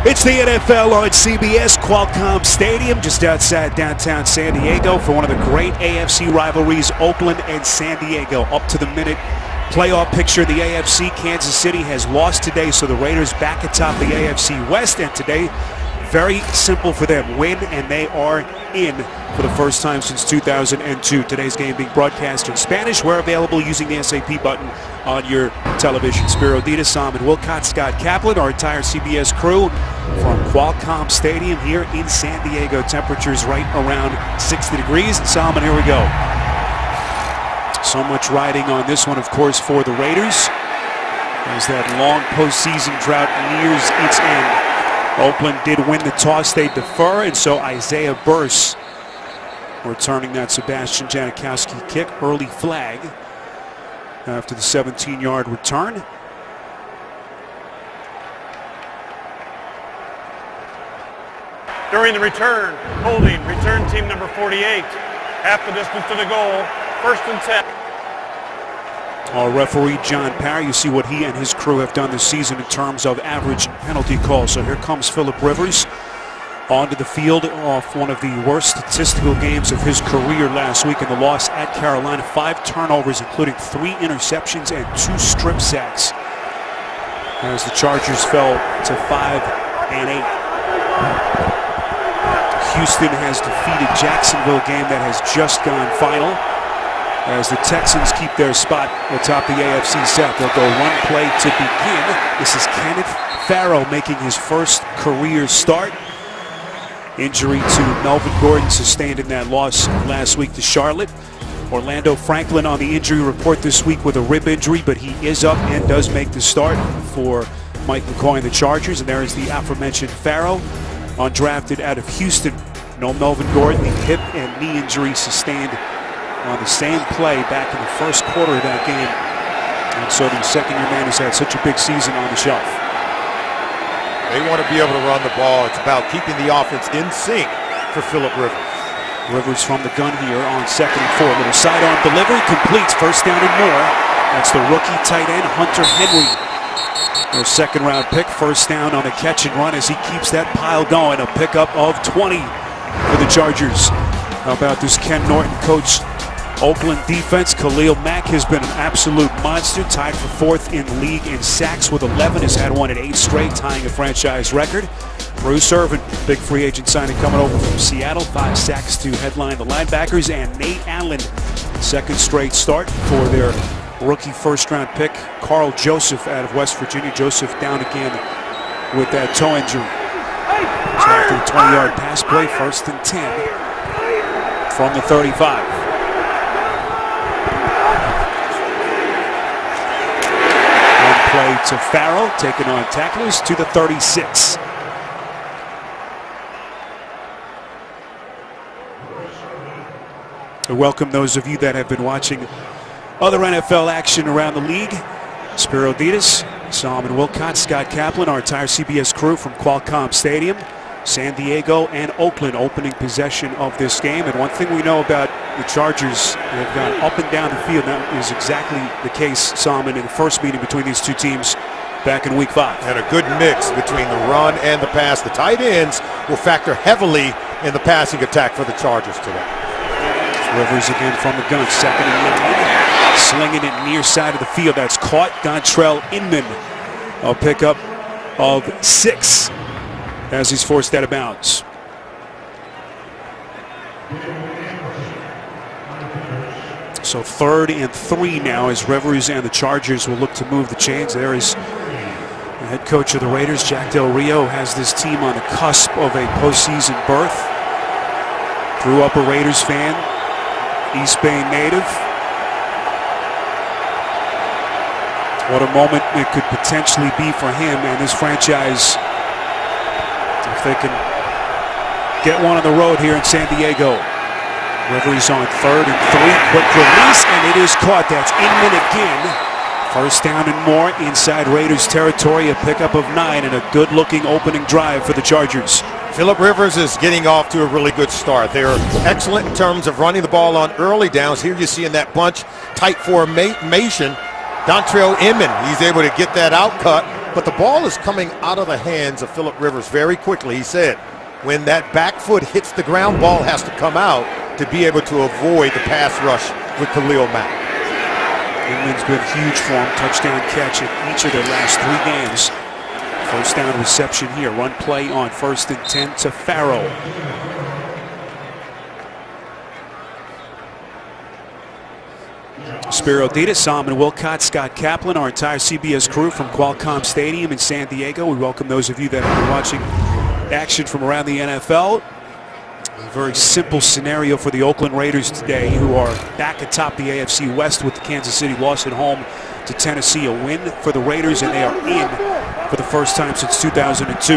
It's the NFL on CBS, Qualcomm Stadium, just outside downtown San Diego for one of the great AFC rivalries, Oakland and San Diego. Up to the minute playoff picture, the AFC, Kansas City has lost today, so the Raiders back atop the AFC West, and today, very simple for them. Win, and they are in for the first time since 2002. Today's game being broadcast in Spanish. We're available using the SAP button on your television. Spiro Dedes, Simon Wilcott, Scott Kaplan, our entire CBS crew from Qualcomm Stadium here in San Diego. Temperatures right around 60 degrees. And Simon, here we go. So much riding on this one, of course, for the Raiders as that long postseason drought nears its end. Oakland did win the toss, they defer, and so Isaiah Burse returning that Sebastian Janikowski kick. Early flag after the 17-yard return. During the return, holding, return team number 48. Half the distance to the goal, 1st and 10. Our referee, John Parry, you see what he and his crew have done this season in terms of average penalty calls. So here comes Philip Rivers onto the field off one of the worst statistical games of his career last week in the loss at Carolina. 5 turnovers, including 3 interceptions and 2 strip sacks, as the Chargers fell to 5-8. Houston has defeated Jacksonville, game that has just gone final, as the Texans keep their spot atop the AFC South. They'll go one play to begin. This is Kenneth Farrow making his first career start. Injury to Melvin Gordon sustained in that loss last week to Charlotte. Orlando Franklin on the injury report this week with a rib injury, but he is up and does make the start for Mike McCoy and the Chargers. And there is the aforementioned Farrow, undrafted out of Houston. No Melvin Gordon, the hip and knee injury sustained on the same play back in the first quarter of that game. And so the second-year man has had such a big season on the shelf. They want to be able to run the ball. It's about keeping the offense in sync for Philip Rivers. Rivers from the gun here on 2nd and 4. Little sidearm delivery, completes, 1st down and more. That's the rookie tight end, Hunter Henry. Their 2nd-round pick, 1st down on the catch and run as he keeps that pile going. A pickup of 20 for the Chargers. How about this Ken Norton coach Oakland defense? Khalil Mack has been an absolute monster, tied for 4th in league in sacks with 11, has had one at 8 straight, tying a franchise record. Bruce Irvin, big free agent signing coming over from Seattle, 5 sacks to headline the linebackers, and Nate Allen, 2nd straight start for their rookie 1st-round pick, Carl Joseph out of West Virginia. Joseph down again with that toe injury. So after a 20-yard pass play, 1st and 10 from the 35. Play to Farrow, taking on tacklers to the 36. I welcome those of you that have been watching other NFL action around the league. Spiro Dedes, Simon Wilcott, Scott Kaplan, our entire CBS crew from Qualcomm Stadium. San Diego and Oakland opening possession of this game. And one thing we know about the Chargers, they've gone up and down the field. That is exactly the case, Simon, in the first meeting between these two teams back in Week 5. And a good mix between the run and the pass. The tight ends will factor heavily in the passing attack for the Chargers today. Rivers again from the gun, 2nd and 9. Slinging it near side of the field. That's caught. Dontrell Inman, a pickup of 6. As he's forced out of bounds. So 3rd and 3 now as Rivers and the Chargers will look to move the chains. There is the head coach of the Raiders, Jack Del Rio, has this team on the cusp of a postseason berth. Grew up a Raiders fan, East Bay native. What a moment it could potentially be for him and this franchise if they can get one on the road here in San Diego. Rivers on 3rd and 3, quick release, and it is caught. That's Inman again. 1st down and more inside Raiders territory, a pickup of 9 and a good-looking opening drive for the Chargers. Philip Rivers is getting off to a really good start. They're excellent in terms of running the ball on early downs. Here you see in that bunch, tight formation, Dontrell Inman, he's able to get that out cut but the ball is coming out of the hands of Philip Rivers very quickly. He said when that back foot hits the ground, ball has to come out to be able to avoid the pass rush with Khalil Mack. Inman's been huge for him. Touchdown catch in each of their last 3 games. First down reception here. Run play on 1st and 10 to Farrow. Spiro Dedes, Solomon Wilcott, Scott Kaplan, our entire CBS crew from Qualcomm Stadium in San Diego. We welcome those of you that have been watching action from around the NFL. A very simple scenario for the Oakland Raiders today, who are back atop the AFC West with the Kansas City loss at home to Tennessee. A win for the Raiders, and they are in for the first time since 2002.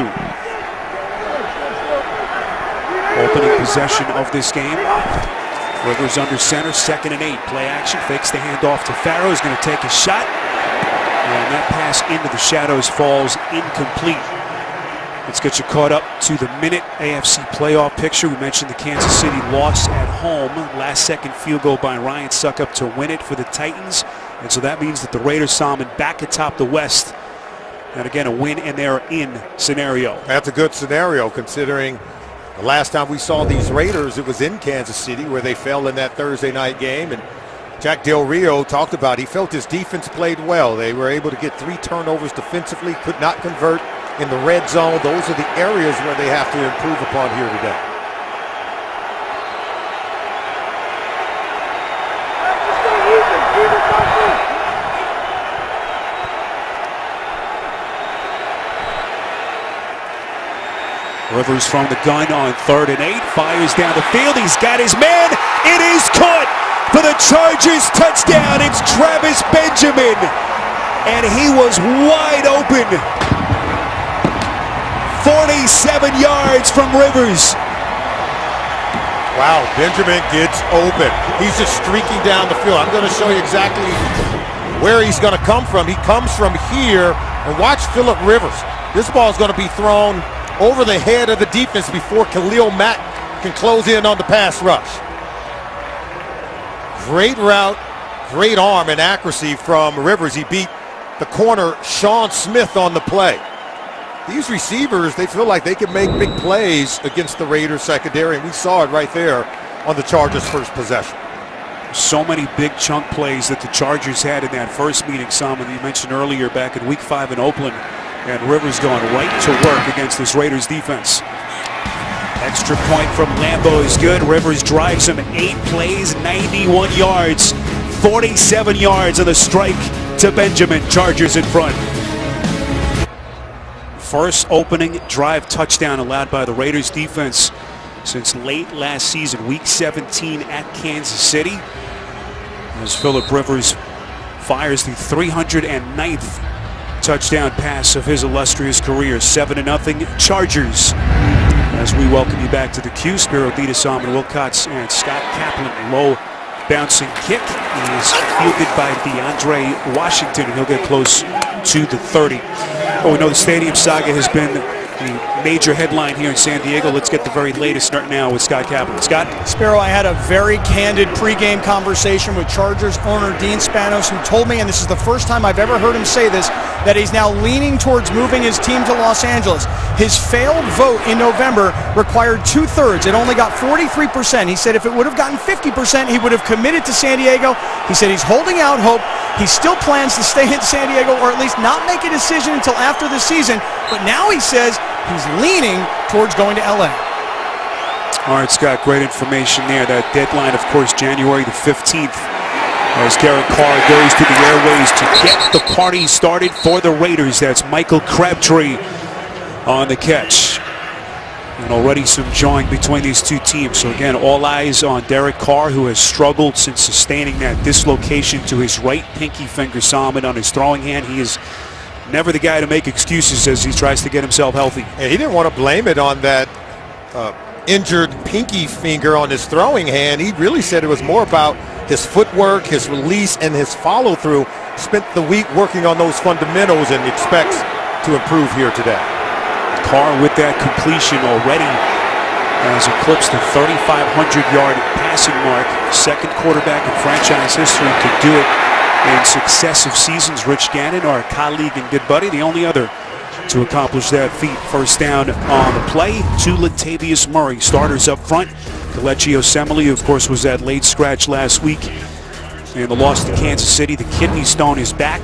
Opening possession of this game. Rivers under center, 2nd and 8. Play action, fakes the handoff to Farrow. He's going to take a shot. And that pass into the shadows falls incomplete. Let's get you caught up to the minute AFC playoff picture. We mentioned the Kansas City loss at home. Last-second field goal by Ryan Succop to win it for the Titans. And so that means that the Raiders, Solomon, back atop the West. And again, a win and they're in scenario. That's a good scenario considering the last time we saw these Raiders, it was in Kansas City where they fell in that Thursday night game. And Jack Del Rio talked about he felt his defense played well. They were able to get 3 turnovers defensively, could not convert in the red zone. Those are the areas where they have to improve upon here today. Rivers from the gun on 3rd and 8, fires down the field. He's got his man. It is caught for the Chargers touchdown. It's Travis Benjamin, and he was wide open. 47 yards from Rivers. Wow, Benjamin gets open. He's just streaking down the field. I'm going to show you exactly where he's going to come from. He comes from here, and watch Philip Rivers. This ball is going to be thrown over the head of the defense before Khalil Mack can close in on the pass rush. Great route, great arm and accuracy from Rivers. He beat the corner Sean Smith on the play. These receivers, they feel like they can make big plays against the Raiders secondary, and we saw it right there on the Chargers' first possession. So many big chunk plays that the Chargers had in that first meeting, Solomon, that you mentioned earlier back in Week 5 in Oakland. And Rivers going right to work against this Raiders defense. Extra point from Lambeau is good. Rivers drives him 8 plays, 91 yards, 47 yards on the strike to Benjamin. Chargers in front. First opening drive touchdown allowed by the Raiders defense since late last season, Week 17 at Kansas City. As Philip Rivers fires the 309th touchdown pass of his illustrious career. 7-0 Chargers. As we welcome you back to the Q, Spiro Dedes, Solomon Wilcott, and Scott Kaplan. Low bouncing kick is fielded by DeAndre Washington, and he'll get close to the 30. Oh, we know the stadium saga has been the major headline here in San Diego. Let's get the very latest now with Scott Kaplan. Scott? Spiro, I had a very candid pregame conversation with Chargers owner Dean Spanos, who told me, and this is the first time I've ever heard him say this, that he's now leaning towards moving his team to Los Angeles. His failed vote in November required 2/3. It only got 43%. He said if it would have gotten 50%, he would have committed to San Diego. He said he's holding out hope. He still plans to stay in San Diego, or at least not make a decision until after the season. But now he says he's leaning towards going to LA. All right, Scott, great information there. That deadline, of course, January the 15th, as Derek Carr goes to the airways to get the party started for the Raiders. That's Michael Crabtree on the catch. And already some jawing between these two teams. So again, all eyes on Derek Carr, who has struggled since sustaining that dislocation to his right pinky finger, Solomon, on his throwing hand. He is never the guy to make excuses as he tries to get himself healthy. And he didn't want to blame it on that injured pinky finger on his throwing hand. He really said it was more about his footwork, his release, and his follow-through. Spent the week working on those fundamentals and expects to improve here today. Carr with that completion already has eclipsed the 3,500-yard passing mark. Second quarterback in franchise history to do it in successive seasons. Rich Gannon, our colleague and good buddy, the only other to accomplish that feat. First down on the play to Latavius Murray. Starters up front. Kelechi Osemele, of course, was that late scratch last week. And the loss to Kansas City. The kidney stone is back.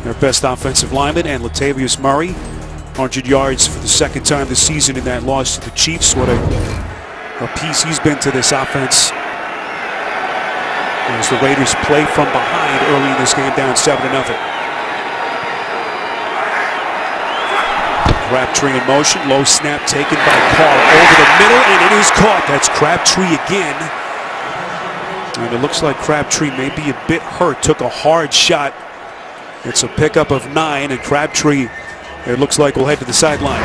Their best offensive lineman. And Latavius Murray, 100 yards for the second time this season in that loss to the Chiefs. What a piece he's been to this offense. As the Raiders play from behind early in this game, down 7-0. Crabtree in motion, low snap taken by Carr over the middle, and it is caught. That's Crabtree again. And it looks like Crabtree may be a bit hurt, took a hard shot. It's a pickup of 9, and Crabtree, it looks like, will head to the sideline.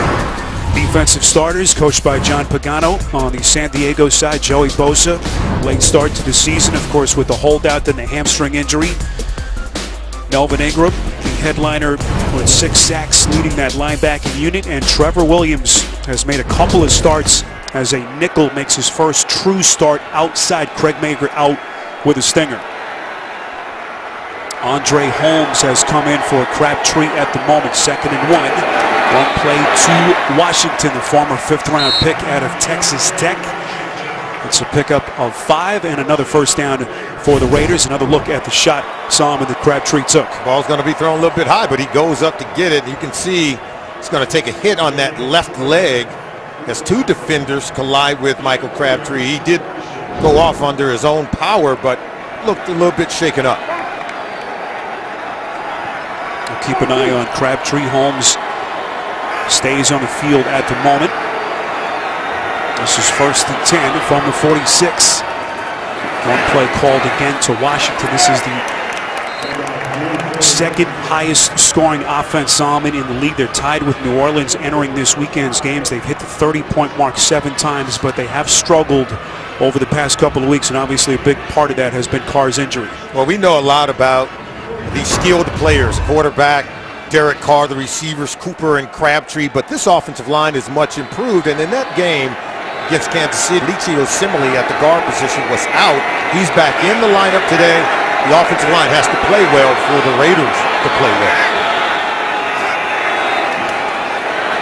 Defensive starters, coached by John Pagano. On the San Diego side, Joey Bosa, late start to the season, of course, with the holdout and the hamstring injury. Melvin Ingram, the headliner, with 6 sacks, leading that linebacking unit. And Trevor Williams has made a couple of starts as a nickel, makes his first true start outside Craig Mager out with a stinger. Andre Holmes has come in for Crabtree at the moment, 2nd and 1. One play to Washington, the former 5th-round pick out of Texas Tech. It's a pickup of 5 and another first down for the Raiders. Another look at the shot Solomon that Crabtree took. Ball's going to be thrown a little bit high, but he goes up to get it. You can see he's going to take a hit on that left leg as 2 defenders collide with Michael Crabtree. He did go off under his own power, but looked a little bit shaken up. We'll keep an eye on Crabtree. Holmes stays on the field at the moment. This is 1st and 10 from the 46. One play called again to Washington. This is the 2nd highest scoring offense, Solomon, in the league. They're tied with New Orleans entering this weekend's games. They've hit the 30-point mark 7 times, but they have struggled over the past couple of weeks, and obviously a big part of that has been Carr's injury. Well, we know a lot about these skilled players, quarterback, Derek Carr, the receivers, Cooper and Crabtree, but this offensive line is much improved, and in that game against Kansas City, Kelechi Osemele at the guard position was out. He's back in the lineup today. The offensive line has to play well for the Raiders to play well.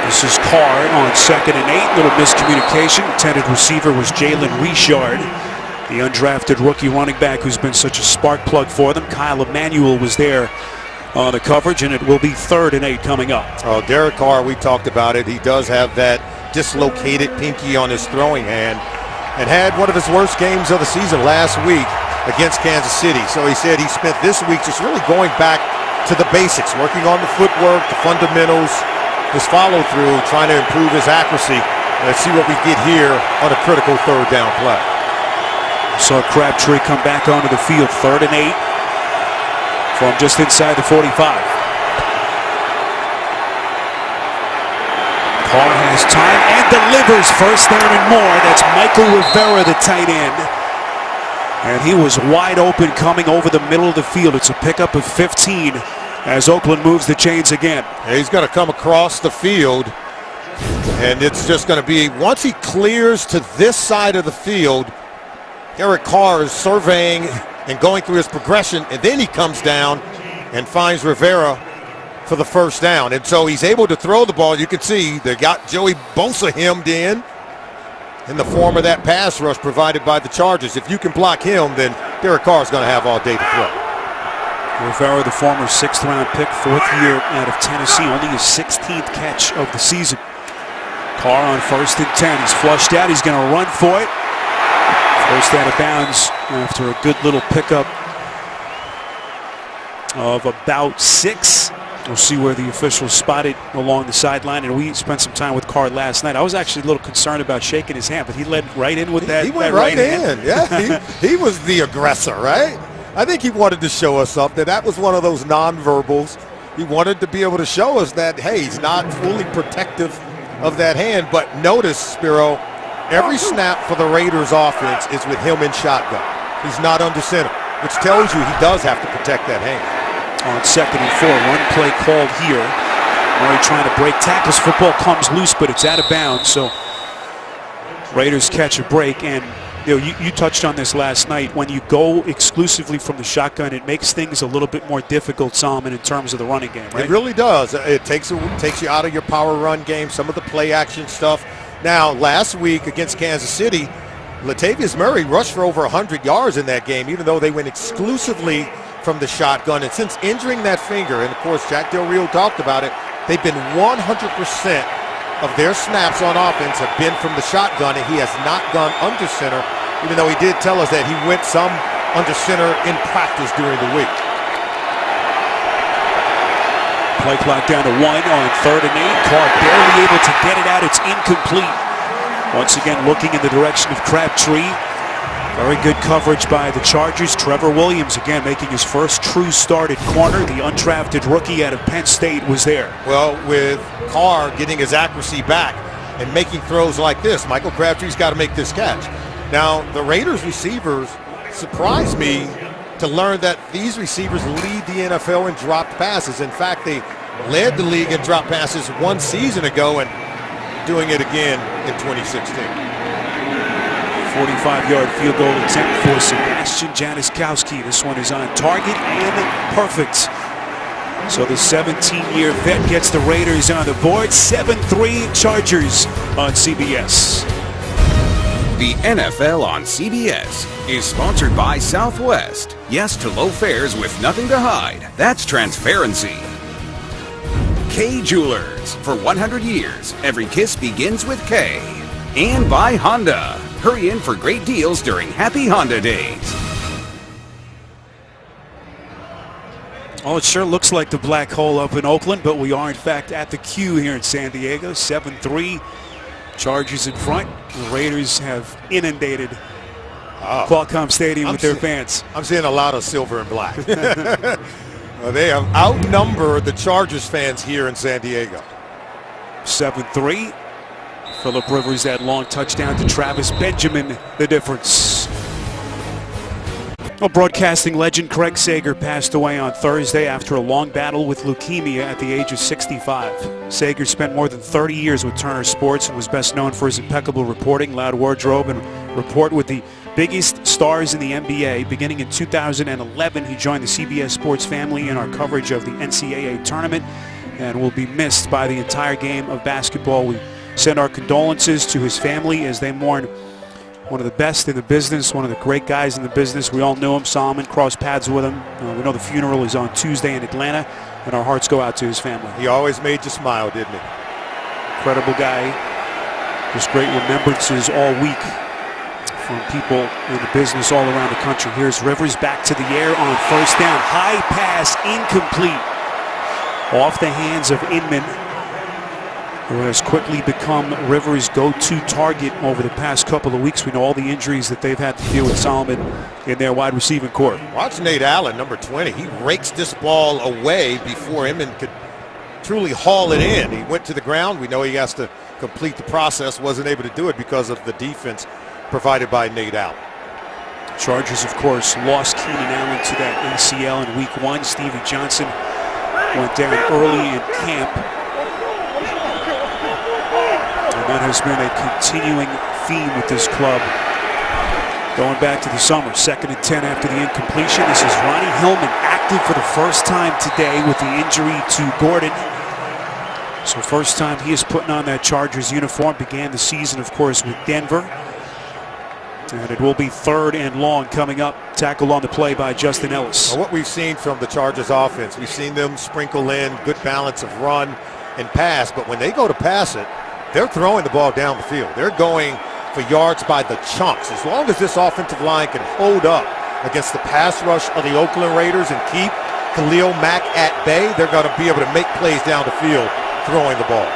This is Carr on 2nd and 8. Little miscommunication. Intended receiver was Jalen Richard, the undrafted rookie running back who's been such a spark plug for them. Kyle Emanuel was there on the coverage, and it will be 3rd and 8 coming up. Oh, Derek Carr, we talked about it. He does have that dislocated pinky on his throwing hand and had one of his worst games of the season last week against Kansas City. So he said he spent this week just really going back to the basics, working on the footwork, the fundamentals, his follow-through, trying to improve his accuracy. Let's see what we get here on a critical 3rd down play. Saw Crabtree come back onto the field, 3rd and 8 from just inside the 45. Carr has time and delivers, 1st down and more. That's Michael Rivera, the tight end. And he was wide open coming over the middle of the field. It's a pickup of 15 as Oakland moves the chains again. Yeah, he's going to come across the field, and it's just going to be, once he clears to this side of the field, Derek Carr is surveying and going through his progression, and then he comes down and finds Rivera for the 1st down. And so he's able to throw the ball. You can see they got Joey Bosa hemmed in the form of that pass rush provided by the Chargers. If you can block him, then Derek Carr is going to have all day to throw. Rivera, the former 6th-round pick, 4th year out of Tennessee, only his 16th catch of the season. Carr on 1st and 10. He's flushed out. He's going to run for it. First out of bounds after a good little pickup of about 6. We'll see where the officials spotted along the sideline. And we spent some time with Carr last night. I was actually a little concerned about shaking his hand, but he led right in with that. He went that right in. hand. Yeah, he was the aggressor, right? I think he wanted to show us something. That was one of those nonverbals. He wanted to be able to show us that, hey, he's not fully protective of that hand. But notice, Spiro, every snap for the Raiders offense is with him in shotgun. He's not under center, which tells you he does have to protect that hand. On 2nd and 4, one play called here. Murray trying to break tackles. Football comes loose, but it's out of bounds. So Raiders catch a break, and You touched on this last night. When you go exclusively from the shotgun, it makes things a little bit more difficult, Solomon, in terms of the running game, right? It really does. It takes you out of your power run game, some of the play action stuff. Now, last week against Kansas City, Latavius Murray rushed for over 100 yards in that game, even though they went exclusively from the shotgun. And since injuring that finger, and of course Jack Del Rio talked about it, they've been 100% of their snaps on offense have been from the shotgun, and he has not gone under center, even though he did tell us that he went some under center in practice during the week. Play clock down to 1 on 3rd and 8. Carr barely able to get it out. It's incomplete. Once again, looking in the direction of Crabtree. Very good coverage by the Chargers. Trevor Williams, again, making his first true start at corner. The undrafted rookie out of Penn State was there. Well, with Carr getting his accuracy back and making throws like this, Michael Crabtree's got to make this catch. Now, the Raiders receivers surprised me to learn that these receivers lead the NFL in dropped passes. In fact, they led the league in dropped passes 1 season ago and doing it again in 2016. 45-yard field goal attempt for Sebastian Janikowski. This one is on target and perfect. So the 17-year vet gets the Raiders on the board. 7-3 Chargers on CBS. The NFL on CBS is sponsored by Southwest. Yes to low fares with nothing to hide. That's transparency. K Jewelers. For 100 years, every kiss begins with K. And by Honda. Hurry in for great deals during Happy Honda Days. Oh, it sure looks like the black hole up in Oakland, but we are, in fact, at the Q here in San Diego. 7-3, Chargers in front. The Raiders have inundated Qualcomm Stadium with their fans. I'm seeing a lot of silver and black. They have outnumbered the Chargers fans here in San Diego. 7-3. Phillip Rivers, that long touchdown to Travis Benjamin, the difference. Well, broadcasting legend Craig Sager passed away on Thursday after a long battle with leukemia at the age of 65. Sager spent more than 30 years with Turner Sports and was best known for his impeccable reporting, loud wardrobe, and report with the biggest stars in the NBA. Beginning in 2011, he joined the CBS Sports family in our coverage of the NCAA tournament and will be missed by the entire game of basketball. We send our condolences to his family as they mourn one of the best in the business, one of the great guys in the business. We all knew him, Solomon, crossed paths with him. We know the funeral is on Tuesday in Atlanta, and our hearts go out to his family. He always made you smile, didn't he? Incredible guy. Just great remembrances all week from people in the business all around the country. Here's Rivers back to the air on 1st down. High pass, incomplete. Off the hands of Inman, who has quickly become Rivers' go-to target over the past couple of weeks. We know all the injuries that they've had to deal with, Solomon, in their wide receiving corps. Watch Nate Allen, number 20. He rakes this ball away before Inman could truly haul it in. He went to the ground. We know he has to complete the process. Wasn't able to do it because of the defense provided by Nate Allen. Chargers, of course, lost Keenan Allen to that ACL in Week 1. Stevie Johnson went down early in camp. And that has been a continuing theme with this club going back to the summer. 2nd and 10 after the incompletion. This is Ronnie Hillman, active for the first time today with the injury to Gordon. So first time he is putting on that Chargers uniform. Began the season, of course, with Denver. And it will be 3rd and long coming up. Tackled on the play by Justin Ellis. Well, what we've seen from the Chargers offense, we've seen them sprinkle in good balance of run and pass. But when they go to pass it, they're throwing the ball down the field. They're going for yards by the chunks. As long as this offensive line can hold up against the pass rush of the Oakland Raiders and keep Khalil Mack at bay, they're going to be able to make plays down the field throwing the ball.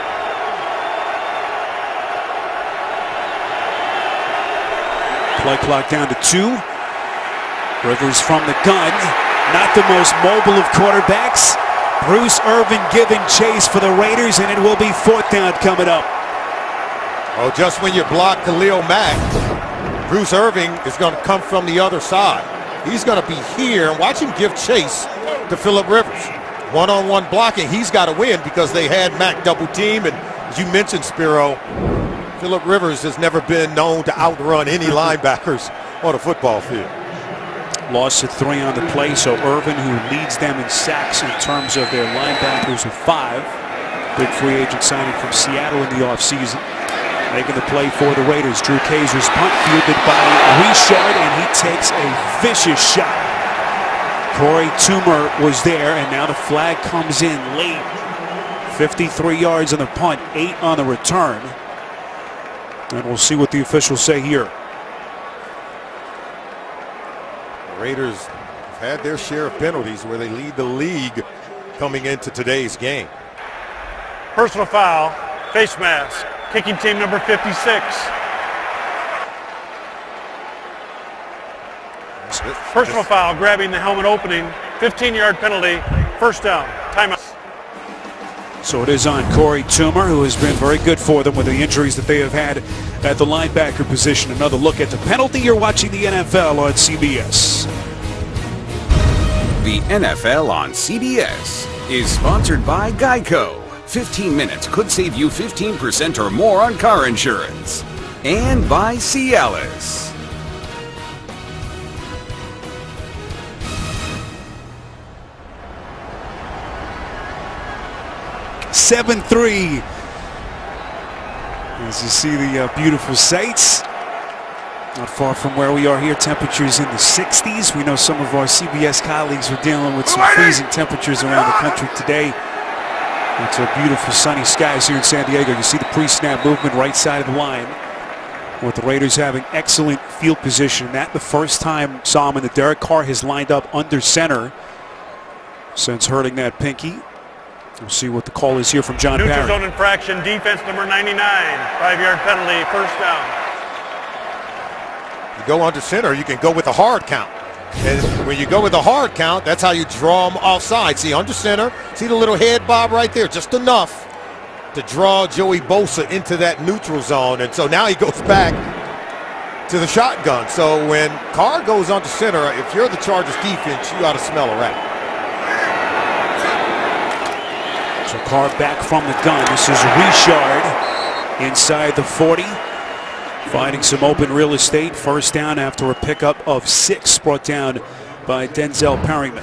Play clock down to 2. Rivers from the gun. Not the most mobile of quarterbacks. Bruce Irvin giving chase for the Raiders, and it will be 4th down coming up. Oh, just when you block Khalil Mack, Bruce Irvin is going to come from the other side. He's going to be here, and watch him give chase to Phillip Rivers. One-on-one blocking, he's got to win because they had Mack double team, and as you mentioned, Spiro, Phillip Rivers has never been known to outrun any linebackers on a football field. Loss of 3 on the play, so Irvin, who leads them in sacks in terms of their linebackers, with 5. Big free agent signing from Seattle in the offseason. Making the play for the Raiders. Drew Kazer's punt fielded by Richard, and he takes a vicious shot. Corey Toomer was there, and now the flag comes in late. 53 yards on the punt, 8 on the return. And we'll see what the officials say here. The Raiders have had their share of penalties where they lead the league coming into today's game. Personal foul, face mask, kicking team number 56. Personal foul, grabbing the helmet opening, 15-yard penalty, first down, timeout. So it is on Corey Toomer, who has been very good for them with the injuries that they have had at the linebacker position. Another look at the penalty. You're watching the NFL on CBS. The NFL on CBS is sponsored by Geico. 15 minutes could save you 15% or more on car insurance. And by Cialis. 7-3. As you see the beautiful sights. Not far from where we are here. Temperatures in the 60s. We know some of our CBS colleagues are dealing with some freezing temperatures around the country today. It's a beautiful sunny skies here in San Diego. You see the pre-snap movement right side of the line, with the Raiders having excellent field position. That the first time saw him in the Derek Carr has lined up under center since hurting that pinky. We'll see what the call is here from John Parry. Neutral zone infraction, defense number 99, 5-yard penalty, first down. You go under center, you can go with a hard count. And when you go with a hard count, that's how you draw them offside. See, under center, see the little head bob right there, just enough to draw Joey Bosa into that neutral zone. And so now he goes back to the shotgun. So when Carr goes under center, if you're the Chargers defense, you ought to smell a rat. So Carr back from the gun. This is Richard inside the 40. Finding some open real estate. First down after a pickup of 6 brought down by Denzel Perryman.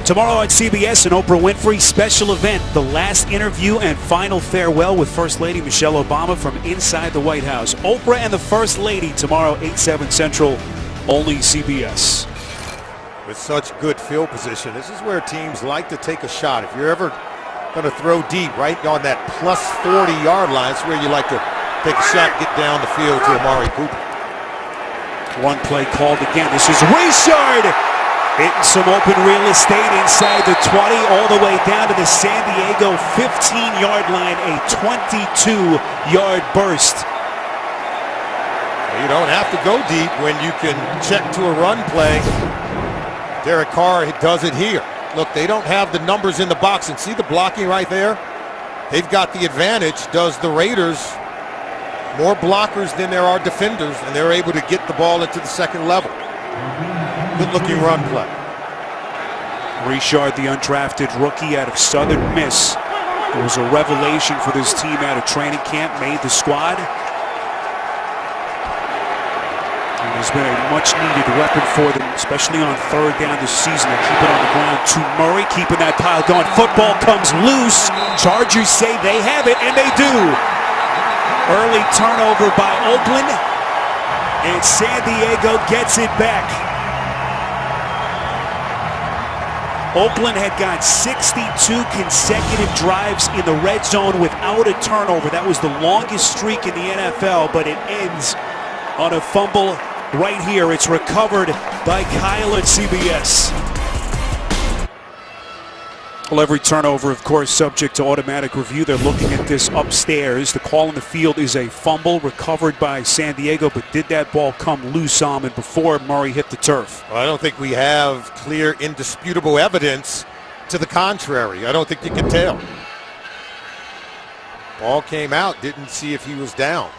Tomorrow on CBS, an Oprah Winfrey special event. The last interview and final farewell with First Lady Michelle Obama from inside the White House. Oprah and the First Lady tomorrow, 8/7 Central, only CBS. With such good field position, this is where teams like to take a shot. If you're ever going to throw deep right on that plus 40-yard line, it's where you like to take a shot, get down the field to Amari Cooper. One play called again. This is Richard hitting some open real estate inside the 20, all the way down to the San Diego 15-yard line, a 22-yard burst. You don't have to go deep when you can check to a run play. Derek Carr does it here. Look, they don't have the numbers in the box, and see the blocking right there? They've got the advantage. Does the Raiders more blockers than there are defenders, and they're able to get the ball into the second level. Good-looking run play. Richard, the undrafted rookie out of Southern Miss. It was a revelation for this team out of training camp, made the squad. And has been a much-needed weapon for them, especially on third down this season. They keep it on the ground to Murray, keeping that pile going. Football comes loose. Chargers say they have it, and they do. Early turnover by Oakland, and San Diego gets it back. Oakland had got 62 consecutive drives in the red zone without a turnover. That was the longest streak in the NFL, but it ends on a fumble right here. It's recovered by Kyle at CBS. Well, every turnover, of course, subject to automatic review. They're looking at this upstairs. The call in the field is a fumble recovered by San Diego, but did that ball come loose on him before Murray hit the turf? Well, I don't think we have clear, indisputable evidence to the contrary. I don't think you can tell. Ball came out, didn't see if he was down.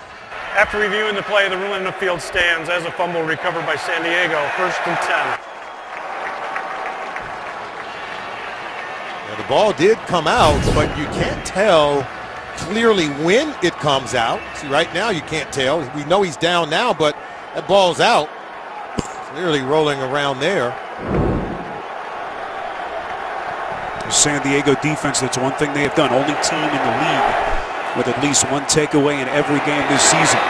After reviewing the play, the ruling in the field stands as a fumble recovered by San Diego, 1st and 10. Now, the ball did come out, but you can't tell clearly when it comes out. See, right now you can't tell. We know he's down now, but that ball's out. Clearly rolling around there. The San Diego defense, that's one thing they have done. Only team in the league with at least one takeaway in every game this season.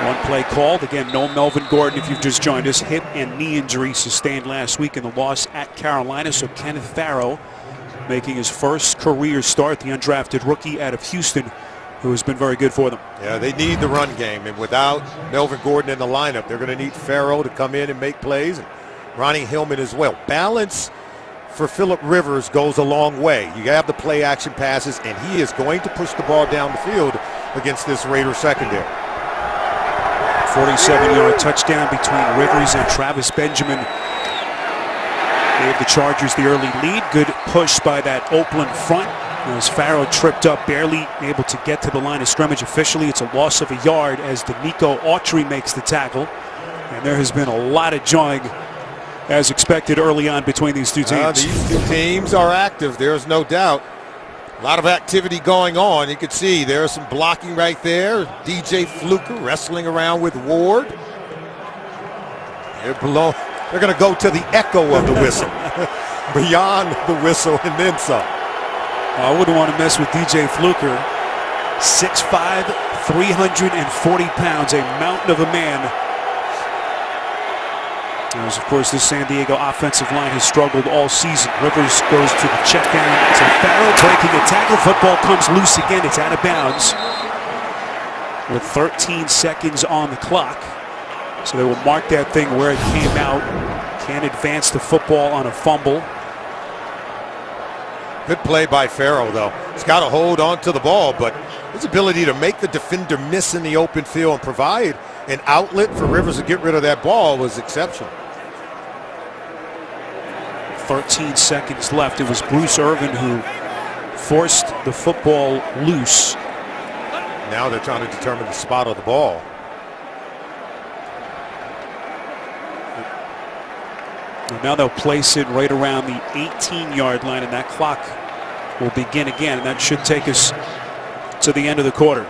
One play called. Again, no Melvin Gordon if you've just joined us. Hip and knee injury sustained last week in the loss at Carolina. So Kenneth Farrow making his first career start, the undrafted rookie out of Houston, who has been very good for them. Yeah, they need the run game, and without Melvin Gordon in the lineup, they're going to need Farrow to come in and make plays, and Ronnie Hillman as well. Balance for Phillip Rivers goes a long way. You have the play action passes, and he is going to push the ball down the field against this Raiders secondary. 47-yard touchdown between Rivers and Travis Benjamin gave the Chargers the early lead. Good push by that Oakland front as Farrow tripped up, barely able to get to the line of scrimmage. Officially, it's a loss of a yard as D'Amico Autry makes the tackle. And there has been a lot of jawing, as expected, early on between these two teams. These two teams are active, there's no doubt. A lot of activity going on. You can see there's some blocking right there. DJ Fluker wrestling around with Ward. They're going to go to the echo of the whistle. Beyond the whistle and then some. I wouldn't want to mess with DJ Fluker. 6'5", 340 pounds, a mountain of a man. As, of course, this San Diego offensive line has struggled all season. Rivers goes to the check down to Farrow, breaking a tackle. Football comes loose again. It's out of bounds with 13 seconds on the clock. So they will mark that thing where it came out. Can't advance the football on a fumble. Good play by Farrow, though. He's got to hold on to the ball, but his ability to make the defender miss in the open field and provide an outlet for Rivers to get rid of that ball was exceptional. 13 seconds left. It was Bruce Irvin who forced the football loose. Now they're trying to determine the spot of the ball. And now they'll place it right around the 18-yard line, and that clock will begin again. And that should take us to the end of the quarter.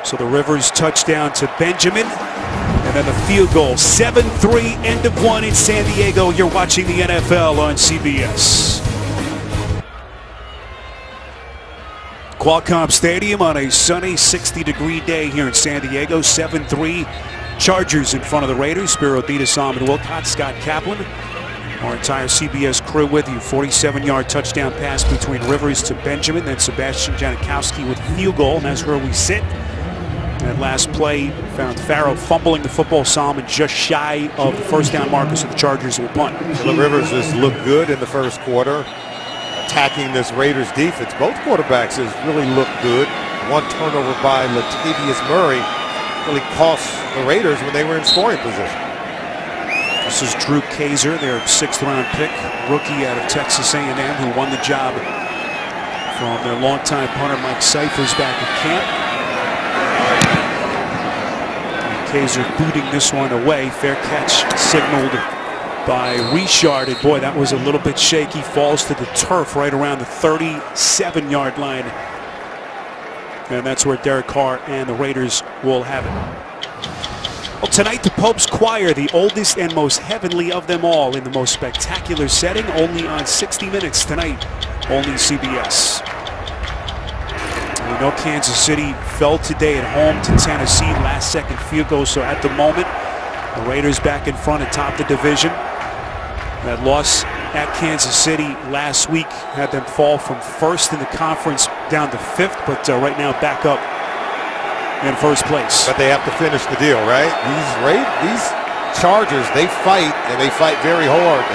So the Rivers touchdown to Benjamin. And then the field goal, 7-3, end of one in San Diego. You're watching the NFL on CBS. Qualcomm Stadium on a sunny 60-degree day here in San Diego. 7-3, Chargers in front of the Raiders. Spiro Ditas, Ahmed Wilcott, Scott Kaplan. Our entire CBS crew with you. 47-yard touchdown pass between Rivers to Benjamin. Then Sebastian Janikowski with the field goal, and that's where we sit. That last play found Farrow fumbling the football, Solomon just shy of the first down marker, so the Chargers will punt. Phillip Rivers has looked good in the first quarter, attacking this Raiders defense. Both quarterbacks has really looked good. One turnover by Latavius Murray really cost the Raiders when they were in scoring position. This is Drew Kaiser, their 6th-round pick, rookie out of Texas A&M, who won the job from their longtime punter Mike Cyphers back at camp. Kaiser booting this one away. Fair catch signaled by Richard. And boy, that was a little bit shaky. Falls to the turf right around the 37-yard line. And that's where Derek Carr and the Raiders will have it. Well, tonight, the Pope's Choir, the oldest and most heavenly of them all, in the most spectacular setting, only on 60 Minutes tonight, only CBS. We know Kansas City fell today at home to Tennessee, last-second field goal. So at the moment, the Raiders back in front atop the division. That loss at Kansas City last week had them fall from first in the conference down to 5th, but right now back up in first place. But they have to finish the deal, right? These Chargers, they fight, and they fight very hard.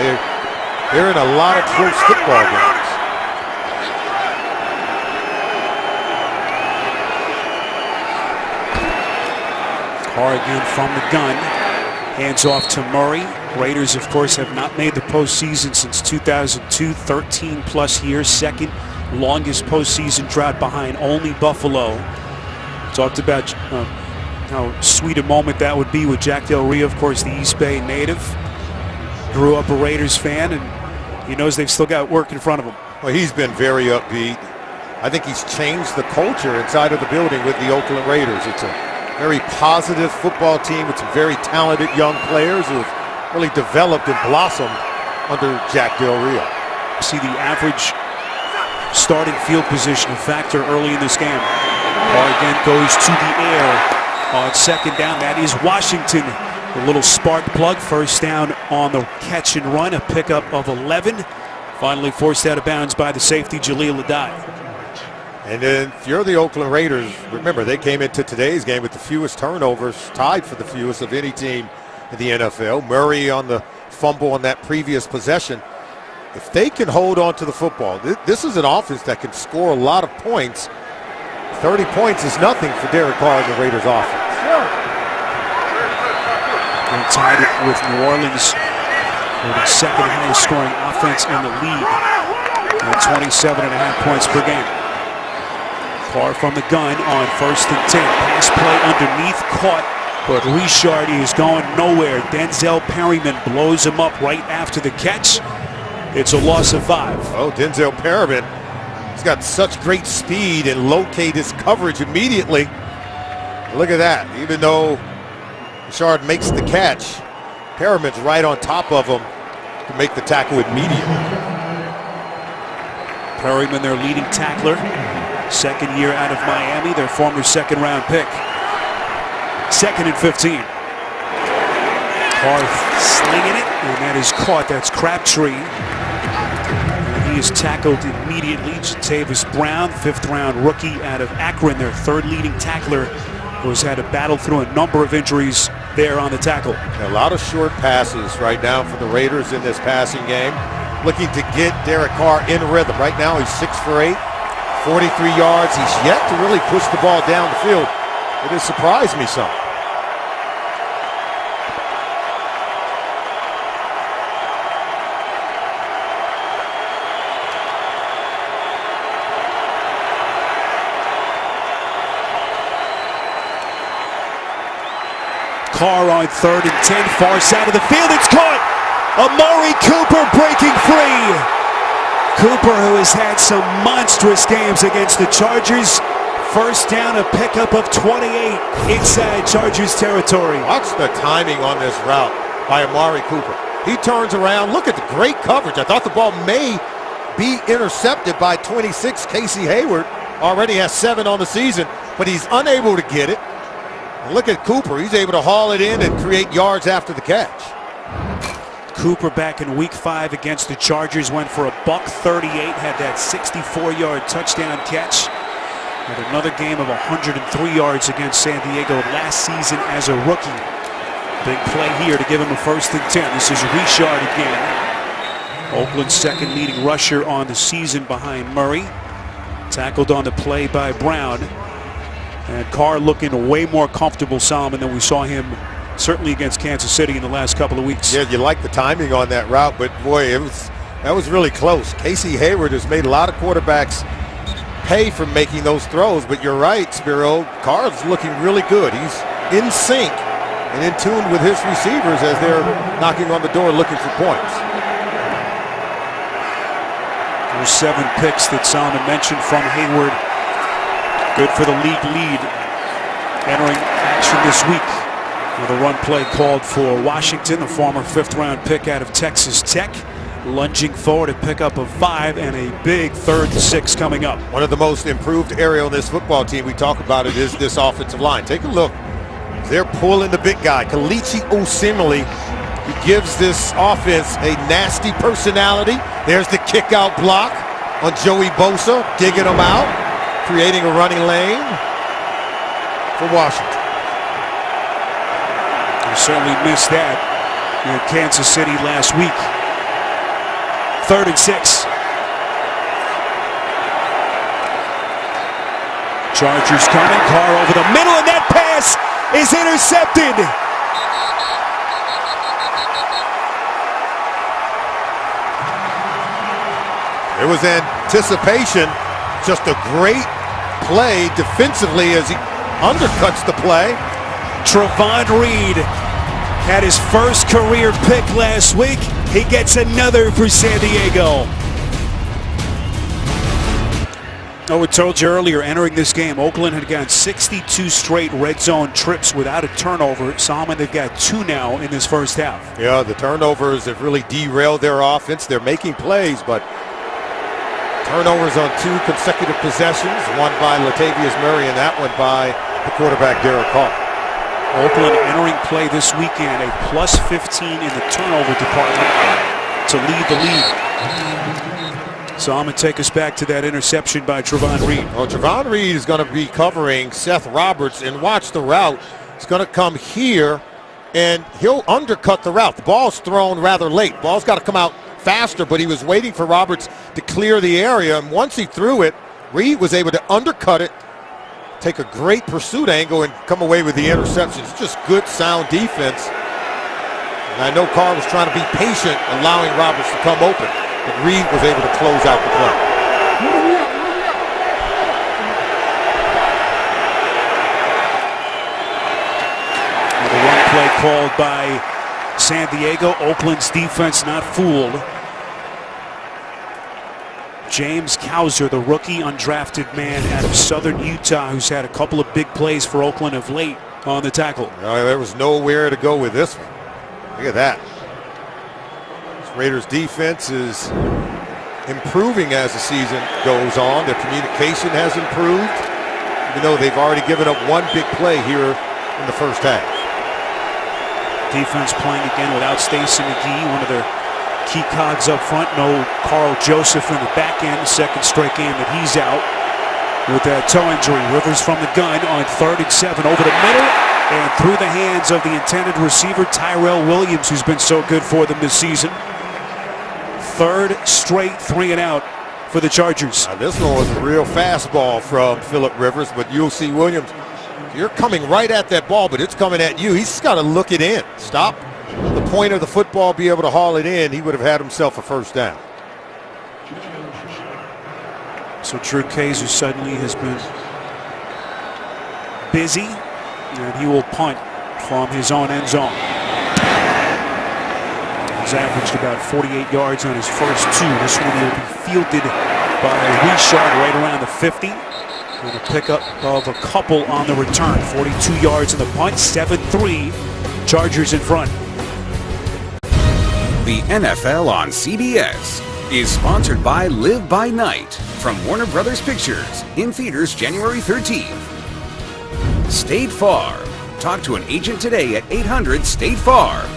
They're in a lot of close football games. Carr again from the gun. Hands off to Murray. Raiders, of course, have not made the postseason since 2002, 13-plus years. Second longest postseason drought behind only Buffalo. Talked about how sweet a moment that would be with Jack Del Rio, of course, the East Bay native. Grew up a Raiders fan, and he knows they've still got work in front of him. Well, he's been very upbeat. I think he's changed the culture inside of the building with the Oakland Raiders. It's a very positive football team with some very talented young players who have really developed and blossomed under Jack Del Rio. See the average starting field position a factor early in this game. Carr again goes to the air on second down. That is Washington. A little spark plug. First down on the catch and run. A pickup of 11. Finally forced out of bounds by the safety, Jaleel Adai. And then if you're the Oakland Raiders, remember they came into today's game with the fewest turnovers, tied for the fewest of any team in the NFL. Murray on the fumble on that previous possession. If they can hold on to the football, this is an offense that can score a lot of points. 30 points is nothing for Derek Carr and the Raiders offense. They're tied with New Orleans for the second highest scoring offense in the league at 27.5 points per game. Carr from the gun on 1st and 10. Pass play underneath, caught, but Richard is going nowhere. Denzel Perryman blows him up right after the catch. It's a loss of 5. Oh, Denzel Perryman. He's got such great speed and locate his coverage immediately. Look at that. Even though Richard makes the catch, Perriman's right on top of him to make the tackle immediately. Perryman, their leading tackler. Second year out of Miami, their former second-round pick. 2nd and 15. Carr slinging it, and that is caught. That's Crabtree. And he is tackled immediately. Jatavis Brown, 5th-round rookie out of Akron, their third leading tackler, who has had to battle through a number of injuries there on the tackle. A lot of short passes right now for the Raiders in this passing game. Looking to get Derek Carr in rhythm. Right now he's 6 for 8. 43 yards. He's yet to really push the ball down the field. It has surprised me some. Carr on 3rd and 10, far side of the field. It's caught. Amari Cooper breaking free. Cooper, who has had some monstrous games against the Chargers. First down, a pickup of 28 inside Chargers territory. Watch the timing on this route by Amari Cooper. He turns around. Look at the great coverage. I thought the ball may be intercepted by 26. Casey Hayward already has 7 on the season, but he's unable to get it. And look at Cooper. He's able to haul it in and create yards after the catch. Cooper back in week 5 against the Chargers went for a $138, had that 64-yard touchdown catch. Had another game of 103 yards against San Diego last season as a rookie. Big play here to give him a 1st and 10. This is Richard again. Oakland's second leading rusher on the season behind Murray. Tackled on the play by Brown. And Carr looking way more comfortable, Solomon, than we saw him certainly against Kansas City in the last couple of weeks. Yeah, you like the timing on that route, but boy, that was really close. Casey Hayward has made a lot of quarterbacks pay for making those throws, but you're right, Spiro. Carr's looking really good. He's in sync and in tune with his receivers as they're knocking on the door looking for points. There's 7 picks that Solomon mentioned from Hayward. Good for the league lead entering action this week. With a run play called for Washington, the former 5th-round pick out of Texas Tech. Lunging forward, a pickup of 5 and a big 3rd and 6 coming up. One of the most improved area on this football team, we talk about it, is this offensive line. Take a look. They're pulling the big guy, Kelechi Osemele. He gives this offense a nasty personality. There's the kick-out block on Joey Bosa, digging him out, creating a running lane for Washington. You certainly missed that in Kansas City last week. 3rd and 6. Chargers coming. Carr over the middle, and that pass is intercepted. There was anticipation. Just a great play defensively as he undercuts the play. Travon Reed had his first career pick last week. He gets another for San Diego. Oh, we told you earlier, entering this game, Oakland had gotten 62 straight red zone trips without a turnover. Solomon, they've got 2 now in this first half. Yeah, the turnovers have really derailed their offense. They're making plays, but turnovers on 2 consecutive possessions, one by Latavius Murray and that one by the quarterback, Derek Carr. Oakland entering play this weekend, a plus 15 in the turnover department to lead the league. So I'm going to take us back to that interception by Travon Reed. Well, Travon Reed is going to be covering Seth Roberts, and watch the route. It's going to come here, and he'll undercut the route. The ball's thrown rather late. Ball's got to come out faster, but he was waiting for Roberts to clear the area, and once he threw it, Reed was able to undercut it, take a great pursuit angle, and come away with the interception. It's just good, sound defense. And I know Carr was trying to be patient, allowing Roberts to come open. But Reed was able to close out the play. The run play called by San Diego. Oakland's defense not fooled. James Cowser, the rookie undrafted man out of Southern Utah, who's had a couple of big plays for Oakland of late on the tackle. There was nowhere to go with this one. Look at that. Raiders defense is improving as the season goes on. Their communication has improved, even though they've already given up 1 big play here in the first half. Defense playing again without Stacey McGee, one of their key cogs up front. No Carl Joseph in the back end, second straight game that he's out with that toe injury. Rivers from the gun on 3rd and 7 over the middle and through the hands of the intended receiver, Tyrell Williams, who's been so good for them this season. 3rd straight 3 and out for the Chargers. Now this one was a real fastball from Phillip Rivers, but you'll see Williams. You're coming right at that ball, but it's coming at you. He's just got to look it in. Stop the point of the football, be able to haul it in. He would have had himself a first down. So Drew Case, who suddenly has been busy, and he will punt from his own end zone. He's averaged about 48 yards on his first 2. This one will be fielded by Richard right around the 50. And a pickup of a couple on the return. 42 yards in the punt, 7-3. Chargers in front. The NFL on CBS is sponsored by Live by Night from Warner Brothers Pictures, in theaters January 13th. State Farm. Talk to an agent today at 800-STATE-FARM.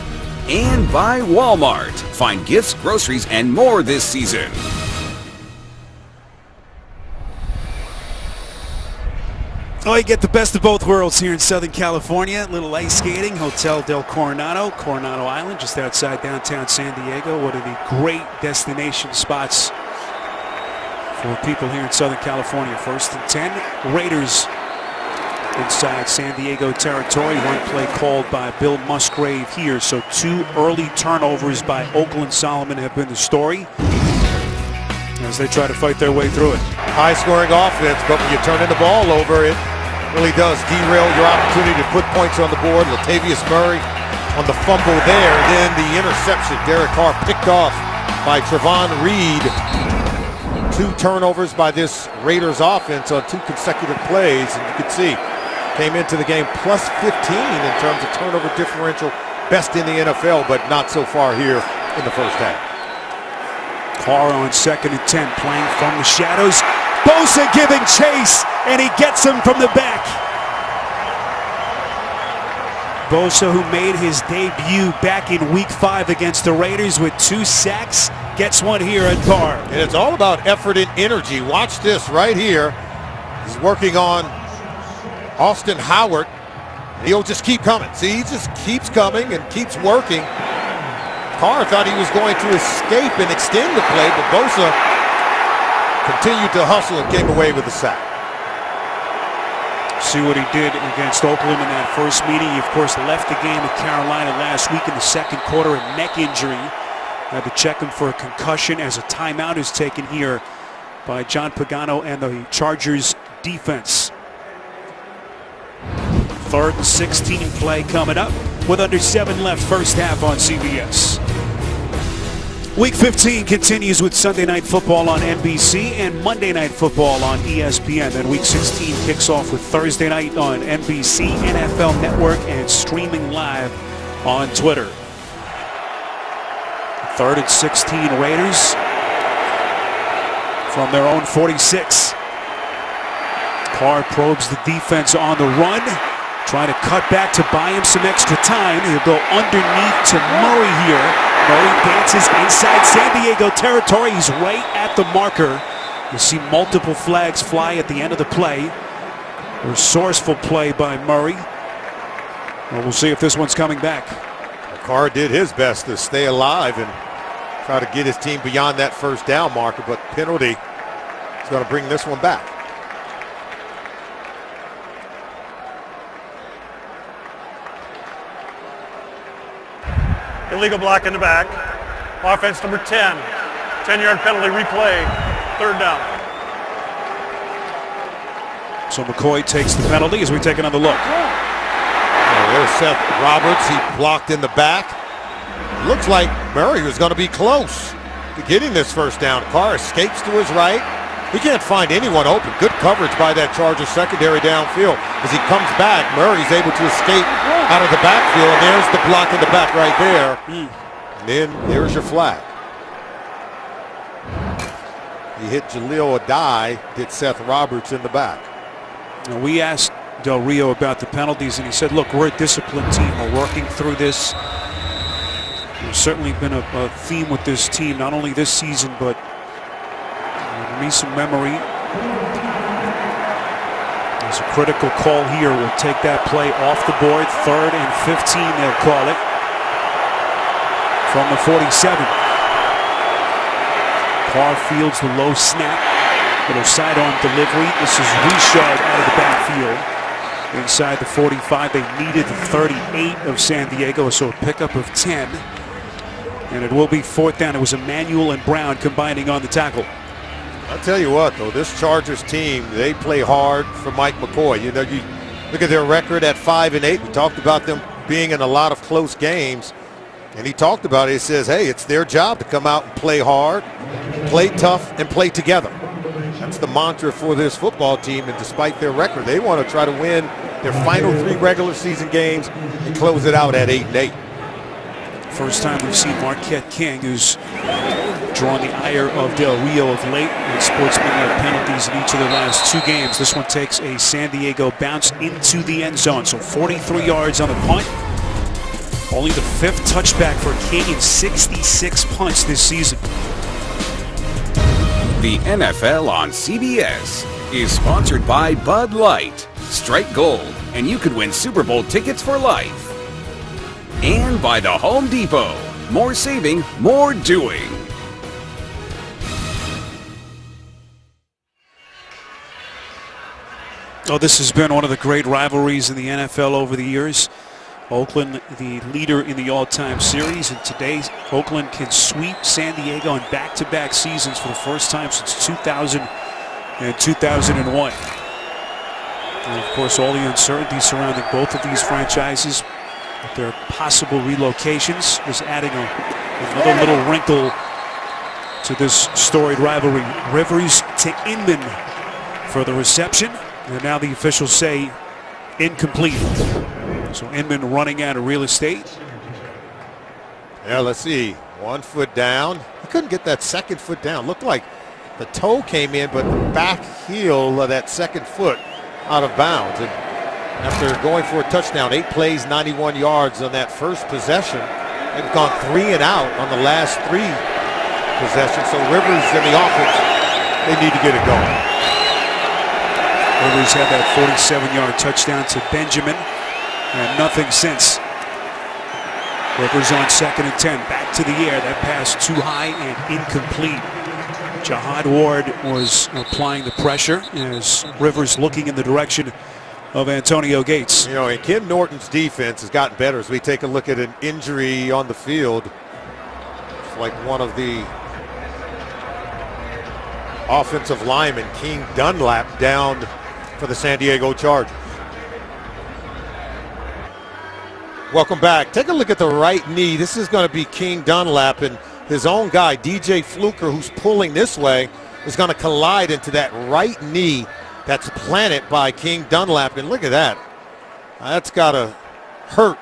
And by Walmart. Find gifts, groceries, and more this season. Oh, you get the best of both worlds here in Southern California. Little ice skating, Hotel del Coronado, Coronado Island, just outside downtown San Diego. One of the great destination spots for people here in Southern California. 1st and 10, Raiders inside San Diego territory. One play called by Bill Musgrave here. So 2 early turnovers by Oakland Solomon have been the story as they try to fight their way through it. High-scoring offense, but when you turn the ball over, it really does derail your opportunity to put points on the board. Latavius Murray on the fumble there. Then the interception. Derek Carr picked off by Travon Reed. 2 turnovers by this Raiders offense on 2 consecutive plays. And you can see, came into the game plus 15 in terms of turnover differential. Best in the NFL, but not so far here in the first half. Carr on 2nd and 10, playing from the shadows. Bosa giving chase, and he gets him from the back. Bosa, who made his debut back in Week 5 against the Raiders with 2 sacks, gets one here at Carr. And it's all about effort and energy. Watch this right here. He's working on Austin Howard. He'll just keep coming. See, he just keeps coming and keeps working. Carr thought he was going to escape and extend the play, but Bosa continued to hustle and came away with the sack. See what he did against Oakland in that first meeting. He, of course, left the game at Carolina last week in the 2nd quarter, a neck injury. Had to check him for a concussion as a timeout is taken here by John Pagano and the Chargers defense. 3rd and 16 play coming up with under 7 left, first half on CBS. Week 15 continues with Sunday Night Football on NBC and Monday Night Football on ESPN. Then Week 16 kicks off with Thursday night on NBC, NFL Network, and streaming live on Twitter. 3rd and 16 Raiders from their own 46. Carr probes the defense on the run, trying to cut back to buy him some extra time. He'll go underneath to Murray here. Murray dances inside San Diego territory. He's right at the marker. You see multiple flags fly at the end of the play. Resourceful play by Murray. Well, we'll see if this one's coming back. Carr did his best to stay alive and try to get his team beyond that first down marker, but penalty is going to bring this one back. Illegal block in the back. Offense number 10. 10-yard penalty replay. 3rd down. So McCoy takes the penalty as we take another look. There's Seth Roberts. He blocked in the back. It looks like Murray was going to be close to getting this first down. Carr escapes to his right. He can't find anyone open. Good coverage by that Chargers secondary downfield. As he comes back, Murray's able to escape out of the backfield. And there's the block in the back right there. And then there's your flag. He hit Jaleel Adai, hit Seth Roberts in the back. Now, we asked Del Rio about the penalties, and he said, look, we're a disciplined team. We're working through this. There's certainly been a theme with this team, not only this season, but recent memory. There's a critical call here. We'll take that play off the board. 3rd and 15, they'll call it. From the 47. Carr fields the low snap. Little sidearm delivery. This is Richard out of the backfield. Inside the 45. They needed the 38 of San Diego, so a pickup of 10. And it will be 4th down. It was Emmanuel and Brown combining on the tackle. I'll tell you what, though, this Chargers team, they play hard for Mike McCoy. You know, you look at their record at 5-8. We talked about them being in a lot of close games. And he talked about it. He says, hey, it's their job to come out and play hard, play tough, and play together. That's the mantra for this football team. And despite their record, they want to try to win their final 3 regular season games and close it out at 8-8. First time we've seen Marquette King, who's drawn the ire of Del Rio of late with sportsmanlike penalties in each of the last 2 games. This one takes a San Diego bounce into the end zone. So 43 yards on the punt. Only the 5th touchback for King in 66 punts this season. The NFL on CBS is sponsored by Bud Light. Strike gold, and you could win Super Bowl tickets for life. And by the Home Depot. More saving, more doing. Oh, this has been one of the great rivalries in the NFL over the years. Oakland, the leader in the all-time series, and today Oakland can sweep San Diego in back-to-back seasons for the first time since 2000 and 2001. And of course, all the uncertainty surrounding both of these franchises, with their possible relocations, is adding another little wrinkle to this storied rivalry. Rivers to Inman for the reception, and now the officials say incomplete. So Inman running out of real estate. Yeah, let's see. 1 foot down. He couldn't get that 2nd foot down. Looked like the toe came in, but the back heel of that 2nd foot out of bounds. And after going for a touchdown, 8 plays, 91 yards on that first possession. They've gone 3 and out on the last 3 possessions. So Rivers and the offense, they need to get it going. Rivers had that 47-yard touchdown to Benjamin, and nothing since. Rivers on 2nd and 10, back to the air. That pass too high and incomplete. Jihad Ward was applying the pressure as Rivers looking in the direction of Antonio Gates. You know, and Ken Norton's defense has gotten better as we take a look at an injury on the field. It's like one of the offensive linemen, King Dunlap, down for the San Diego Chargers. Welcome back. Take a look at the right knee. This is going to be King Dunlap, and his own guy, DJ Fluker, who's pulling this way, is going to collide into that right knee that's planted by King Dunlap. And look at that. That's got to hurt,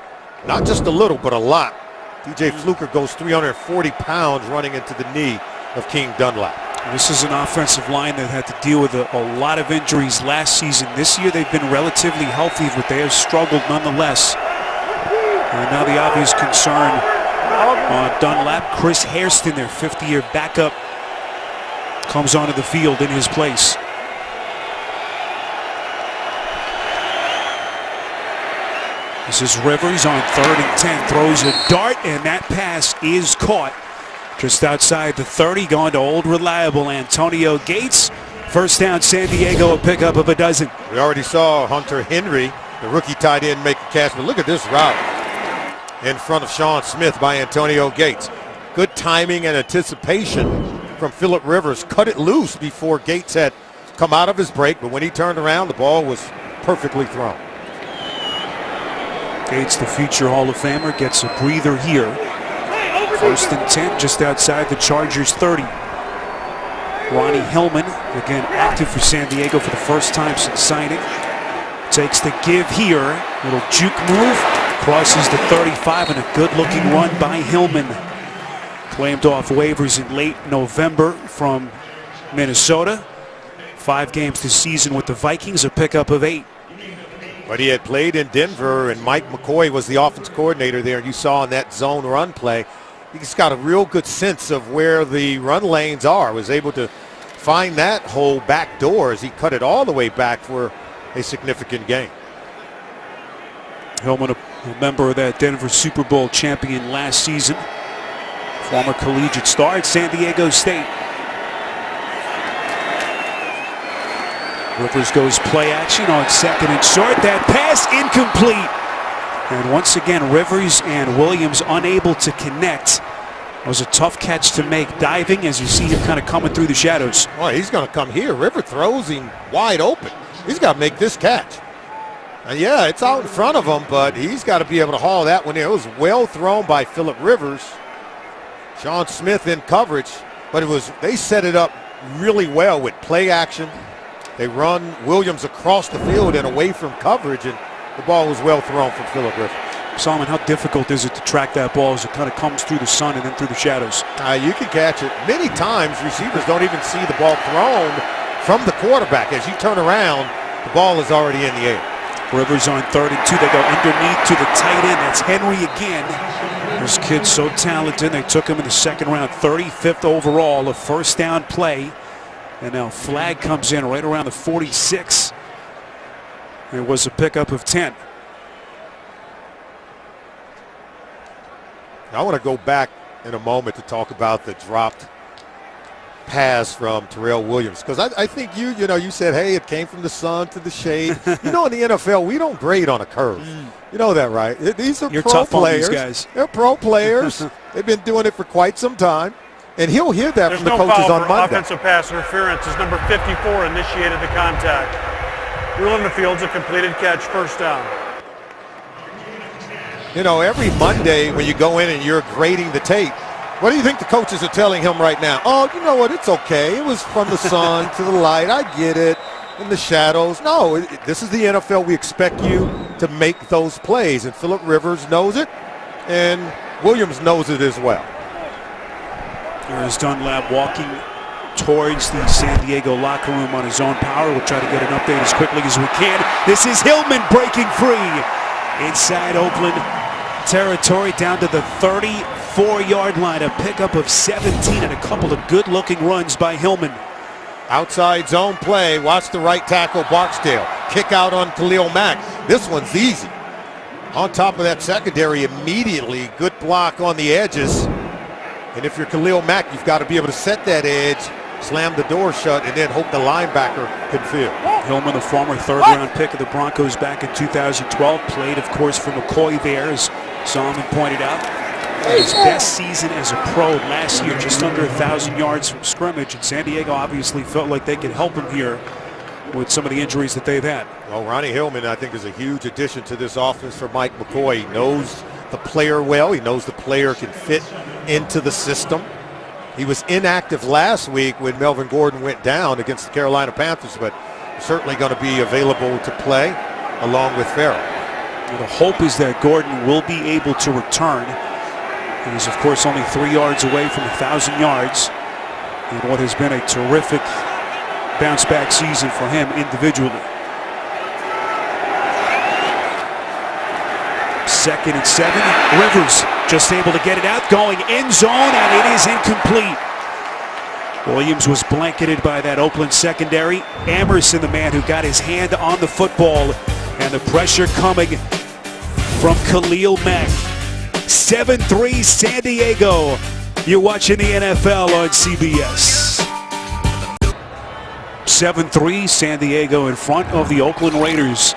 not just a little, but a lot. DJ Fluker goes 340 pounds running into the knee of King Dunlap. This is an offensive line that had to deal with a lot of injuries last season. This year they've been relatively healthy, but they have struggled nonetheless. And now the obvious concern on Dunlap, Chris Hairston, their 50-year backup, comes onto the field in his place. This is Rivers on 3rd and 10, throws a dart, and that pass is caught just outside the 30, going to old reliable Antonio Gates. First down, San Diego, a pickup of a dozen. We already saw Hunter Henry, the rookie tight end, make a catch, but look at this route in front of Sean Smith by Antonio Gates. Good timing and anticipation from Phillip Rivers. Cut it loose before Gates had come out of his break, but when he turned around, the ball was perfectly thrown. Gates, the future Hall of Famer, gets a breather here. 1st and 10, just outside the Chargers 30. Ronnie Hillman, again active for San Diego for the first time since signing. Takes the give here. Little juke move. Crosses the 35, and a good-looking run by Hillman. Claimed off waivers in late November from Minnesota. 5 games this season with the Vikings, a pickup of 8. But he had played in Denver, and Mike McCoy was the offense coordinator there. And you saw in that zone run play, he's got a real good sense of where the run lanes are. Was able to find that whole back door as he cut it all the way back for a significant gain. Hillman, a member of that Denver Super Bowl champion last season. Former collegiate star at San Diego State. Rivers goes play action on 2nd and short. That pass incomplete. And once again, Rivers and Williams unable to connect. It was a tough catch to make, diving as you see him kind of coming through the shadows. Well, he's going to come here. River throws him wide open. He's got to make this catch. And yeah, it's out in front of him, but he's got to be able to haul that one in. It was well thrown by Phillip Rivers. Sean Smith in coverage, but they set it up really well with play action. They run Williams across the field and away from coverage, and the ball was well thrown from Phillip Rivers. Solomon, how difficult is it to track that ball as it kind of comes through the sun and then through the shadows? You can catch it. Many times receivers don't even see the ball thrown from the quarterback. As you turn around, the ball is already in the air. Rivers on 3rd and 2. They go underneath to the tight end. That's Henry again. This kid's so talented. They took him in the 2nd round, 35th overall, a first down play. And now flag comes in right around the 46. It was a pickup of 10. I want to go back in a moment to talk about the dropped pass from Terrell Williams, because I think you said, hey, it came from the sun to the shade. In the NFL, we don't grade on a curve. You know that, right? These are You're pro tough players. On these guys. They're pro players. They've been doing it for quite some time. And he'll hear that from the coaches on Monday. Offensive pass interference as number 54 initiated the contact. Rule in the field's a completed catch, first down. Every Monday when you go in and you're grading the tape, what do you think the coaches are telling him right now? Oh, you know what? It's okay. It was from the sun to the light. I get it. In the shadows. No, this is the NFL. We expect you to make those plays. And Phillip Rivers knows it, and Williams knows it as well. Here's Dunlap walking towards the San Diego locker room on his own power. We'll try to get an update as quickly as we can. This is Hillman breaking free inside Oakland territory down to the 34-yard line. A pickup of 17 and a couple of good-looking runs by Hillman. Outside zone play. Watch the right tackle, Barksdale. Kick out on Khalil Mack. This one's easy. On top of that secondary immediately. Good block on the edges. And if you're Khalil Mack, you've got to be able to set that edge, slam the door shut, and then hope the linebacker can field. Hillman, the former 3rd-round pick of the Broncos back in 2012, played, of course, for McCoy there, as Solomon pointed out. His best season as a pro last year, just under 1,000 yards from scrimmage, and San Diego obviously felt like they could help him here with some of the injuries that they've had. Well, Ronnie Hillman, I think, is a huge addition to this offense for Mike McCoy. He knows the player well. He knows the player can fit into the system. He was inactive last week when Melvin Gordon went down against the Carolina Panthers, but certainly going to be available to play along with Farrell. The hope is that Gordon will be able to return. He's, of course, only 3 yards away from 1,000 yards in what has been a terrific bounce-back season for him individually. 2nd and 7. Rivers just able to get it out, going end zone, and it is incomplete. Williams was blanketed by that Oakland secondary. Emerson, the man who got his hand on the football, and the pressure coming from Khalil Mack. 7-3 San Diego. You're watching the NFL on CBS. 7-3 San Diego in front of the Oakland Raiders.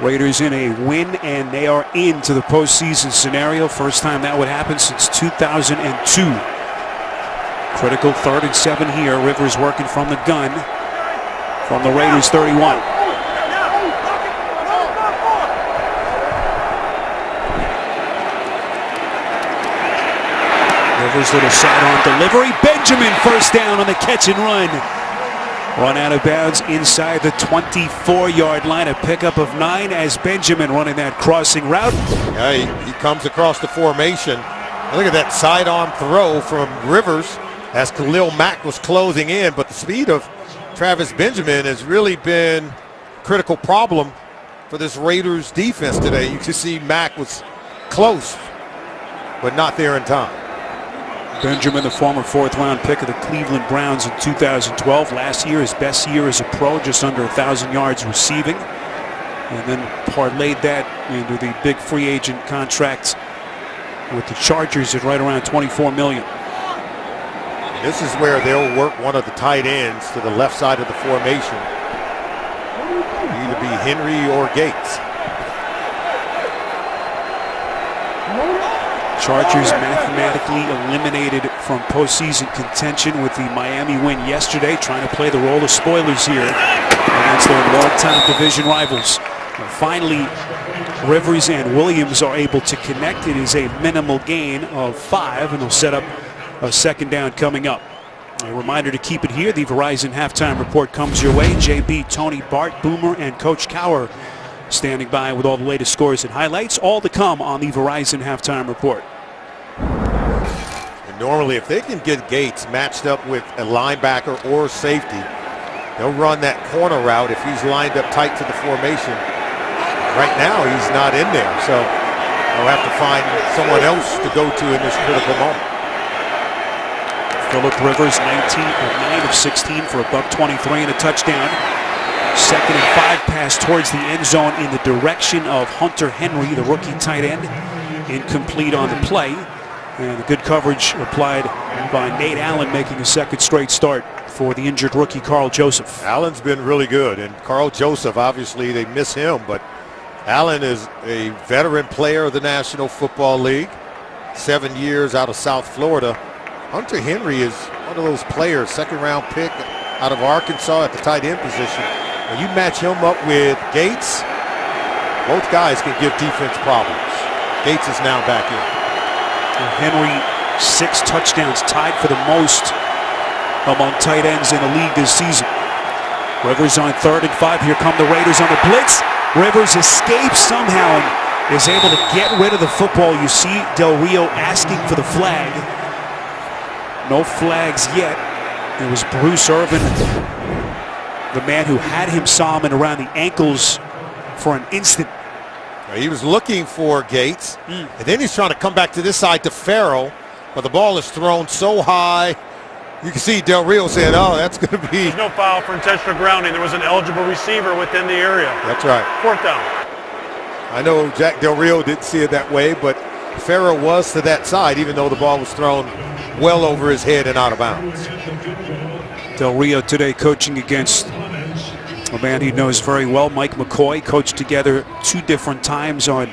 Raiders in a win, and they are into the postseason scenario. First time that would happen since 2002. Critical 3rd and 7 here. Rivers working from the gun from the Raiders 31. Rivers little sidearm delivery. Benjamin first down on the catch and run. Run out of bounds inside the 24-yard line. A pickup of 9 as Benjamin running that crossing route. Yeah, he comes across the formation. Look at that sidearm throw from Rivers as Khalil Mack was closing in, but the speed of Travis Benjamin has really been a critical problem for this Raiders defense today. You can see Mack was close, but not there in time. Benjamin, the former 4th-round pick of the Cleveland Browns in 2012. Last year, his best year as a pro, just under 1,000 yards receiving. And then parlayed that into the big free agent contract with the Chargers at right around $24 million. This is where they'll work one of the tight ends to the left side of the formation. It'll either be Henry or Gates. Chargers mathematically eliminated from postseason contention with the Miami win yesterday, trying to play the role of spoilers here against their longtime division rivals. And finally, Rivers and Williams are able to connect. It is a minimal gain of 5, and they'll set up a 2nd down coming up. A reminder to keep it here. The Verizon Halftime Report comes your way. JB, Tony, Bart, Boomer, and Coach Cower standing by with all the latest scores and highlights. All to come on the Verizon Halftime Report. And normally, if they can get Gates matched up with a linebacker or safety, they'll run that corner route if he's lined up tight to the formation. Right now, he's not in there, so they'll have to find someone else to go to in this critical moment. Phillip Rivers, 19 of 9 of 16 for a buck 23 and a touchdown. 2nd and 5 pass towards the end zone in the direction of Hunter Henry, the rookie tight end. Incomplete on the play. And a good coverage applied by Nate Allen, making a 2nd straight start for the injured rookie Carl Joseph. Allen's been really good, and Carl Joseph, obviously they miss him, but Allen is a veteran player of the National Football League, 7 years out of South Florida. Hunter Henry is one of those players, 2nd-round pick out of Arkansas at the tight end position. When you match him up with Gates, both guys can give defense problems. Gates is now back in. Henry, 6 touchdowns, tied for the most among tight ends in the league this season. Rivers on 3rd and 5. Here come the Raiders on the blitz. Rivers escapes somehow and is able to get rid of the football. You see Del Rio asking for the flag. No flags yet. It was Bruce Irvin, the man who had him Solomon around the ankles for an instant. He was looking for Gates, and then he's trying to come back to this side to Farrell, but the ball is thrown so high. You can see Del Rio saying, oh, that's going to be... There's no foul for intentional grounding. There was an eligible receiver within the area. That's right. 4th down. I know Jack Del Rio didn't see it that way, but Farrell was to that side, even though the ball was thrown well over his head and out of bounds. Del Rio today coaching against a man he knows very well, Mike McCoy. Coached together 2 different times on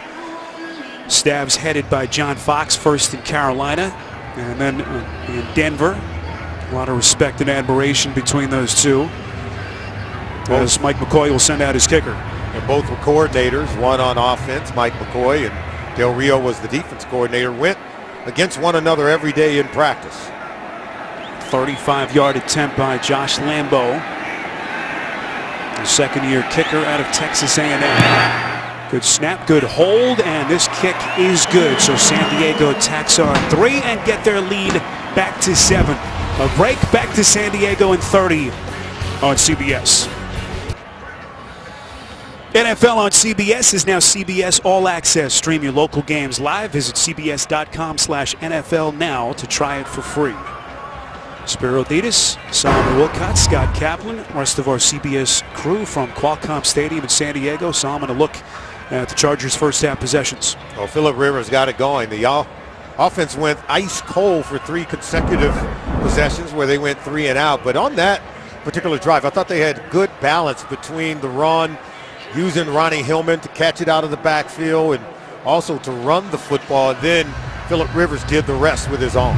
staffs headed by John Fox, first in Carolina and then in Denver. A lot of respect and admiration between those two, as Mike McCoy will send out his kicker. And both were coordinators, one on offense, Mike McCoy, and Del Rio was the defense coordinator, went against one another every day in practice. 35-yard attempt by Josh Lambo, the second-year kicker out of Texas A&M. Good snap, good hold, and this kick is good. So San Diego tacks on 3 and get their lead back to 7. A break, back to San Diego in 30 on CBS. NFL on CBS is now CBS All Access. Stream your local games live. Visit cbs.com/NFL now to try it for free. Spiro Dedes, Solomon Wilcott, Scott Kaplan, rest of our CBS crew from Qualcomm Stadium in San Diego. Solomon, a look at the Chargers' first half possessions. Well, Phillip Rivers got it going. The offense went ice cold for 3 consecutive possessions where they went 3 and out. But on that particular drive, I thought they had good balance between the run, using Ronnie Hillman to catch it out of the backfield and also to run the football. And then Phillip Rivers did the rest with his arm.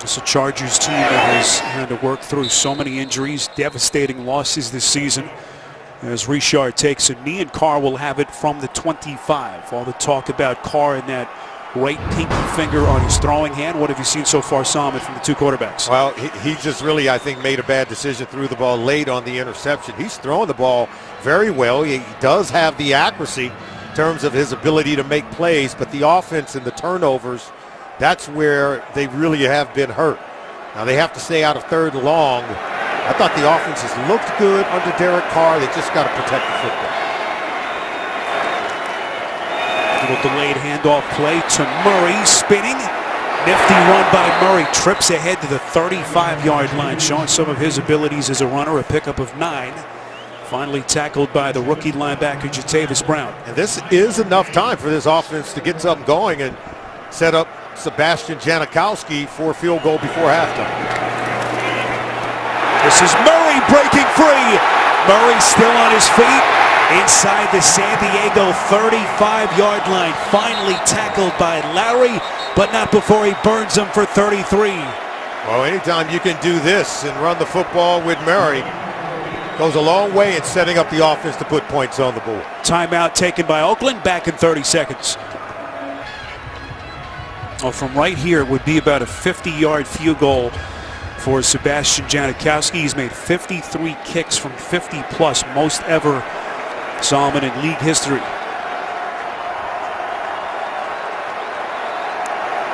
It's a Chargers team that has had to work through so many injuries, devastating losses this season. As Richard takes a knee, and Carr will have it from the 25. All the talk about Carr and that right pinky finger on his throwing hand. What have you seen so far, Solomon, from the 2 quarterbacks? Well, he just really, I think, made a bad decision, threw the ball late on the interception. He's throwing the ball very well. He does have the accuracy in terms of his ability to make plays, but the offense and the turnovers, that's where they really have been hurt. Now they have to stay out of 3rd and long. I thought the offense has looked good under Derek Carr. They just got to protect the football. Little delayed handoff play to Murray, spinning. Nifty run by Murray, trips ahead to the 35-yard line, showing some of his abilities as a runner, a pickup of 9. Finally tackled by the rookie linebacker, Jatavis Brown. And this is enough time for this offense to get something going and set up Sebastian Janikowski for a field goal before halftime. This is Murray breaking free. Murray still on his feet inside the San Diego 35-yard line. Finally tackled by Larry, but not before he burns him for 33. Well, anytime you can do this and run the football with Murray, goes a long way in setting up the offense to put points on the board. Timeout taken by Oakland, back in 30 seconds. Well, from right here, it would be about a 50-yard field goal for Sebastian Janikowski. He's made 53 kicks from 50-plus, most ever, Solomon, in league history.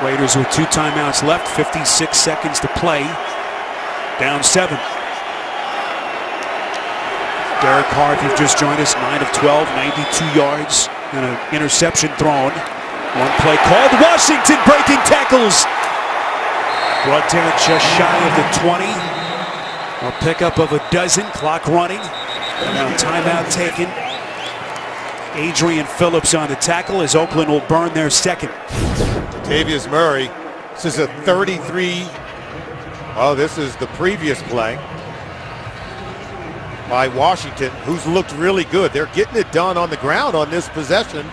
Raiders with 2 timeouts left, 56 seconds to play. Down 7. Derek Carr, if you've just joined us, 9 of 12, 92 yards, and an interception thrown. 1 play called. Washington breaking tackles. Brought down just shy of the 20. A pickup of a dozen. Clock running. And now timeout taken. Adrian Phillips on the tackle as Oakland will burn their second. Latavius Murray. This is a 33. Oh, this is the previous play by Washington, who's looked really good. They're getting it done on the ground on this possession.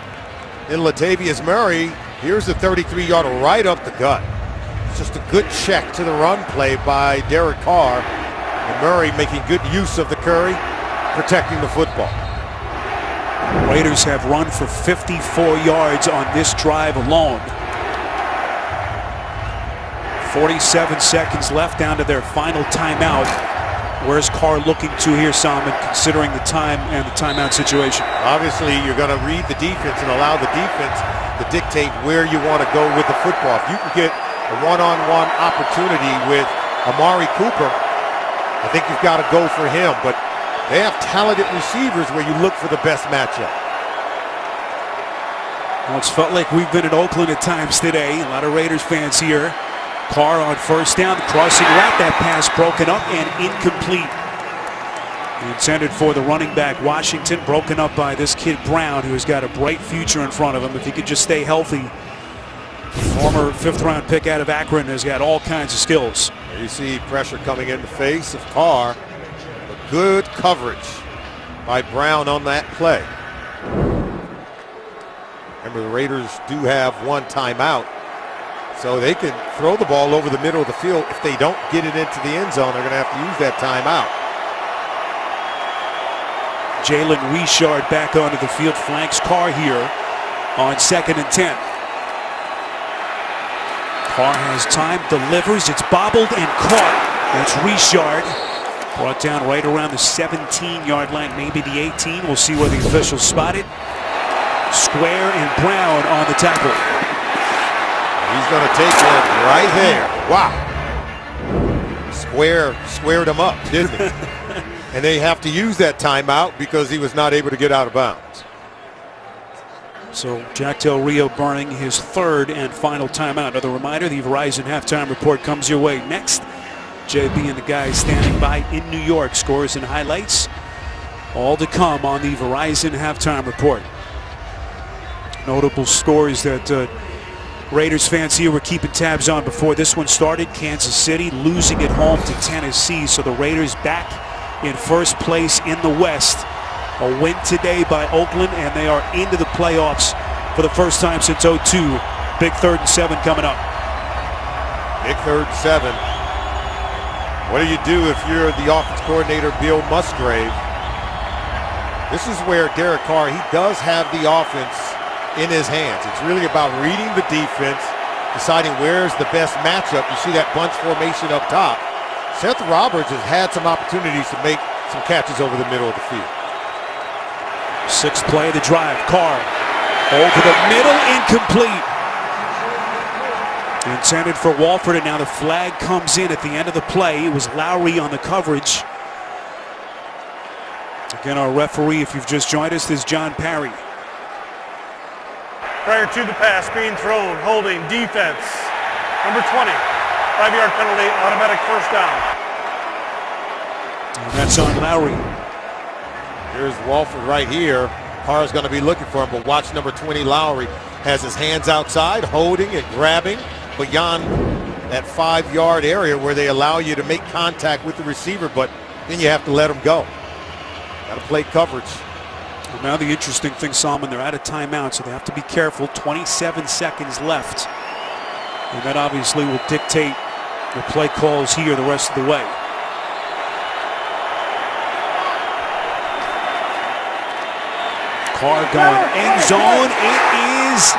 And Latavius Murray, here's the 33-yarder right up the gut. It's just a good check to the run play by Derek Carr. And Murray making good use of the curry, protecting the football. Raiders have run for 54 yards on this drive alone. 47 seconds left down to their final timeout. Where's Carr looking to here, Solomon, considering the time and the timeout situation? Obviously, you're going to read the defense and allow the defense to dictate where you want to go with the football. If you can get a one-on-one opportunity with Amari Cooper, I think you've got to go for him. But they have talented receivers where you look for the best matchup. Well, it's felt like we've been in Oakland at times today. A lot of Raiders fans here. Carr on first down, crossing route. That pass broken up and incomplete. Intended for the running back, Washington, broken up by this kid Brown, who has got a bright future in front of him if he could just stay healthy. Former 5th-round pick out of Akron, has got all kinds of skills. You see pressure coming in the face of Carr. But good coverage by Brown on that play. Remember, the Raiders do have 1 timeout. So they can throw the ball over the middle of the field. If they don't get it into the end zone, they're going to have to use that timeout. Jalen Richard back onto the field, flanks Carr here on 2nd and 10. Carr has time, delivers, it's bobbled and caught. That's Richard. Brought down right around the 17-yard line, maybe the 18. We'll see where the officials spot it. Square and Brown on the tackle. He's going to take one right there. Wow. Squared him up, didn't he? And they have to use that timeout because he was not able to get out of bounds. So Jack Del Rio burning his 3rd and final timeout. Another reminder, the Verizon halftime report comes your way next. JB and the guys standing by in New York. Scores and highlights all to come on the Verizon halftime report. Notable scores that Raiders fans here were keeping tabs on before this one started. Kansas City losing at home to Tennessee, so the Raiders back in first place in the West. A win today by Oakland, and they are into the playoffs for the first time since '02. Big 3rd and 7 coming up. Big 3rd and 7. What do you do if you're the offense coordinator, Bill Musgrave? This is where Derek Carr, he does have the offense in his hands. It's really about reading the defense, deciding where's the best matchup. You see that bunch formation up top. Seth Roberts has had some opportunities to make some catches over the middle of the field. 6th play of the drive. Carr over the middle, incomplete. Intended for Walford, and now the flag comes in at the end of the play. It was Lowry on the coverage. Again, our referee, if you've just joined us, is John Parry. Prior to the pass being thrown, holding, defense. Number 20, 5-yard penalty, automatic first down. And that's on Lowry. Here's Walford right here. Carr's going to be looking for him, but watch number 20, Lowry, has his hands outside, holding and grabbing beyond that 5-yard area where they allow you to make contact with the receiver, but then you have to let him go. Got to play coverage. Well, now the interesting thing, Solomon, they're out of timeout, so they have to be careful. 27 seconds left. And that obviously will dictate the play calls here the rest of the way. Carr going end zone. It is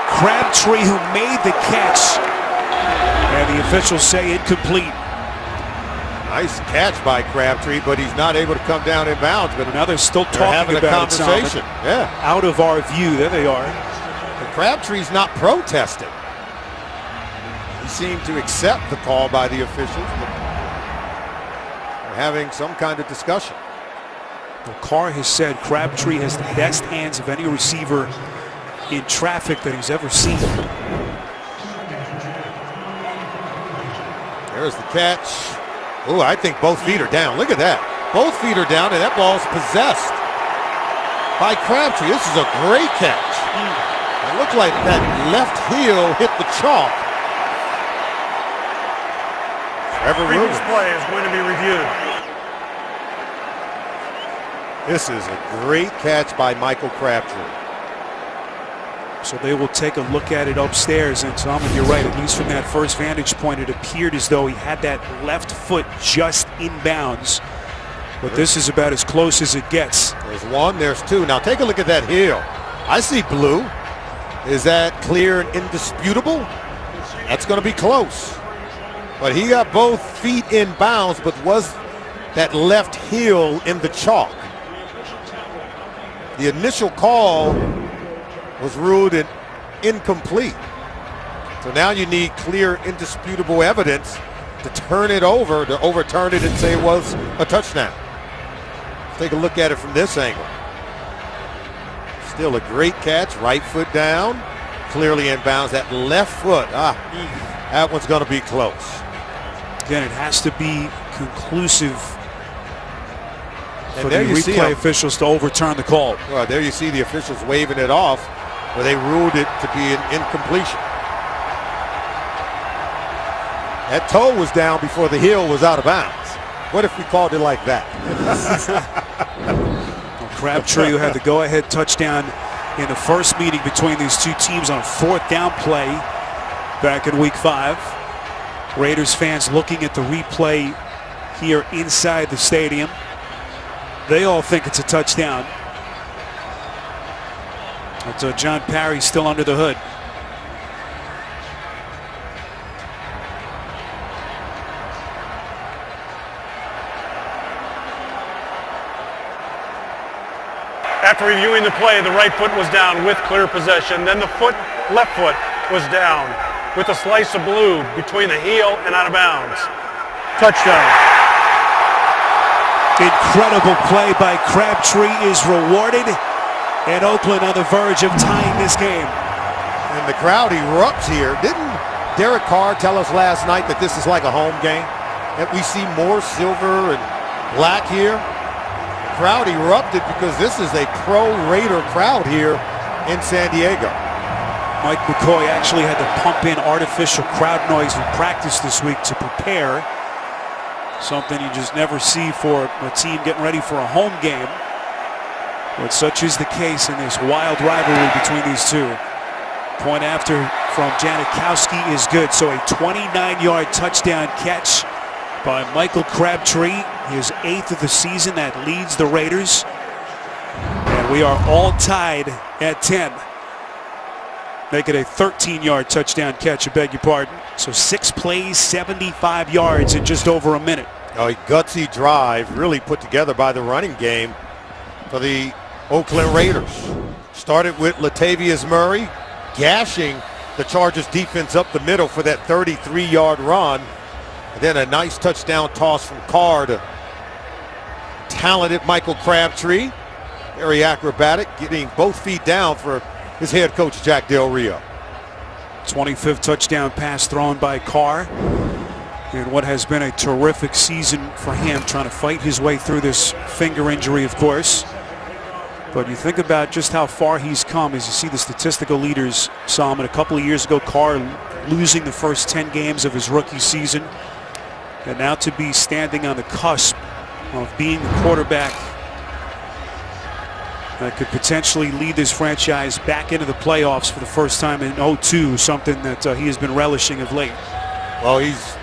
Crabtree who made the catch. And the officials say incomplete. Nice catch by Crabtree, but he's not able to come down in bounds. But now they're still they're talking having about a conversation. Yeah. Out of our view. There they are. But Crabtree's not protesting. He seemed to accept the call by the officials. But they're having some kind of discussion. Well, Carr has said Crabtree has the best hands of any receiver in traffic that he's ever seen. There's the catch. Oh, I think both feet are down. Look at that. Both feet are down, and that ball's possessed by Crabtree. This is a great catch. It looked like that left heel hit the chalk. Previous play is going to be reviewed. This is a great catch by Michael Crabtree. So they will take a look at it upstairs, and Tom, you're right, at least from that first vantage point, it appeared as though he had that left foot just inbounds. But this is about as close as it gets. There's one, there's two. Now take a look at that heel. I see blue. Is that clear and indisputable? That's going to be close. But he got both feet in bounds, but was that left heel in the chalk? The initial call was ruled incomplete. So now you need clear, indisputable evidence to turn it over, to overturn it and say it was a touchdown. Let's take a look at it from this angle. Still a great catch, right foot down, clearly in bounds. That left foot, that one's going to be close. Again, it has to be conclusive and for the there you see replay officials to overturn the call. Well, there you see the officials waving it off, where they ruled it to be an incompletion. That toe was down before the heel was out of bounds. What if we called it like that? Well, Crabtree, who had the go-ahead touchdown in the first meeting between these two teams on a 4th down play back in Week 5. Raiders fans looking at the replay here inside the stadium. They all think it's a touchdown. But John Parry's still under the hood. After reviewing the play, the right foot was down with clear possession. Then the left foot was down with a slice of blue between the heel and out of bounds. Touchdown. Incredible play by Crabtree is rewarded, and Oakland on the verge of tying this game. And the crowd erupts here. Didn't Derek Carr tell us last night that this is like a home game? That we see more silver and black here? The crowd erupted because this is a pro-Raider crowd here in San Diego. Mike McCoy actually had to pump in artificial crowd noise in practice this week to prepare. Something you just never see for a team getting ready for a home game. But such is the case in this wild rivalry between these two. Point after from Janikowski is good. So a 29-yard touchdown catch by Michael Crabtree. His 8th of the season. That leads the Raiders. And we are all tied at 10. Make it a 13-yard touchdown catch, I beg your pardon. So 6 plays, 75 yards in just over a minute. A gutsy drive really put together by the running game for the Oakland Raiders. Started with Latavius Murray gashing the Chargers defense up the middle for that 33-yard run. And then a nice touchdown toss from Carr to talented Michael Crabtree. Very acrobatic, getting both feet down for his head coach, Jack Del Rio. 25th touchdown pass thrown by Carr. And what has been a terrific season for him, trying to fight his way through this finger injury, of course. But you think about just how far he's come as you see the statistical leaders saw him. And a couple of years ago, Carr losing the first 10 games of his rookie season. And now to be standing on the cusp of being the quarterback that could potentially lead this franchise back into the playoffs for the first time in 2002, something that he has been relishing of late. Well, he's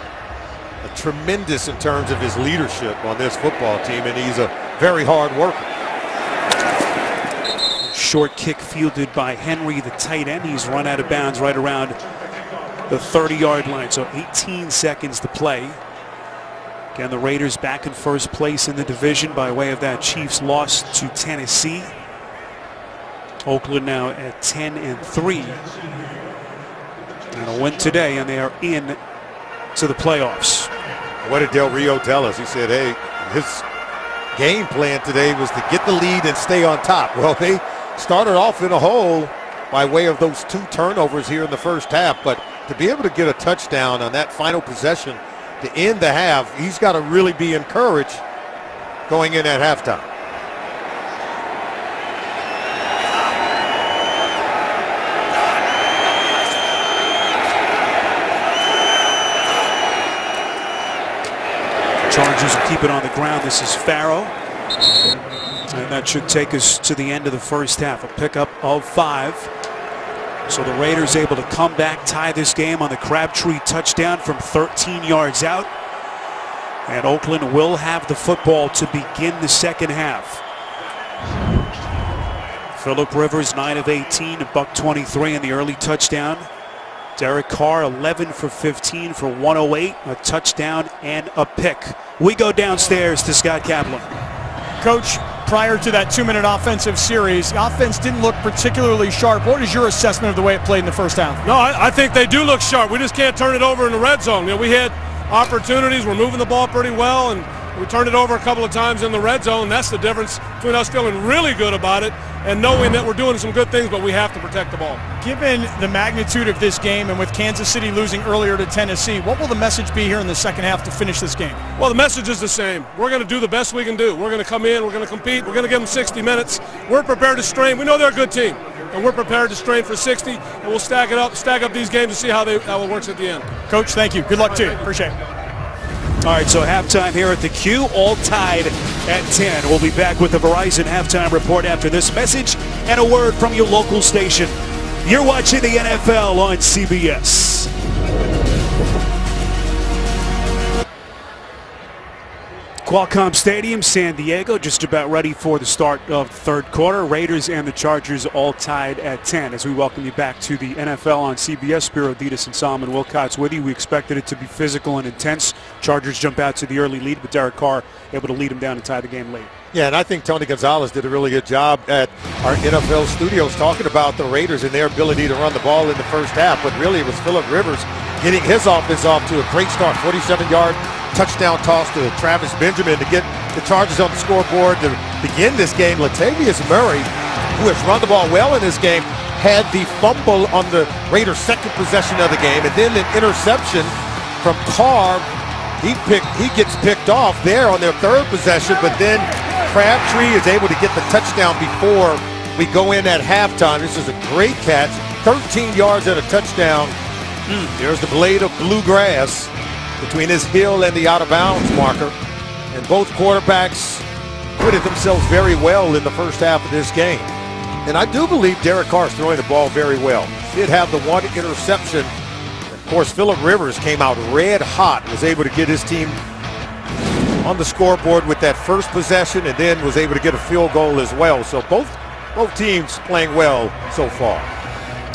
tremendous in terms of his leadership on this football team, and he's a very hard worker. Short kick fielded by Henry, the tight end. He's run out of bounds right around the 30-yard line, so 18 seconds to play. Again, the Raiders back in first place in the division by way of that Chiefs loss to Tennessee. Oakland now at 10-3. And a win today, and they are in to the playoffs. What did Del Rio tell us? He said, hey, his game plan today was to get the lead and stay on top. Well, they started off in a hole by way of those 2 turnovers here in the first half, but to be able to get a touchdown on that final possession to end the half, he's got to really be encouraged going in at halftime. Chargers will keep it on the ground. This is Farrow. And that should take us to the end of the first half. A pickup of 5. So the Raiders able to come back, tie this game on the Crabtree touchdown from 13 yards out. And Oakland will have the football to begin the second half. Phillip Rivers, 9 of 18, a $123 in the early touchdown. Derek Carr, 11 for 15 for 108, a touchdown and a pick. We go downstairs to Scott Kaplan. Coach, prior to that 2-minute offensive series, the offense didn't look particularly sharp. What is your assessment of the way it played in the first half? No, I think they do look sharp. We just can't turn it over in the red zone. You know, we had opportunities. We're moving the ball pretty well, and we turned it over a couple of times in the red zone. That's the difference between us feeling really good about it and knowing that we're doing some good things, but we have to protect the ball. Given the magnitude of this game and with Kansas City losing earlier to Tennessee, what will the message be here in the second half to finish this game? Well, the message is the same. We're going to do the best we can do. We're going to come in. We're going to compete. We're going to give them 60 minutes. We're prepared to strain. We know they're a good team, and we're prepared to strain for 60, and we'll stack up these games and see how it works at the end. Coach, thank you. Good luck to you. Appreciate it. All right, so halftime here at the Q, all tied at 10. We'll be back with the Verizon halftime report after this message and a word from your local station. You're watching the NFL on CBS. Qualcomm Stadium, San Diego, just about ready for the start of the third quarter. Raiders and the Chargers all tied at 10. As we welcome you back to the NFL on CBS, Spero Dedes and Solomon Wilcots with you. We expected it to be physical and intense. Chargers jump out to the early lead, but Derek Carr able to lead them down and tie the game late. Yeah, and I think Tony Gonzalez did a really good job at our NFL studios talking about the Raiders and their ability to run the ball in the first half. But really, it was Phillip Rivers getting his offense off to a great start, 47-yard touchdown toss to Travis Benjamin to get the Chargers on the scoreboard to begin this game. Latavius Murray, who has run the ball well in this game, had the fumble on the Raiders' second possession of the game, and then an interception from Carr. He gets picked off there on their third possession, but then Crabtree is able to get the touchdown before we go in at halftime. This is a great catch, 13 yards and a touchdown. There's the blade of bluegrass between his heel and the out-of-bounds marker. And both quarterbacks acquitted themselves very well in the first half of this game. And I do believe Derek Carr is throwing the ball very well. He did have the one interception. Of course, Phillip Rivers came out red hot, was able to get his team on the scoreboard with that first possession, and then was able to get a field goal as well. So both teams playing well so far.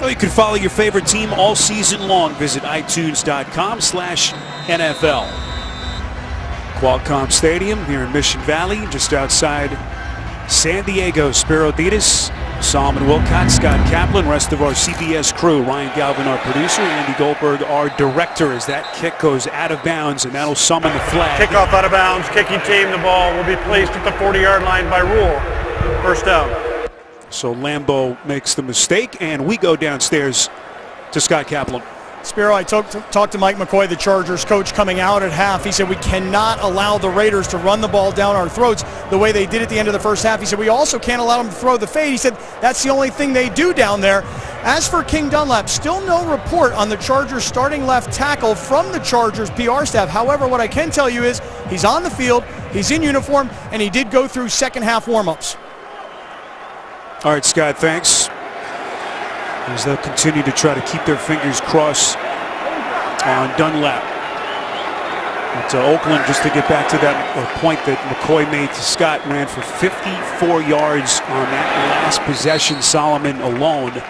Well, you can follow your favorite team all season long. Visit itunes.com/NFL. Qualcomm Stadium here in Mission Valley, just outside San Diego. Spero Dedes, Solomon Wilcott, Scott Kaplan, rest of our CBS crew. Ryan Galvin, our producer, Andy Goldberg, our director, as that kick goes out of bounds, and that'll summon the flag. Kickoff out of bounds, kicking team. The ball will be placed at the 40-yard line by rule. First down. So Lambeau makes the mistake, and we go downstairs to Scott Kaplan. Spero, I talked to Mike McCoy, the Chargers coach, coming out at half. He said we cannot allow the Raiders to run the ball down our throats the way they did at the end of the first half. He said we also can't allow them to throw the fade. He said that's the only thing they do down there. As for King Dunlap, still no report on the Chargers starting left tackle from the Chargers PR staff. However, what I can tell you is he's on the field, he's in uniform, and he did go through second half warm-ups. All right, Scott, thanks. As they'll continue to try to keep their fingers crossed on Dunlap. But Oakland, just to get back to that point that McCoy made to Scott, ran for 54 yards on that last possession, Solomon alone.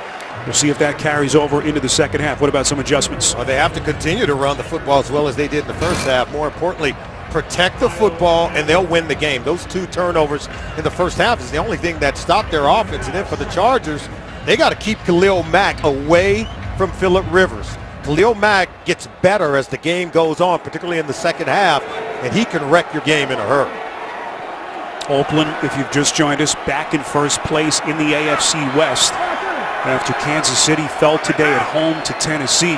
We'll see if that carries over into the second half. What about some adjustments? Well, they have to continue to run the football as well as they did in the first half. More importantly, protect the football, and they'll win the game. Those two turnovers in the first half is the only thing that stopped their offense. And then for the Chargers, they got to keep Khalil Mack away from Phillip Rivers. Khalil Mack gets better as the game goes on, particularly in the second half, and he can wreck your game in a hurry. Oakland, if you've just joined us, back in first place in the AFC West after Kansas City fell today at home to Tennessee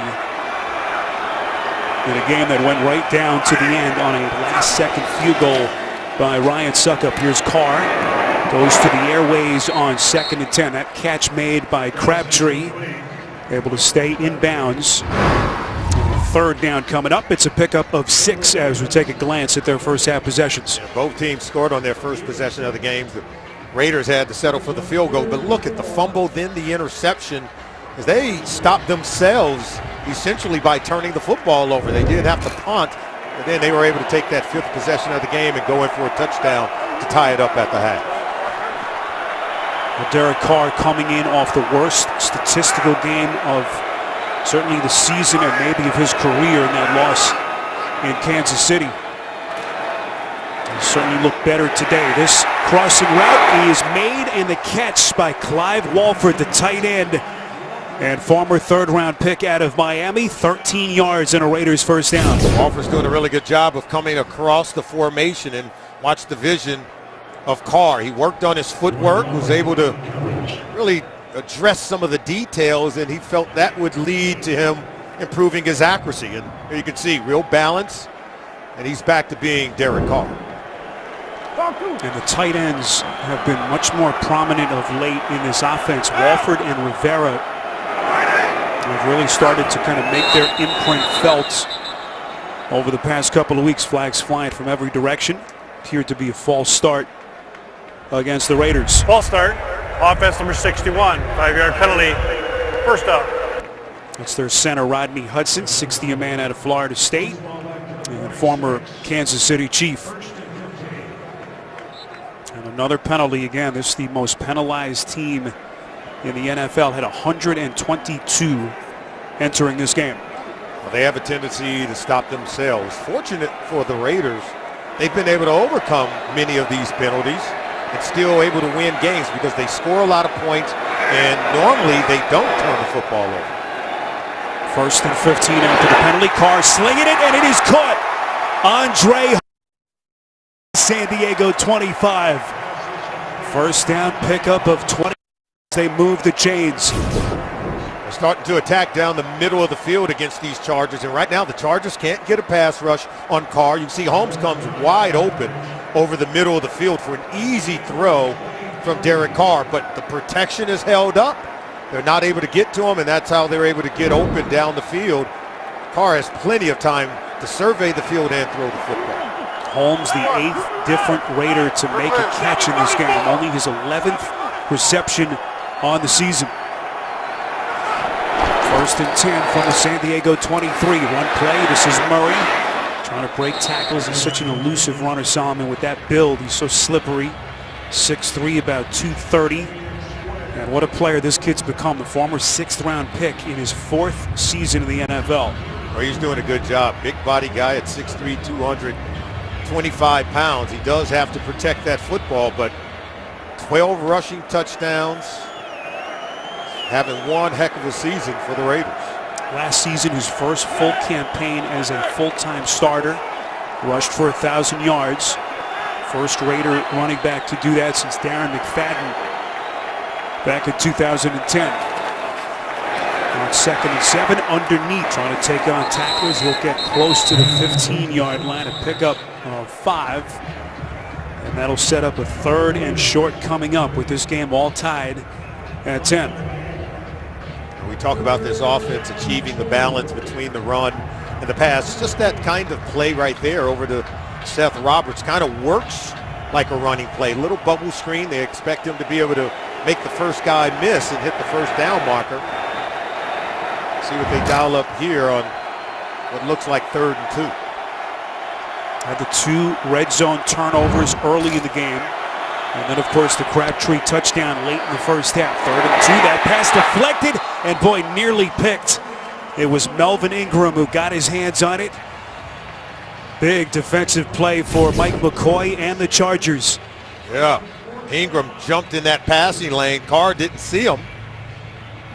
in a game that went right down to the end on a last-second field goal by Ryan Suckup. Here's Carr. Goes to the airways on 2nd and 10. That catch made by Crabtree. Able to stay in bounds. Third down coming up. It's a pickup of 6 as we take a glance at their first half possessions. Yeah, both teams scored on their first possession of the game. The Raiders had to settle for the field goal. But look at the fumble, then the interception, as they stopped themselves essentially by turning the football over. They did have to punt, but then they were able to take that 5th possession of the game and go in for a touchdown to tie it up at the half. Well, Derek Carr coming in off the worst statistical game of certainly the season and maybe of his career in that loss in Kansas City. He certainly looked better today. This crossing route is made, and the catch by Clive Walford, the tight end and former third-round pick out of Miami, 13 yards and a Raiders first down. Walford's doing a really good job of coming across the formation, and watch the vision of Carr. He worked on his footwork, was able to really address some of the details, and he felt that would lead to him improving his accuracy. And here you can see real balance, and he's back to being Derek Carr. And the tight ends have been much more prominent of late in this offense. Walford and Rivera have really started to kind of make their imprint felt over the past couple of weeks. Flags flying from every direction. Appeared to be a false start against the Raiders. False start. Offense number 61. 5-yard penalty. First up. That's their center, Rodney Hudson, 60th man out of Florida State, and former Kansas City Chief. And another penalty again. This is the most penalized team in the NFL. Had 122 entering this game. Well, they have a tendency to stop themselves. Fortunate for the Raiders, they've been able to overcome many of these penalties and still able to win games because they score a lot of points, and normally they don't turn the football over. 1st and 15 after the penalty. Carr slinging it, and it is caught. Andre, San Diego 25. First down pickup of 20. They move the chains. They're starting to attack down the middle of the field against these Chargers, and right now the Chargers can't get a pass rush on Carr. You can see Holmes comes wide open over the middle of the field for an easy throw from Derek Carr, but the protection is held up. They're not able to get to him, and that's how they're able to get open down the field. Carr has plenty of time to survey the field and throw the football. Holmes, the 8th different Raider to make a catch in this game. Only his 11th reception on the season. 1st and 10 from the San Diego 23. One play. This is Murray trying to break tackles. He's such an elusive runner, Solomon. With that build, he's so slippery. 6'3", about 230. And what a player this kid's become. The former 6th-round pick in his 4th season in the NFL. Well, he's doing a good job. Big body guy at 6'3", 225 pounds. He does have to protect that football, but 12 rushing touchdowns. Having one heck of a season for the Raiders. Last season, his first full campaign as a full-time starter. Rushed for 1,000 yards. First Raider running back to do that since Darren McFadden back in 2010. On 2nd and 7, underneath, trying to take on tacklers. He'll get close to the 15-yard line, a pickup of 5. And that'll set up a 3rd and short coming up with this game all tied at 10. And we talk about this offense achieving the balance between the run and the pass. Just that kind of play right there over to Seth Roberts kind of works like a running play. Little bubble screen. They expect him to be able to make the first guy miss and hit the first down marker. See what they dial up here on what looks like 3rd and 2. Had the 2 red zone turnovers early in the game. And then, of course, the Crabtree touchdown late in the first half. 3rd and 2. That pass deflected, and boy, nearly picked. It was Melvin Ingram who got his hands on it. Big defensive play for Mike McCoy and the Chargers. Yeah, Ingram jumped in that passing lane. Carr didn't see him,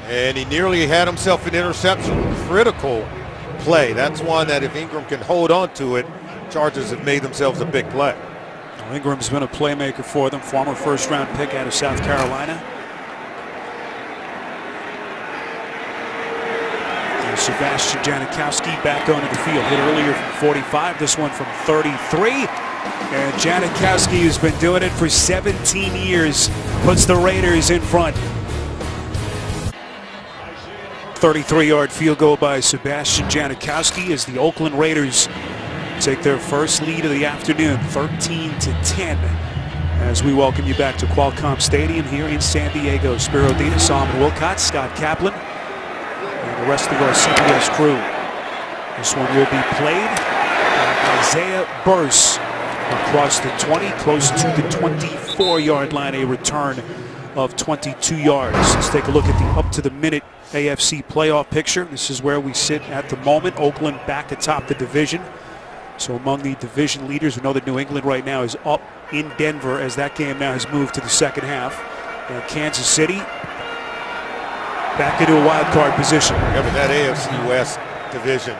and he nearly had himself an interception. Critical play. That's one that if Ingram can hold on to it, Chargers have made themselves a big play. Well, Ingram's been a playmaker for them. Former 1st-round pick out of South Carolina. Sebastian Janikowski back onto the field. Hit earlier from 45, this one from 33. And Janikowski, who's been doing it for 17 years, puts the Raiders in front. 33-yard field goal by Sebastian Janikowski as the Oakland Raiders take their first lead of the afternoon, 13-10. As we welcome you back to Qualcomm Stadium here in San Diego. Spiro Dedes, Solomon Wilcott, Scott Kaplan, and the rest of our CBS crew. This one will be played by Isaiah Burse across the 20, close to the 24-yard line, a return of 22 yards. Let's take a look at the up-to-the-minute AFC playoff picture. This is where we sit at the moment. Oakland back atop the division. So among the division leaders, we know that New England right now is up in Denver as that game now has moved to the second half. And Kansas City back into a wild card position. Yeah, but that AFC West division,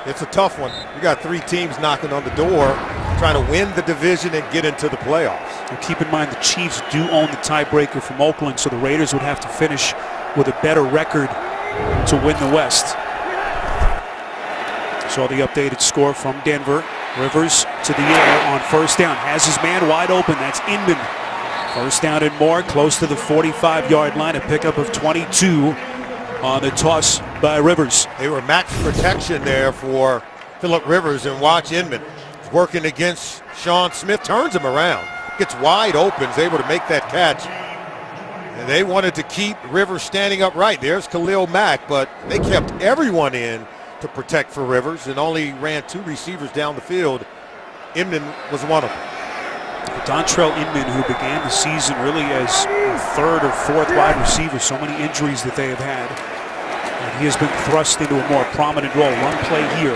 it's a tough one. You got 3 teams knocking on the door trying to win the division and get into the playoffs. And keep in mind the Chiefs do own the tiebreaker from Oakland, so the Raiders would have to finish with a better record to win the West. Saw the updated score from Denver. Rivers to the air on first down. Has his man wide open. That's Inman. First down and more, close to the 45-yard line. A pickup of 22 on the toss by Rivers. They were max protection there for Phillip Rivers, and watch Inman working against Sean Smith. Turns him around. Gets wide open. Is able to make that catch. And they wanted to keep Rivers standing upright. There's Khalil Mack, but they kept everyone in to protect for Rivers and only ran 2 receivers down the field. Inman was one of them. Dontrell Inman, who began the season really as third or fourth wide receiver, so many injuries that they have had. And he has been thrust into a more prominent role. Run play here.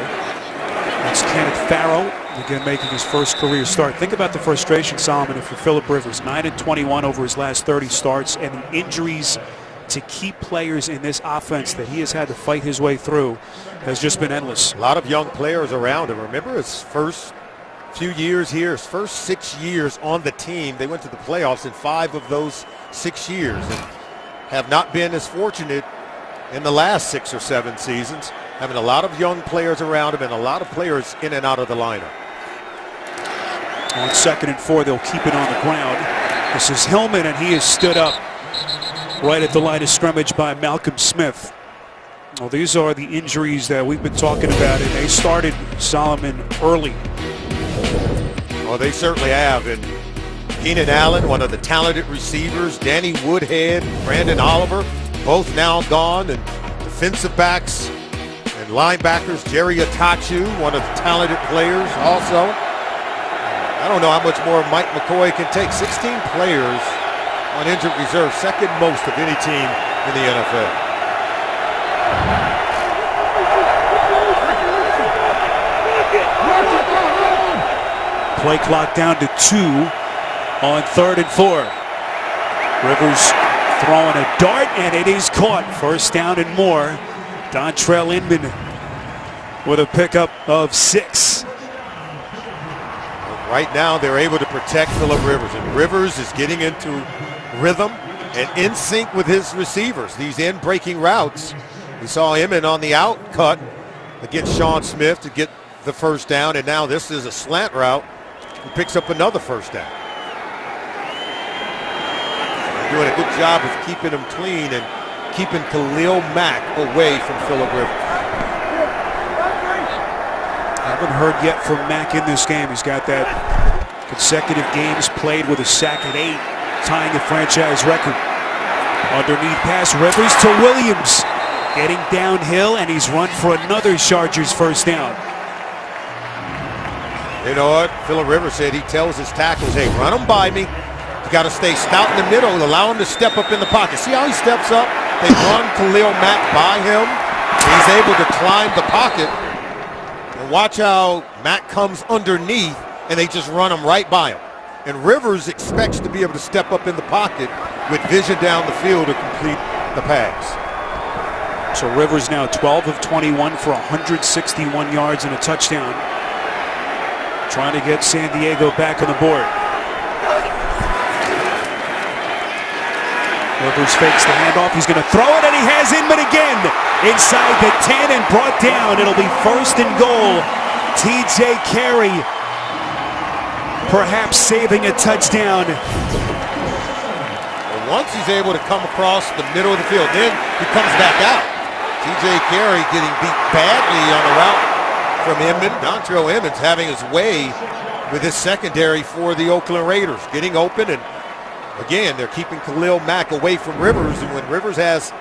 That's Kenneth Farrow, again making his first career start. Think about the frustration, Solomon, if you're Philip Rivers. 9-21 over his last 30 starts, and the injuries to keep players in this offense that he has had to fight his way through has just been endless. A lot of young players around him. Remember his first few years here, his first 6 years on the team. They went to the playoffs in 5 of those 6 years and have not been as fortunate in the last 6 or 7 seasons. Having a lot of young players around him and a lot of players in and out of the lineup. On 2nd and 4, they'll keep it on the ground. This is Hillman, and he is stood up right at the line of scrimmage by Malcolm Smith. Well, these are the injuries that we've been talking about, and they started, Solomon, early. Well, they certainly have. And Keenan Allen, one of the talented receivers, Danny Woodhead, Brandon Oliver, both now gone, and defensive backs and linebackers, Jerry Atachu, one of the talented players also. I don't know how much more Mike McCoy can take. 16 players on injured reserve, second most of any team in the NFL. Play clock down to 2 on 3rd and 4. Rivers throwing a dart, and it is caught. First down and more. Dontrell Inman with a pickup of 6. Right now, they're able to protect Philip Rivers, and Rivers is getting into rhythm and in sync with his receivers. These in-breaking routes. We saw Inman on the out cut against Sean Smith to get the first down, and now this is a slant route. He picks up another first down. They're doing a good job of keeping him clean and keeping Khalil Mack away from Philip Rivers. Haven't heard yet from Mack in this game. He's got that consecutive games played with a sack at 8, tying the franchise record. Underneath pass, Rivers to Williams. Getting downhill, and he's run for another Chargers first down. You know what? Philip Rivers said he tells his tackles, hey, run them by me. You got to stay stout in the middle and allow him to step up in the pocket. See how he steps up? They run Khalil Mack by him. He's able to climb the pocket. And watch how Mack comes underneath, and they just run him right by him. And Rivers expects to be able to step up in the pocket with vision down the field to complete the pass. So Rivers now 12 of 21 for 161 yards and a touchdown. Trying to get San Diego back on the board. Rivers fakes the handoff. He's going to throw it, and he has Inman again. Inside the 10 and brought down. It'll be 1st and goal. TJ Carey perhaps saving a touchdown. And once he's able to come across the middle of the field, then he comes back out. TJ Carey getting beat badly on the route from Inman. Dontrell Inman's having his way with his secondary for the Oakland Raiders. Getting open, and again, they're keeping Khalil Mack away from Rivers, and when Rivers has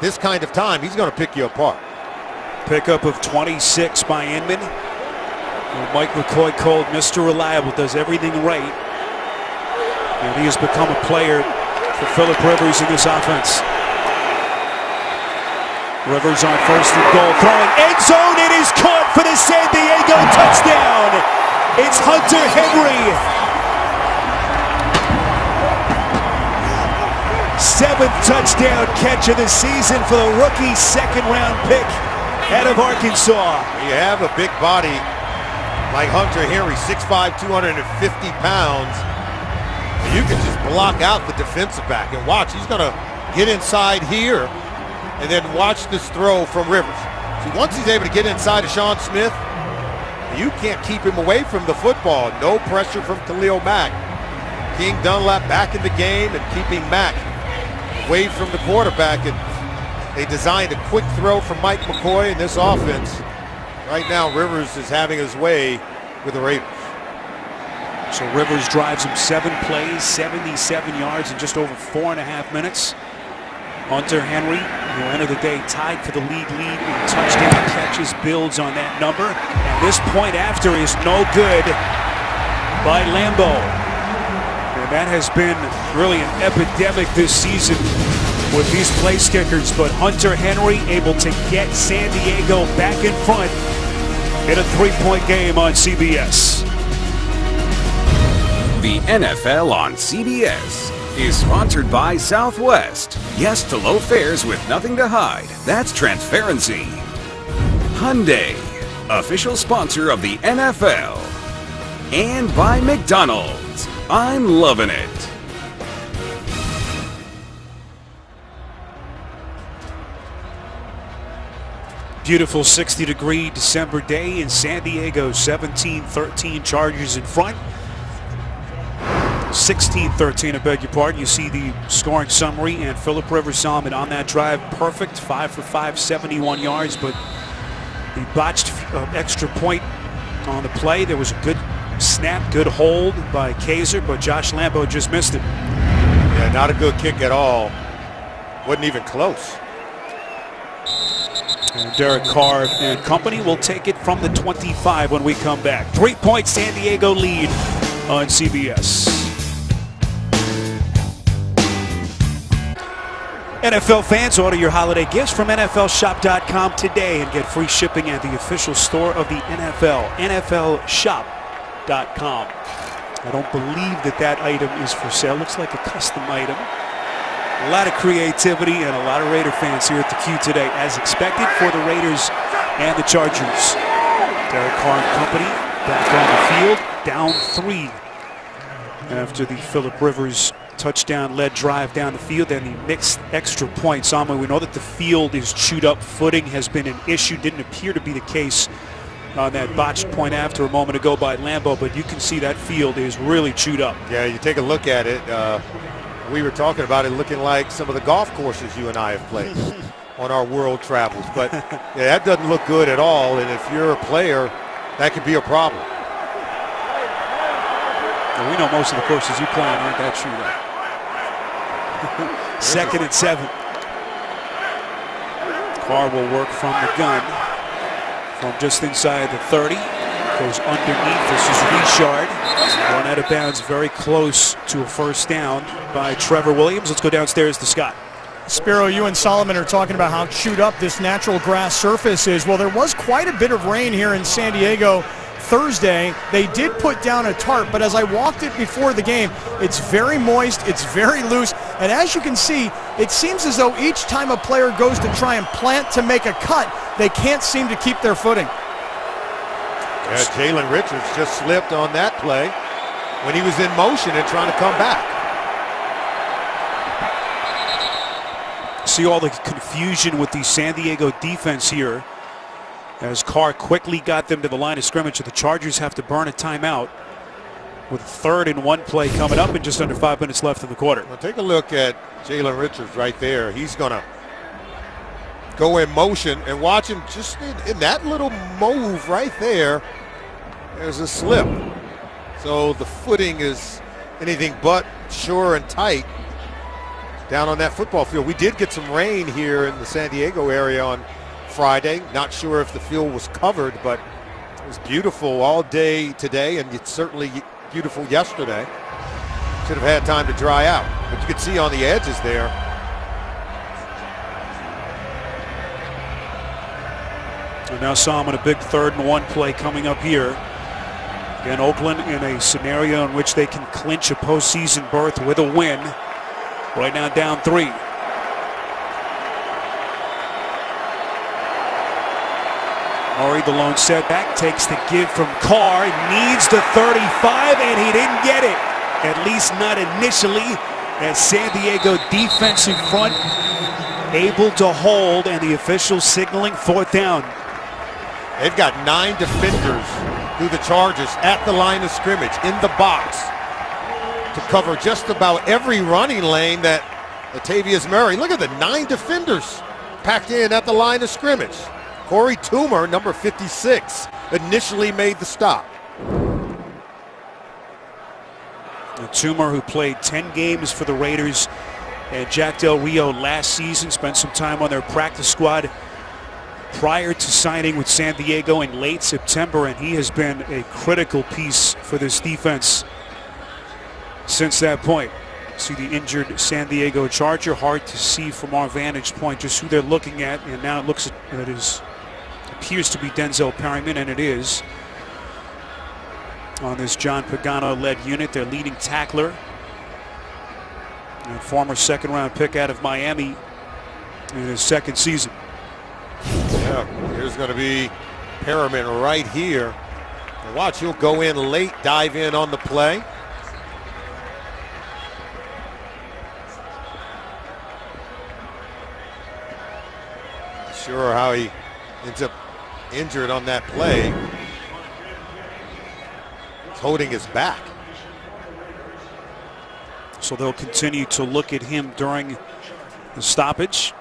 this kind of time, he's going to pick you apart. Pickup of 26 by Inman. Mike McCoy called Mr. Reliable, does everything right. And he has become a player for Philip Rivers in this offense. Rivers on 1st and goal, throwing end zone. It is caught for the San Diego touchdown. It's Hunter Henry. 7th touchdown catch of the season for the rookie 2nd-round pick out of Arkansas. You have a big body like Hunter Henry, 6'5", 250 pounds. You can just block out the defensive back, and watch, he's going to get inside here. And then watch this throw from Rivers. See, once he's able to get inside of Sean Smith, you can't keep him away from the football. No pressure from Khalil Mack. King Dunlap back in the game and keeping Mack away from the quarterback. And they designed a quick throw from Mike McCoy in this offense. Right now, Rivers is having his way with the Raiders. So Rivers drives him 7 plays, 77 yards in just over 4.5 minutes. Hunter Henry will enter the day tied for the league lead in touchdown catches, builds on that number. And this point after is no good by Lambeau. that has been really an epidemic this season with these place kickers. But Hunter Henry able to get San Diego back in front in a 3-point game on CBS. The NFL on CBS is sponsored by Southwest. Yes to low fares with nothing to hide. That's transparency. Hyundai, official sponsor of the NFL. And by McDonald's. I'm loving it. Beautiful 60-degree December day in San Diego. 17-13 Chargers in front. 16-13, I beg your pardon. You see the scoring summary, and Philip Rivers Solomon on that drive, perfect, 5 for 5, 71 yards, but he botched extra point on the play. There was a good snap, good hold by Kaiser, but Josh Lambo just missed it. Yeah, not a good kick at all. Wasn't even close. And Derek Carr and company will take it from the 25 when we come back. 3-point San Diego lead on CBS. NFL fans, order your holiday gifts from NFLshop.com today and get free shipping at the official store of the NFL, NFLshop.com. I don't believe that item is for sale. Looks like a custom item. A lot of creativity and a lot of Raider fans here at the Q today, as expected for the Raiders and the Chargers. Derek Carr and company back on the field, down 3 after the Philip Rivers touchdown-led drive down the field and the mixed extra points. We know that the field is chewed up. Footing has been an issue. Didn't appear to be the case on that botched point after a moment ago by Lambo, but you can see that field is really chewed up. Yeah, you take a look at it. We were talking about it looking like some of the golf courses you and I have played on our world travels. But yeah, that doesn't look good at all. And if you're a player, that could be a problem. Well, we know most of the courses you play on aren't that chewed up. 2nd and 7. Carr will work from the gun from just inside the 30. Goes underneath. This is Richard. Run out of bounds very close to a first down by Trevor Williams. Let's go downstairs to Scott. Spiro, you and Solomon are talking about how chewed up this natural grass surface is. Well, there was quite a bit of rain here in San Diego Thursday. They did put down a tarp, but as I walked it before the game, it's very moist, it's very loose, and as you can see, it seems as though each time a player goes to try and plant to make a cut, they can't seem to keep their footing. Yeah, Jalen Richards just slipped on that play when he was in motion and trying to come back. See all the confusion with the San Diego defense here as Carr quickly got them to the line of scrimmage. So the Chargers have to burn a timeout with 3rd and 1 play coming up and just under 5 minutes left in the quarter. Well, take a look at Jalen Richards right there. He's going to go in motion, and watch him just in that little move right there. There's a slip. So the footing is anything but sure and tight down on that football field. We did get some rain here in the San Diego area on Friday. Not sure if the field was covered, but it was beautiful all day today, and it's certainly beautiful yesterday. Should have had time to dry out, but you could see on the edges there. And now Solomon, a big 3rd and 1 play coming up here. Again, Oakland in a scenario in which they can clinch a postseason berth with a win. Right now down 3. Murray, the lone setback, takes the give from Carr, needs the 35, and he didn't get it. At least not initially, as San Diego defensive front able to hold, and the officials signaling 4th down. They've got 9 defenders through the Chargers at the line of scrimmage, in the box, to cover just about every running lane that Latavius Murray. Look at the 9 defenders packed in at the line of scrimmage. Corey Toomer, number 56, initially made the stop. Toomer, who played 10 games for the Raiders and Jack Del Rio last season, spent some time on their practice squad prior to signing with San Diego in late September, and he has been a critical piece for this defense. since that point. See the injured San Diego Charger. Hard to see from our vantage point just who they're looking at. And now it looks appears to be Denzel Perryman, and it is. On this John Pagano-led unit, their leading tackler. And former second-round pick out of Miami in his second season. Yeah, here's going to be Perriman right here. And watch, he'll go in late, dive in on the play. Not sure how he ends up injured on that play. He's holding his back. So they'll continue to look at him during the stoppage.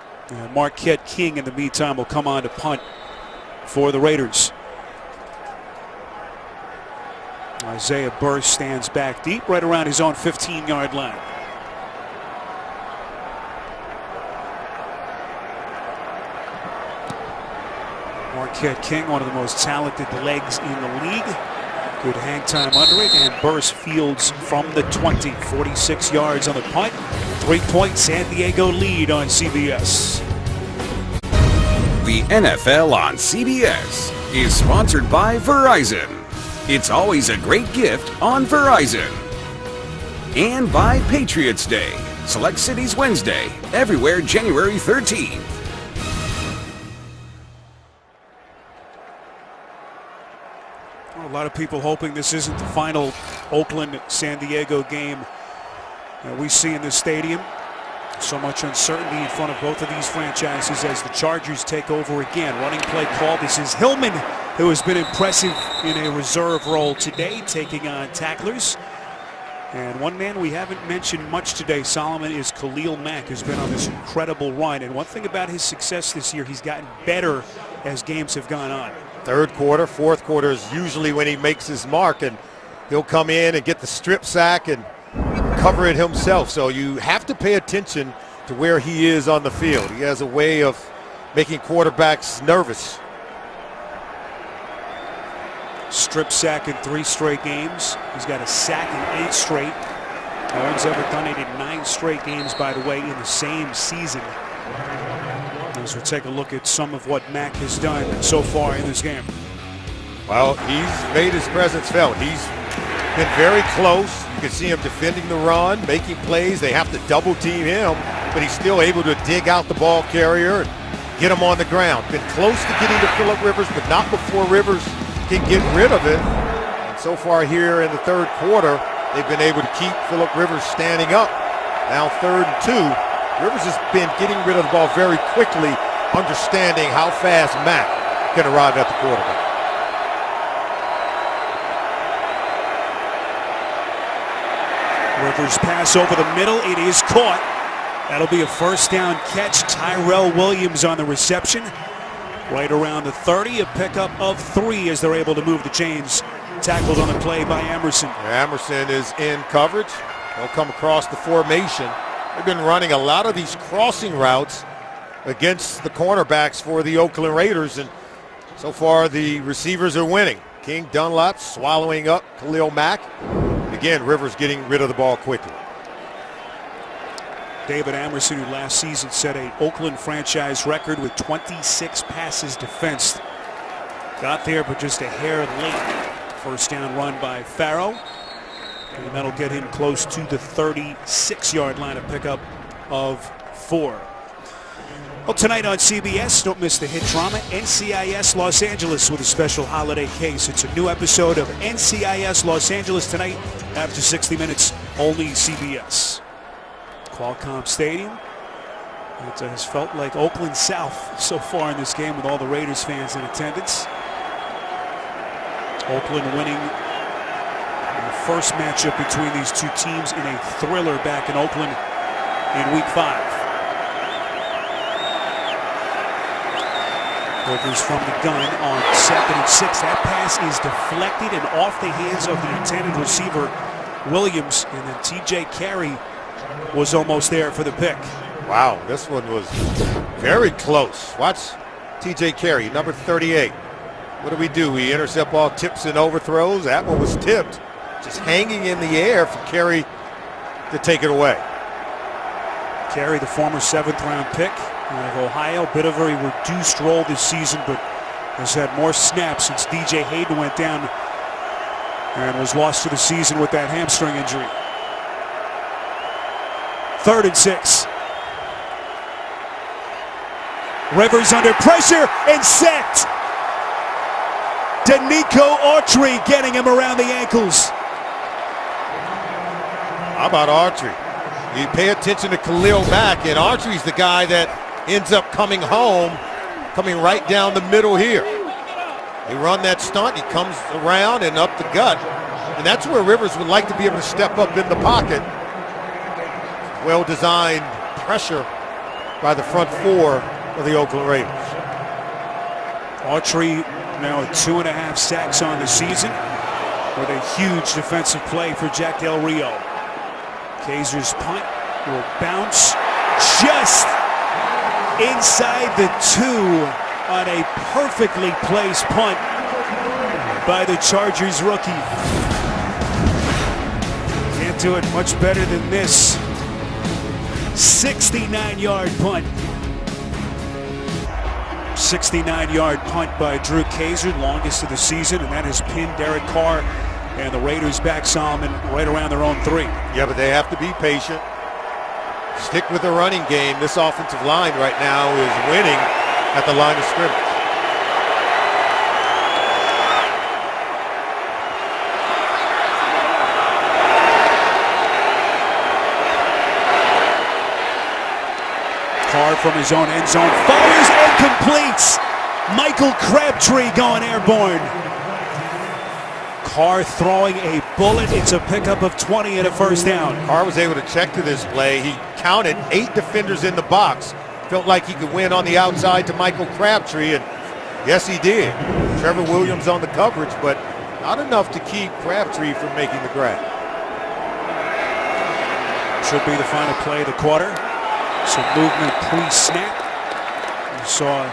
Marquette King, in the meantime, will come on to punt for the Raiders. Isaiah Burr stands back deep right around his own 15-yard line. Marquette King, one of the most talented legs in the league. Good hang time under it, and Burr fields from the 20, 46 yards on the punt. 3-point San Diego lead on CBS. The NFL on CBS is sponsored by Verizon. It's always a great gift on Verizon. And by Patriots Day, Select Cities Wednesday, everywhere January 13th. A lot of people hoping this isn't the final Oakland-San Diego game we see in this stadium. So much uncertainty in front of both of these franchises as the Chargers take over again. Running play call. This is Hillman, who has been impressive in a reserve role today, taking on tacklers. And one man we haven't mentioned much today, Solomon, is Khalil Mack, who's been on this incredible run. And one thing about his success this year, he's gotten better as games have gone on. Third quarter, fourth quarter is usually when he makes his mark, and he'll come in and get the strip sack and cover it himself. So you have to pay attention to where he is on the field. He has a way of making quarterbacks nervous. Strip sack in 3 straight games. He's got a sack in 8 straight. No one's ever done it in 9 straight games, by the way, in the same season. As we take a look at some of what Mack has done so far in this game. Well, he's made his presence felt. He's been very close. You can see him defending the run, making plays. They have to double team him, but he's still able to dig out the ball carrier and get him on the ground. Been close to getting to Phillip Rivers, but not before Rivers can get rid of it. And so far here in the third quarter, they've been able to keep Phillip Rivers standing up. Now 3rd and 2. Rivers has been getting rid of the ball very quickly, understanding how fast Mack can arrive at the quarterback. Rivers pass over the middle. It is caught. That'll be a first down catch. Tyrell Williams on the reception. Right around the 30, a pickup of 3 as they're able to move the chains. Tackled on the play by Emerson. Emerson is in coverage. They'll come across the formation. They've been running a lot of these crossing routes against the cornerbacks for the Oakland Raiders, and so far the receivers are winning. King Dunlap swallowing up Khalil Mack. Again, Rivers getting rid of the ball quickly. David Emerson, who last season set a Oakland franchise record with 26 passes defensed. Got there, but just a hair late. First down run by Farrow. And that'll get him close to the 36-yard line, a pickup of 4. Well, tonight on CBS, don't miss the hit drama, NCIS Los Angeles, with a special holiday case. It's a new episode of NCIS Los Angeles tonight after 60 minutes, only CBS. Qualcomm Stadium. It has felt like Oakland South so far in this game with all the Raiders fans in attendance. Oakland winning the first matchup between these two teams in a thriller back in Oakland in Week 5. Rivers from the gun on 2nd and 6. That pass is deflected and off the hands of the intended receiver, Williams, and then T.J. Carey was almost there for the pick. Wow, this one was very close. Watch T.J. Carey, number 38. What do? We intercept ball tips and overthrows. That one was tipped, just hanging in the air for Carey to take it away. Carey, the former 7th-round pick of Ohio, bit of a reduced role this season, but has had more snaps since DJ Hayden went down and was lost to the season with that hamstring injury. 3rd and 6. Rivers under pressure and sacked. Danico Autry getting him around the ankles. How about Autry? You pay attention to Khalil Mack, and Autry's the guy that ends up coming home, coming right down the middle here. They run that stunt, he comes around and up the gut, and that's where Rivers would like to be able to step up in the pocket. Well-designed pressure by the front 4 of the Oakland Raiders. Autry now at 2.5 sacks on the season with a huge defensive play for Jack Del Rio. Kaiser's punt will bounce just inside the 2 on a perfectly placed punt by the Chargers rookie. Can't do it much better than this. 69-yard punt. 69-yard punt by Drew Kaiser, longest of the season, and that has pinned Derek Carr and the Raiders back, Solomon, right around their own 3. Yeah, but they have to be patient. Stick with the running game. This offensive line right now is winning at the line of scrimmage. Carr from his own end zone fires and completes. Michael Crabtree going airborne. Carr throwing a bullet. It's a pickup of 20 and a first down. Carr was able to check to this play. He counted 8 defenders in the box. Felt like he could win on the outside to Michael Crabtree, and yes, he did. Trevor Williams on the coverage, but not enough to keep Crabtree from making the grab. Should be the final play of the quarter. Some movement pre-snap. We saw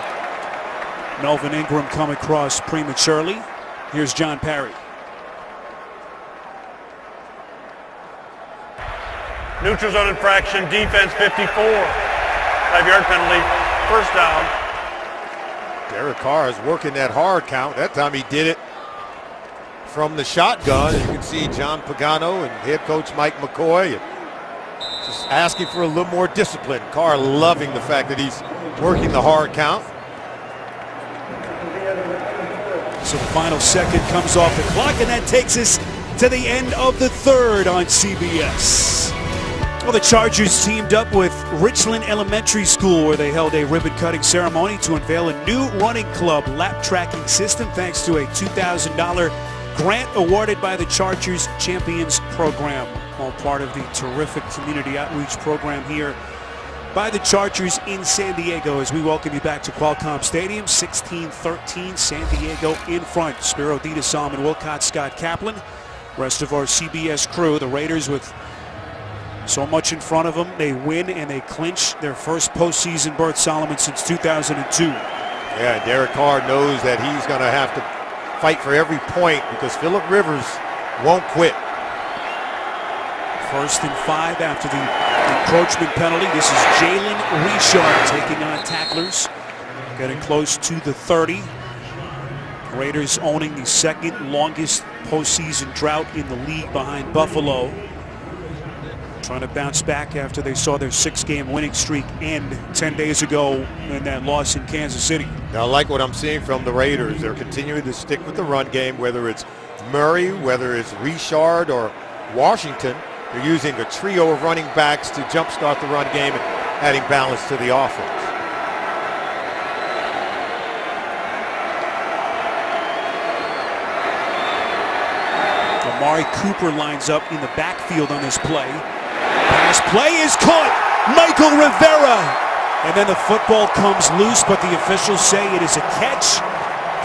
Melvin Ingram come across prematurely. Here's John Parry. Neutral zone infraction, defense 54. 5-yard penalty, first down. Derek Carr is working that hard count. That time he did it from the shotgun. You can see John Pagano and head coach Mike McCoy just asking for a little more discipline. Carr loving the fact that he's working the hard count. So the final second comes off the clock, and that takes us to the end of the 3rd on CBS. Well, the Chargers teamed up with Richland Elementary School, where they held a ribbon-cutting ceremony to unveil a new running club lap tracking system thanks to a $2,000 grant awarded by the Chargers Champions Program, all part of the terrific community outreach program here by the Chargers in San Diego. As we welcome you back to Qualcomm Stadium, 16-13, San Diego in front. Spiro Dedes, Solomon Wilcott, Scott Kaplan, rest of our CBS crew. The Raiders with so much in front of them, they win and they clinch their first postseason berth, Solomon, since 2002. Yeah, Derek Carr knows that he's going to have to fight for every point because Phillip Rivers won't quit. 1st and 5 after the encroachment penalty. This is Jalen Richard taking on tacklers, getting close to the 30. Raiders owning the 2nd longest postseason drought in the league behind Buffalo. Trying to bounce back after they saw their 6-game winning streak end 10 days ago in that loss in Kansas City. Now, I like what I'm seeing from the Raiders. They're continuing to stick with the run game, whether it's Murray, whether it's Richard or Washington. They're using a trio of running backs to jumpstart the run game and adding balance to the offense. Amari Cooper lines up in the backfield on this play. Pass play is caught. Michael Rivera. And then the football comes loose, but the officials say it is a catch.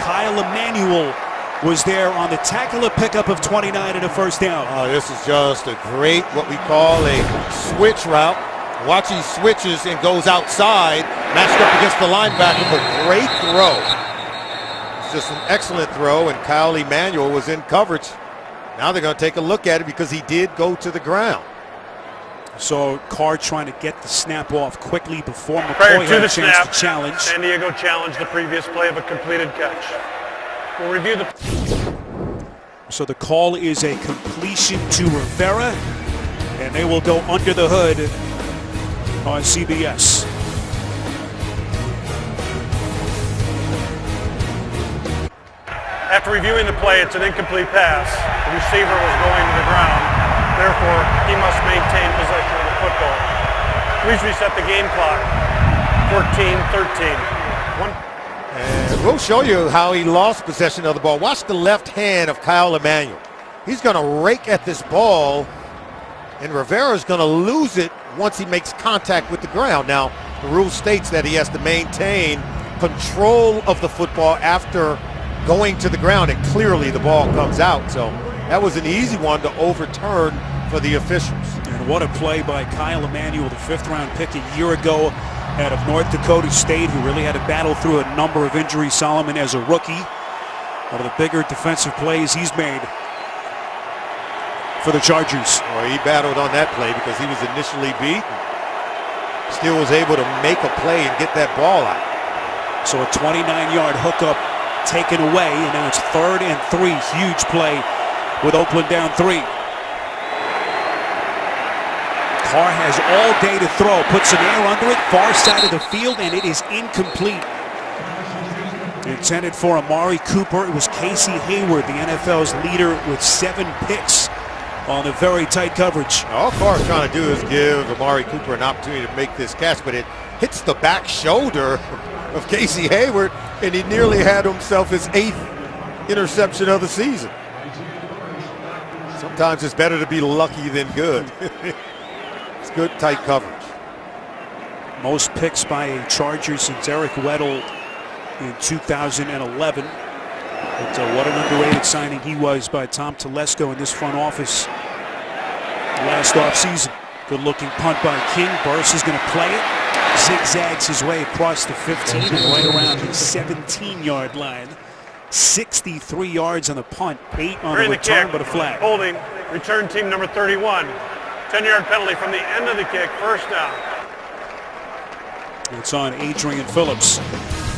Kyle Emanuel was there on the tackle, a pickup of 29 and a first down. This is just a great, what we call a switch route. Watch he switches and goes outside, matched up against the linebacker, but great throw. It's just an excellent throw, and Kyle Emanuel was in coverage. Now they're going to take a look at it because he did go to the ground. So Carr trying to get the snap off quickly before Prior McCoy to had the a chance snap, to challenge. San Diego challenged the previous play of a completed catch. We'll review the... So the call is a completion to Rivera, and they will go under the hood on CBS. After reviewing the play, it's an incomplete pass. The receiver was going to the ground. Therefore, he must maintain possession of the football. Please reset the game clock. 14-13. And we'll show you how he lost possession of the ball. Watch the left hand of Kyle Emanuel. He's going to rake at this ball, and Rivera's going to lose it once he makes contact with the ground. Now, the rule states that he has to maintain control of the football after going to the ground, and clearly the ball comes out. So that was an easy one to overturn for the officials. And what a play by Kyle Emanuel, the 5th-round pick a year ago out of North Dakota State, who really had to battle through a number of injuries, Solomon, as a rookie. One of the bigger defensive plays he's made for the Chargers. Well, he battled on that play because he was initially beat. Still was able to make a play and get that ball out. So a 29-yard hookup taken away, and now it's 3rd and 3. Huge play with Oakland down 3. Carr has all day to throw, puts some air under it, far side of the field, and it is incomplete. Intended for Amari Cooper. It was Casey Hayward, the NFL's leader, with 7 picks on a very tight coverage. All Carr's trying to do is give Amari Cooper an opportunity to make this catch, but it hits the back shoulder of Casey Hayward, and he nearly had himself his 8th interception of the season. Sometimes it's better to be lucky than good. It's good, tight coverage. Most picks by a Charger since Eric Weddle in 2011. But what an underrated signing he was by Tom Telesco in this front office last offseason. Good-looking punt by King. Burris is going to play it. Zigzags his way across the 15 and right around the 17-yard line. 63 yards on the punt, 8 on the return, but a flag. Holding, return team number 31. 10-yard penalty from the end of the kick, first down. It's on Adrian Phillips.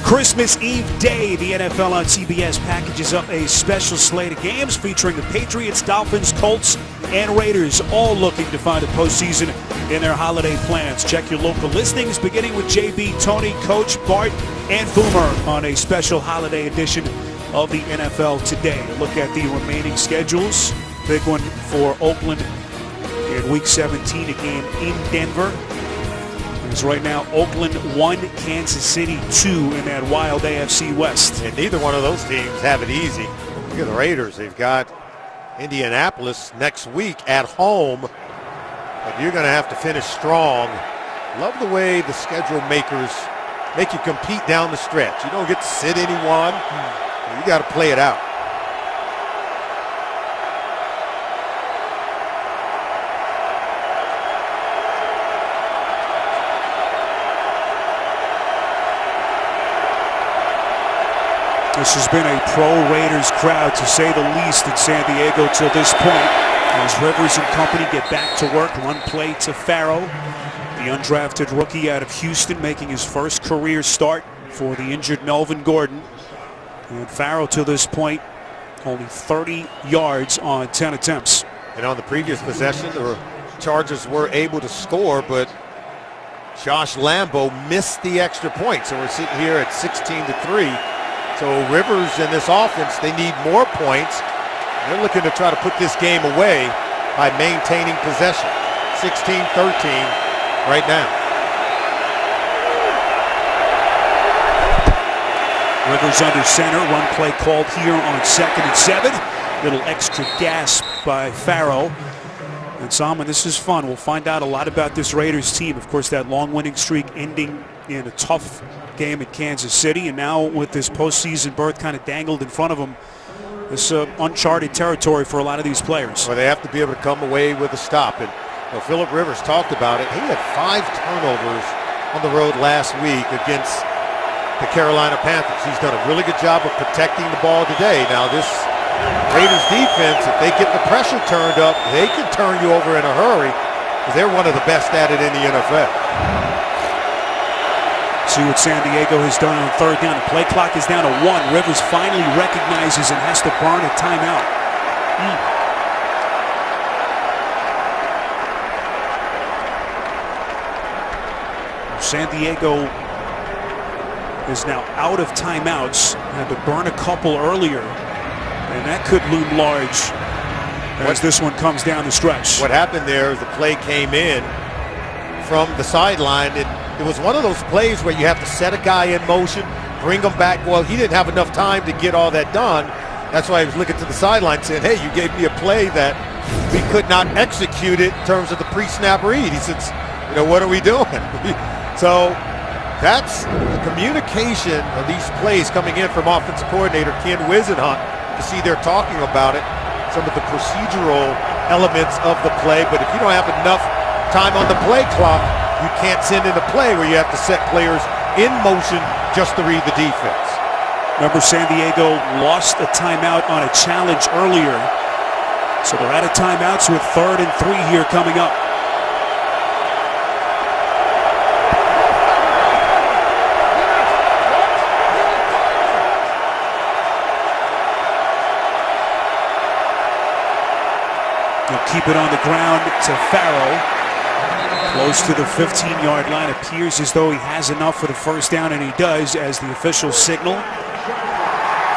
Christmas Eve day, the NFL on CBS packages up a special slate of games featuring the Patriots, Dolphins, Colts, and Raiders, all looking to find a postseason in their holiday plans. Check your local listings, beginning with JB, Tony, Coach, Bart, and Boomer on a special holiday edition of the NFL Today. Look at the remaining schedules. Big one for Oakland in Week 17, a game in Denver. It's right now Oakland 1, Kansas City 2 in that wild AFC West. And neither one of those teams have it easy. Look at the Raiders. They've got Indianapolis next week at home. But you're going to have to finish strong. Love the way the schedule makers make you compete down the stretch. You don't get to sit anyone. You got to play it out. This has been a pro-Raiders crowd, to say the least, in San Diego till this point. As Rivers and company get back to work, one play to Farrow, the undrafted rookie out of Houston, making his first career start for the injured Melvin Gordon. And Farrow, to this point, only 30 yards on 10 attempts. And on the previous possession, the Chargers were able to score, but Josh Lambo missed the extra point. So we're sitting here at 16-3. So Rivers and this offense, they need more points. They're looking to try to put this game away by maintaining possession. 16-13 right now. Rivers under center, run play called here on 2nd and 7. Little extra gasp by Farrow. And Salmon, this is fun. We'll find out a lot about this Raiders team. Of course, that long winning streak ending in a tough game at Kansas City, and now with this postseason berth kind of dangled in front of them, this uncharted territory for a lot of these players. Well, they have to be able to come away with a stop. And Phillip Rivers talked about it. He had 5 turnovers on the road last week against the Carolina Panthers. He's done a really good job of protecting the ball today. Now this Raiders defense, if they get the pressure turned up, they can turn you over in a hurry. They're one of the best at it in the NFL. See what San Diego has done on third down. The play clock is down to 1. Rivers finally recognizes and has to burn a timeout. San Diego is now out of timeouts. Had to burn a couple earlier, and that could loom large as this one comes down the stretch. What happened there is the play came in from the sideline. It was one of those plays where you have to set a guy in motion, bring him back. Well, he didn't have enough time to get all that done. That's why he was looking to the sideline saying, hey, you gave me a play that we could not execute it in terms of the pre-snap read. He says, you know, what are we doing? So that's the communication of these plays coming in from offensive coordinator Ken Whisenhunt. You see they're talking about it, some of the procedural elements of the play. But if you don't have enough time on the play clock, you can't send in a play where you have to set players in motion just to read the defense. Remember, San Diego lost a timeout on a challenge earlier. So they're out of timeouts with 3rd and 3 here coming up. He'll keep it on the ground to Farrow. Close to the 15-yard line. Appears as though he has enough for the first down, and he does as the officials signal.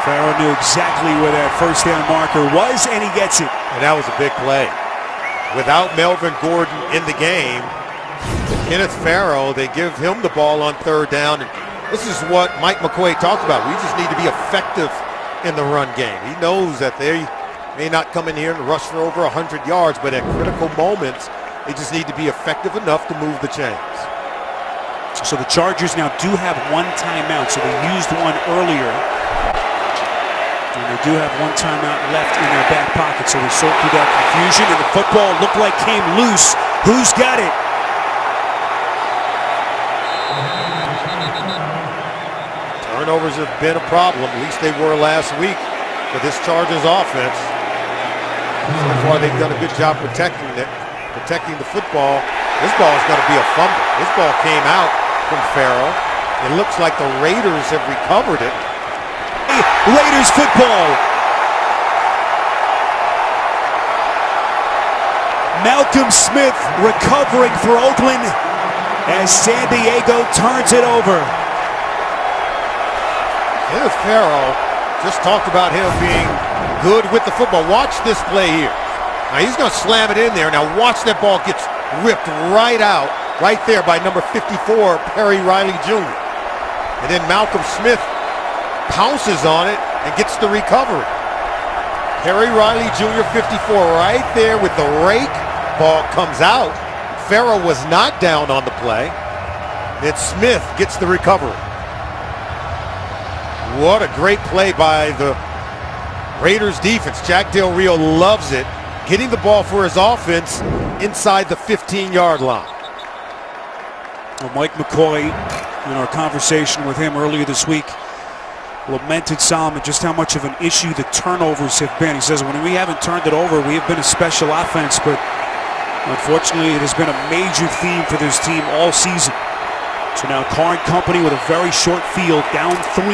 Farrow knew exactly where that first down marker was, and he gets it. And that was a big play. Without Melvin Gordon in the game, Kenneth Farrow, they give him the ball on 3rd down. And this is what Mike McCoy talked about. We just need to be effective in the run game. He knows that they may not come in here and rush for over 100 yards, but at critical moments, they just need to be effective enough to move the chains. So the Chargers now do have 1 timeout. So they used one earlier. And they do have 1 timeout left in their back pocket. So they sort through that confusion. And the football looked like came loose. Who's got it? Turnovers have been a problem. At least they were last week for this Chargers offense. So far they've done a good job protecting the football. This ball is going to be a fumble. This ball came out from Farrow. It looks like the Raiders have recovered it. Raiders football. Malcolm Smith recovering for Oakland as San Diego turns it over. Kenneth Farrow just talked about him being good with the football. Watch this play here. Now he's going to slam it in there. Now watch that ball gets ripped right out, right there by number 54, Perry Riley Jr. And then Malcolm Smith pounces on it and gets the recovery. Perry Riley Jr., 54, right there with the rake. Ball comes out. Farrow was not down on the play. Then Smith gets the recovery. What a great play by the Raiders defense. Jack Del Rio loves it. Getting the ball for his offense inside the 15-yard line. Well, Mike McCoy, in our conversation with him earlier this week, lamented Solomon just how much of an issue the turnovers have been. He says, when we haven't turned it over, we have been a special offense, but unfortunately it has been a major theme for this team all season. So now Carr and company with a very short field, down 3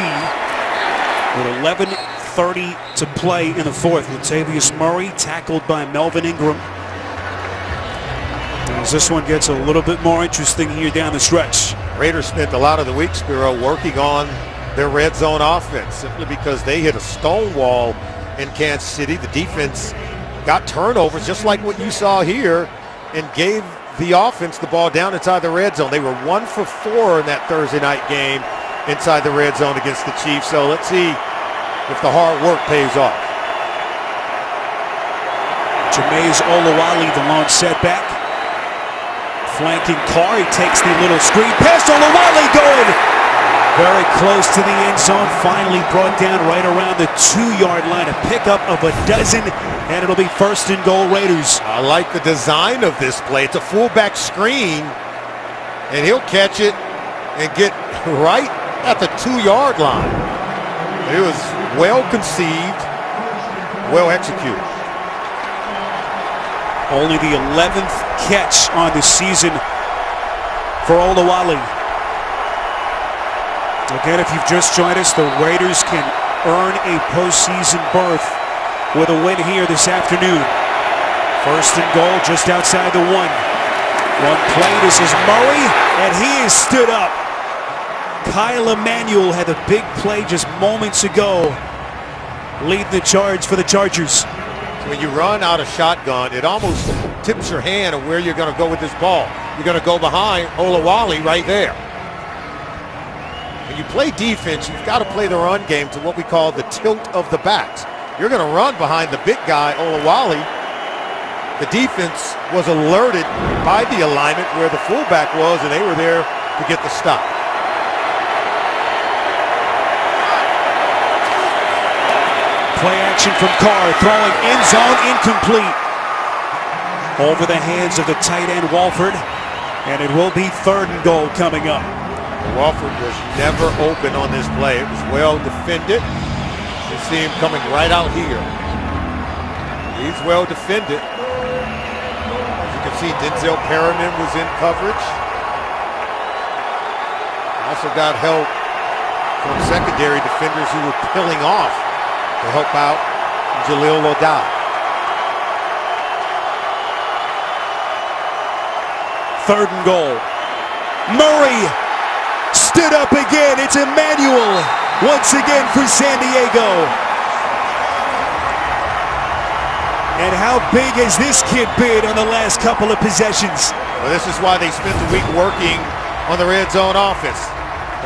with 11:30 to play in the 4th. Latavius Murray tackled by Melvin Ingram. As this one gets a little bit more interesting here down the stretch. Raiders spent a lot of the week, Spiro, working on their red zone offense simply because they hit a stone wall in Kansas City. The defense got turnovers just like what you saw here and gave the offense the ball down inside the red zone. They were 1 for 4 in that Thursday night game inside the red zone against the Chiefs. So let's see if the hard work pays off. Jameis Olawale, the lone setback. Flanking Carr, he takes the little screen pass. Olawale going very close to the end zone. Finally brought down right around the 2-yard line. A pickup of a dozen, and it'll be 1st and goal Raiders. I like the design of this play. It's a fullback screen, and he'll catch it and get right at the 2-yard line. It was well conceived, well executed. Only the 11th catch on the season for Olawale. Again, if you've just joined us, the Raiders can earn a postseason berth with a win here this afternoon. First and goal just outside the 1. One play, this is Murray, and he is stood up. Kyle Emanuel had a big play just moments ago, leading the charge for the Chargers. When you run out of shotgun, it almost tips your hand of where you're going to go with this ball. You're going to go behind Olawale right there. When you play defense, you've got to play the run game to what we call the tilt of the backs. You're going to run behind the big guy, Olawale. The defense was alerted by the alignment where the fullback was, and they were there to get the stop. Play action from Carr, throwing end zone, incomplete. Over the hands of the tight end Walford, and it will be 3rd and goal coming up. Walford was never open on this play. It was well defended. You see him coming right out here. He's well defended. As you can see, Denzel Perriman was in coverage. Also got help from secondary defenders who were peeling off to help out Jalil Odai. Third and goal. Murray stood up again. It's Emanuel once again for San Diego. And how big has this kid been on the last couple of possessions? Well, this is why they spent the week working on the red zone offense.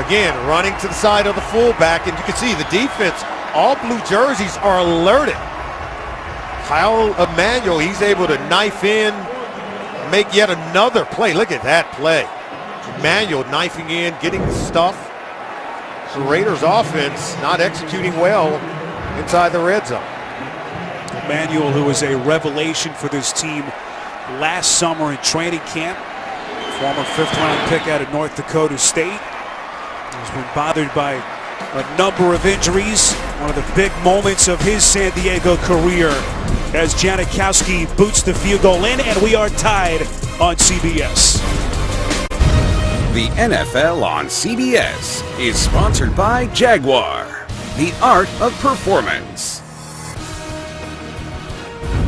Again, running to the side of the fullback, and you can see the defense, all blue jerseys are alerted. Kyle Emanuel, he's able to knife in, make yet another play. Look at that play. Emanuel knifing in, getting the stuff. The Raiders offense not executing well inside the red zone. Emanuel, who was a revelation for this team last summer in training camp, former 5th-round pick out of North Dakota State, has been bothered by a number of injuries. One of the big moments of his San Diego career as Janikowski boots the field goal in, and we are tied on CBS. The NFL on CBS is sponsored by Jaguar, the art of performance.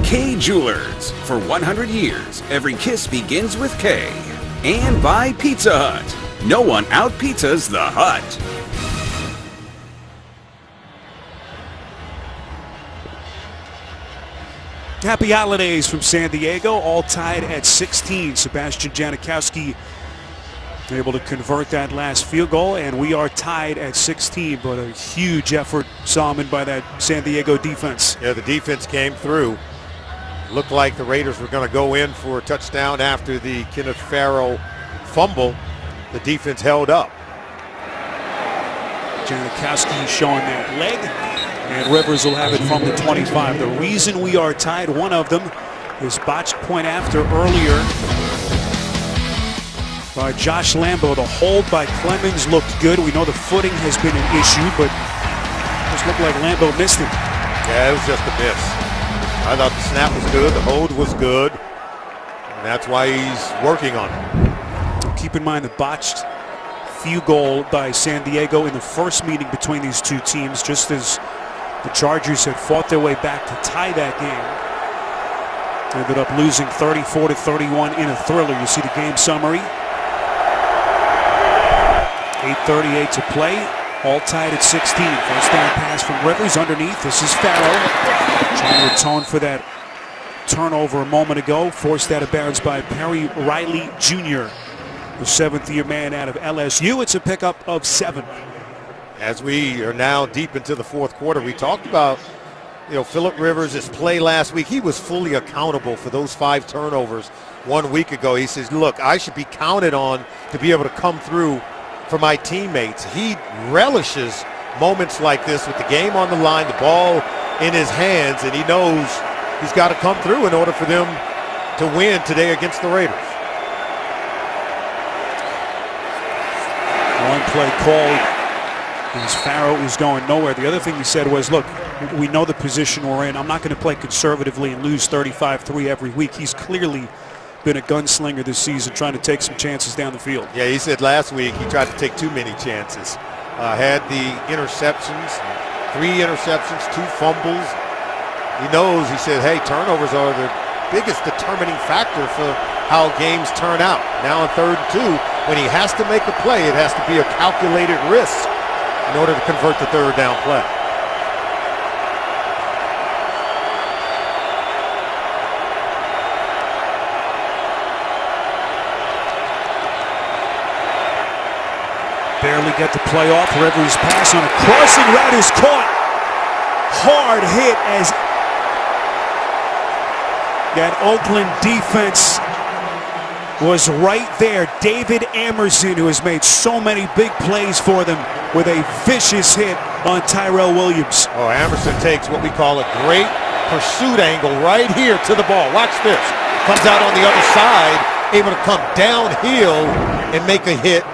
Kay Jewelers, for 100 years, every kiss begins with K. And by Pizza Hut. No one out-pizzas the Hut. Happy holidays from San Diego, all tied at 16. Sebastian Janikowski able to convert that last field goal, and we are tied at 16, but a huge effort, Salmon, by that San Diego defense. Yeah, the defense came through. Looked like the Raiders were going to go in for a touchdown after the Kenneth Farrow fumble. The defense held up. Janikowski showing that leg, and Rivers will have it from the 25. The reason we are tied, one of them, is botched point after earlier by Josh Lambo. The hold by Clemens looked good. We know the footing has been an issue, but it just looked like Lambo missed it. Yeah, it was just a miss. I thought the snap was good, the hold was good, and that's why he's working on it. Keep in mind the botched field goal by San Diego in the first meeting between these two teams, just as the Chargers had fought their way back to tie that game. Ended up losing 34-31 in a thriller. You see the game summary. 8:38 to play. All tied at 16. First down pass from Rivers underneath. This is Farrow. Trying to atone for that turnover a moment ago. Forced out of bounds by Perry Riley Jr., the 7th-year man out of LSU. It's a pickup of 7. As we are now deep into the fourth quarter, we talked about, Phillip Rivers' play last week. He was fully accountable for those 5 turnovers 1 week ago. He says, look, I should be counted on to be able to come through for my teammates. He relishes moments like this with the game on the line, the ball in his hands, and he knows he's got to come through in order for them to win today against the Raiders. One play called as Farrow is going nowhere. The other thing he said was, look, We know the position we're in. I'm not going to play conservatively and lose 35-3 every week. He's clearly been a gunslinger this season, trying to take some chances down the field. Yeah, he said last week he tried to take too many chances. Had the interceptions, 3 interceptions, 2 fumbles. He knows, he said, hey, turnovers are the biggest determining factor for how games turn out. Now on 3rd and 2, when he has to make a play, it has to be a calculated risk in order to convert the 3rd down play. Barely get the play off. Rivers pass on a crossing route is caught. Hard hit as that Oakland defense was right there. David Amerson, who has made so many big plays for them, with a vicious hit on Tyrell Williams. Oh, Amerson takes what we call a great pursuit angle right here to the ball. Watch this. Comes out on the other side, able to come downhill and make a hit.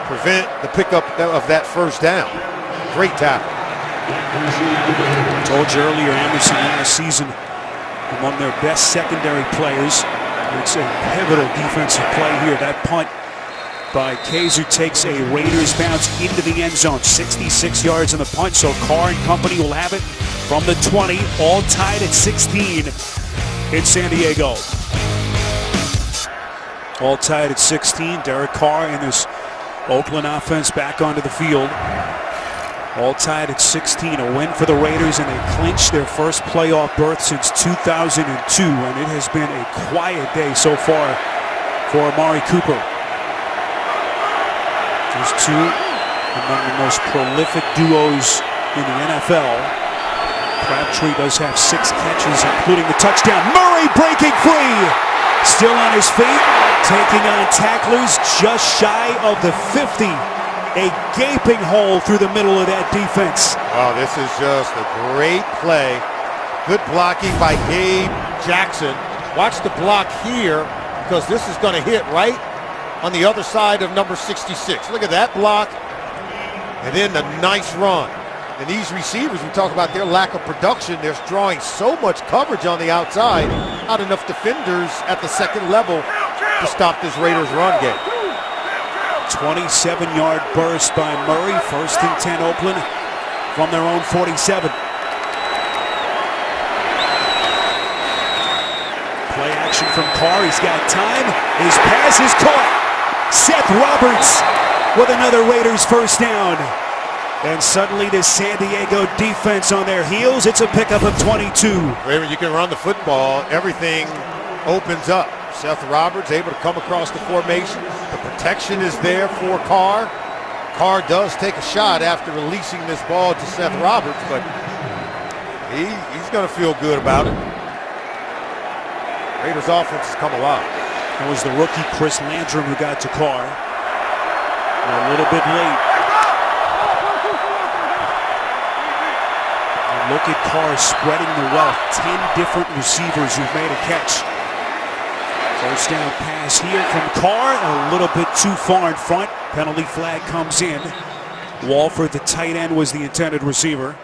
Prevent the pickup of that 1st down. Great tackle. I told you earlier, Amerson last season among their best secondary players. It's a pivotal defensive play here. That punt by Kaiser takes a Raiders bounce into the end zone. 66 yards in the punt, so Carr and company will have it from the 20, all tied at 16 in San Diego. All tied at 16. Derek Carr and this Oakland offense back onto the field. All tied at 16. A win for the Raiders, and they clinched their first playoff berth since 2002. And it has been a quiet day so far for Amari Cooper. Just 2 among the most prolific duos in the NFL. Crabtree does have 6 catches, including the touchdown. Murray breaking free. Still on his feet, taking on tacklers just shy of the 50. A gaping hole through the middle of that defense. Oh, this is just a great play. Good blocking by Gabe Jackson. Watch the block here, because this is going to hit right on the other side of number 66. Look at that block, and then the nice run. And these receivers, we talk about their lack of production, they're drawing so much coverage on the outside, not enough defenders at the 2nd level to stop this Raiders run game. 27-yard burst by Murray. 1st and 10 Oakland from their own 47. Play action from Carr. He's got time. His pass is caught. Seth Roberts with another Raiders 1st down. And suddenly this San Diego defense on their heels. It's a pickup of 22. Raymond, you can run the football. Everything opens up. Seth Roberts able to come across the formation. The protection is there for Carr. Carr does take a shot after releasing this ball to Seth Roberts, but he's going to feel good about it. Raiders offense has come alive. That was the rookie Chris Landrum who got to Carr. A little bit late. Look at Carr spreading the wealth. 10 different receivers who've made a catch. 1st down pass here from Carr. A little bit too far in front. Penalty flag comes in. Walford, the tight end, was the intended receiver.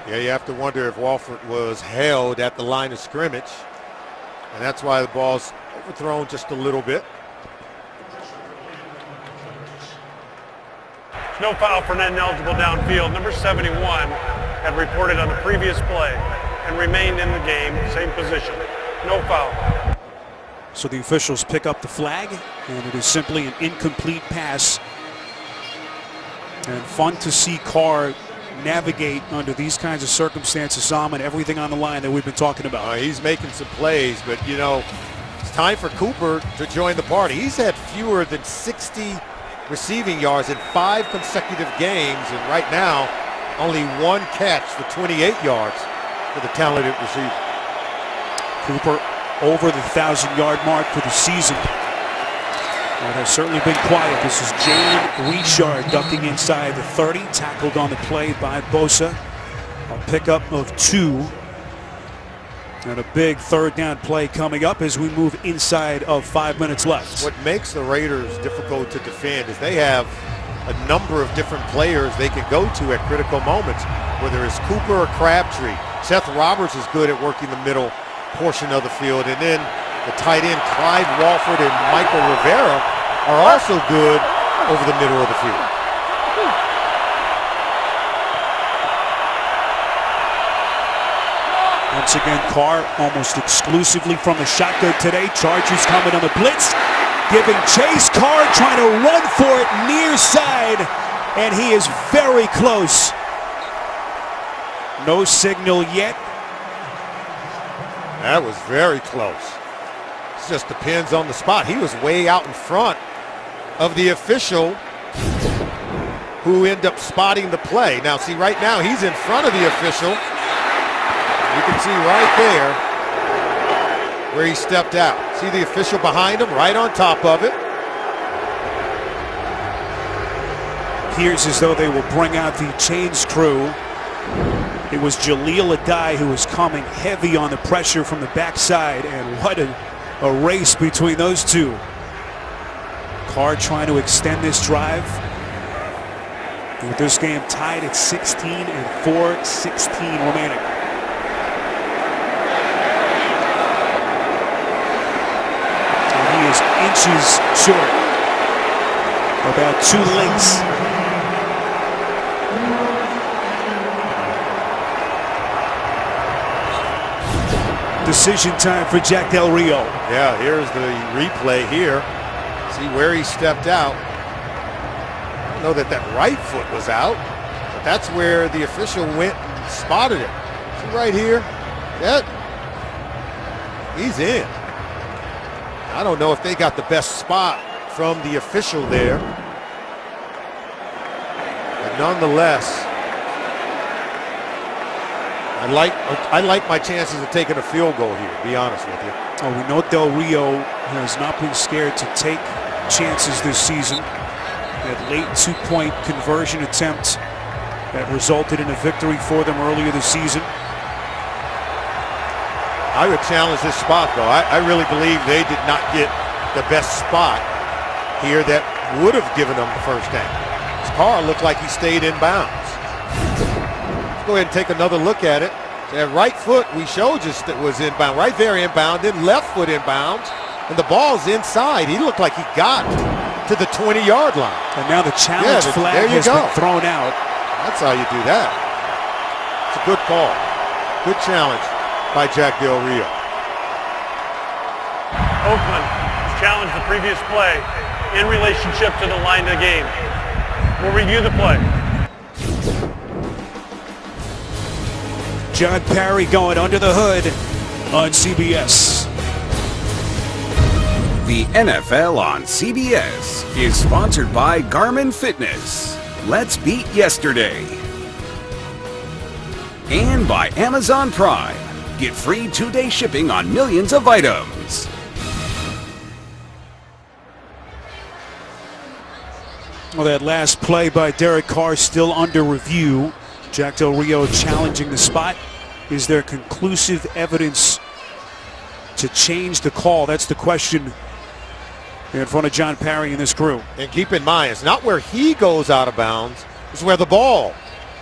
Yeah, you have to wonder if Walford was held at the line of scrimmage. And that's why the ball's overthrown just a little bit. No foul for an ineligible downfield. Number 71 had reported on the previous play and remained in the game, same position. No foul. So the officials pick up the flag, and it is simply an incomplete pass. And fun to see Carr navigate under these kinds of circumstances, Sam, and everything on the line that we've been talking about. He's making some plays, but, you know, it's time for Cooper to join the party. He's had fewer than 60 receiving yards in 5 consecutive games, and right now only 1 catch for 28 yards for the talented receiver. Cooper over the 1,000-yard mark for the season. It has certainly been quiet. This is Jalen Richard ducking inside the 30, tackled on the play by Bosa. A pickup of 2. And a big 3rd down play coming up as we move inside of 5 minutes left. What makes the Raiders difficult to defend is they have a number of different players they can go to at critical moments, whether it's Cooper or Crabtree. Seth Roberts is good at working the middle portion of the field, and then the tight end Clyde Walford and Michael Rivera are also good over the middle of the field. Once again, Carr almost exclusively from the shotgun today. Chargers coming on the blitz, giving chase. Carr trying to run for it near side, and he is very close. No signal yet. That was very close. It just depends on the spot. He was way out in front of the official who ended up spotting the play. Now, see, right now he's in front of the official. You can see right there where he stepped out. See the official behind him, right on top of it. Appears as though they will bring out the chains crew. It was Jaleel Adai who was coming heavy on the pressure from the backside, and what a race between those two. Carr trying to extend this drive. With this game tied at 16-4, 16 remaining. And he is inches short. About 2 lengths. Decision time for Jack Del Rio. Yeah, here's the replay here. See where he stepped out. I don't know that that right foot was out, but that's where the official went and spotted it. See right here? That he's in. I don't know if they got the best spot from the official there. But nonetheless, I like my chances of taking a field goal here, to be honest with you. Oh, we know Del Rio has not been scared to take chances this season. That late 2-point conversion attempt that resulted in a victory for them earlier this season. I would challenge this spot, though. I really believe they did not get the best spot here that would have given them the first down. His car looked like he stayed in bounds. Let's go ahead and take another look at it. That right foot we showed you was inbound, right there inbound, then left foot inbounds, and the ball's inside. He looked like he got to the 20-yard line. And now the challenge flag has been thrown out. That's how you do that. It's a good call. Good challenge by Jack Del Rio. Oakland has challenged the previous play in relationship to the line of the game. We'll review the play. John Parry going under the hood on CBS. The NFL on CBS is sponsored by Garmin Fitness. Let's beat yesterday. And by Amazon Prime. Get free 2-day shipping on millions of items. Well, that last play by Derek Carr still under review. Jack Del Rio challenging the spot. Is there conclusive evidence to change the call? That's the question in front of John Parry and this crew. And keep in mind, it's not where he goes out of bounds. It's where the ball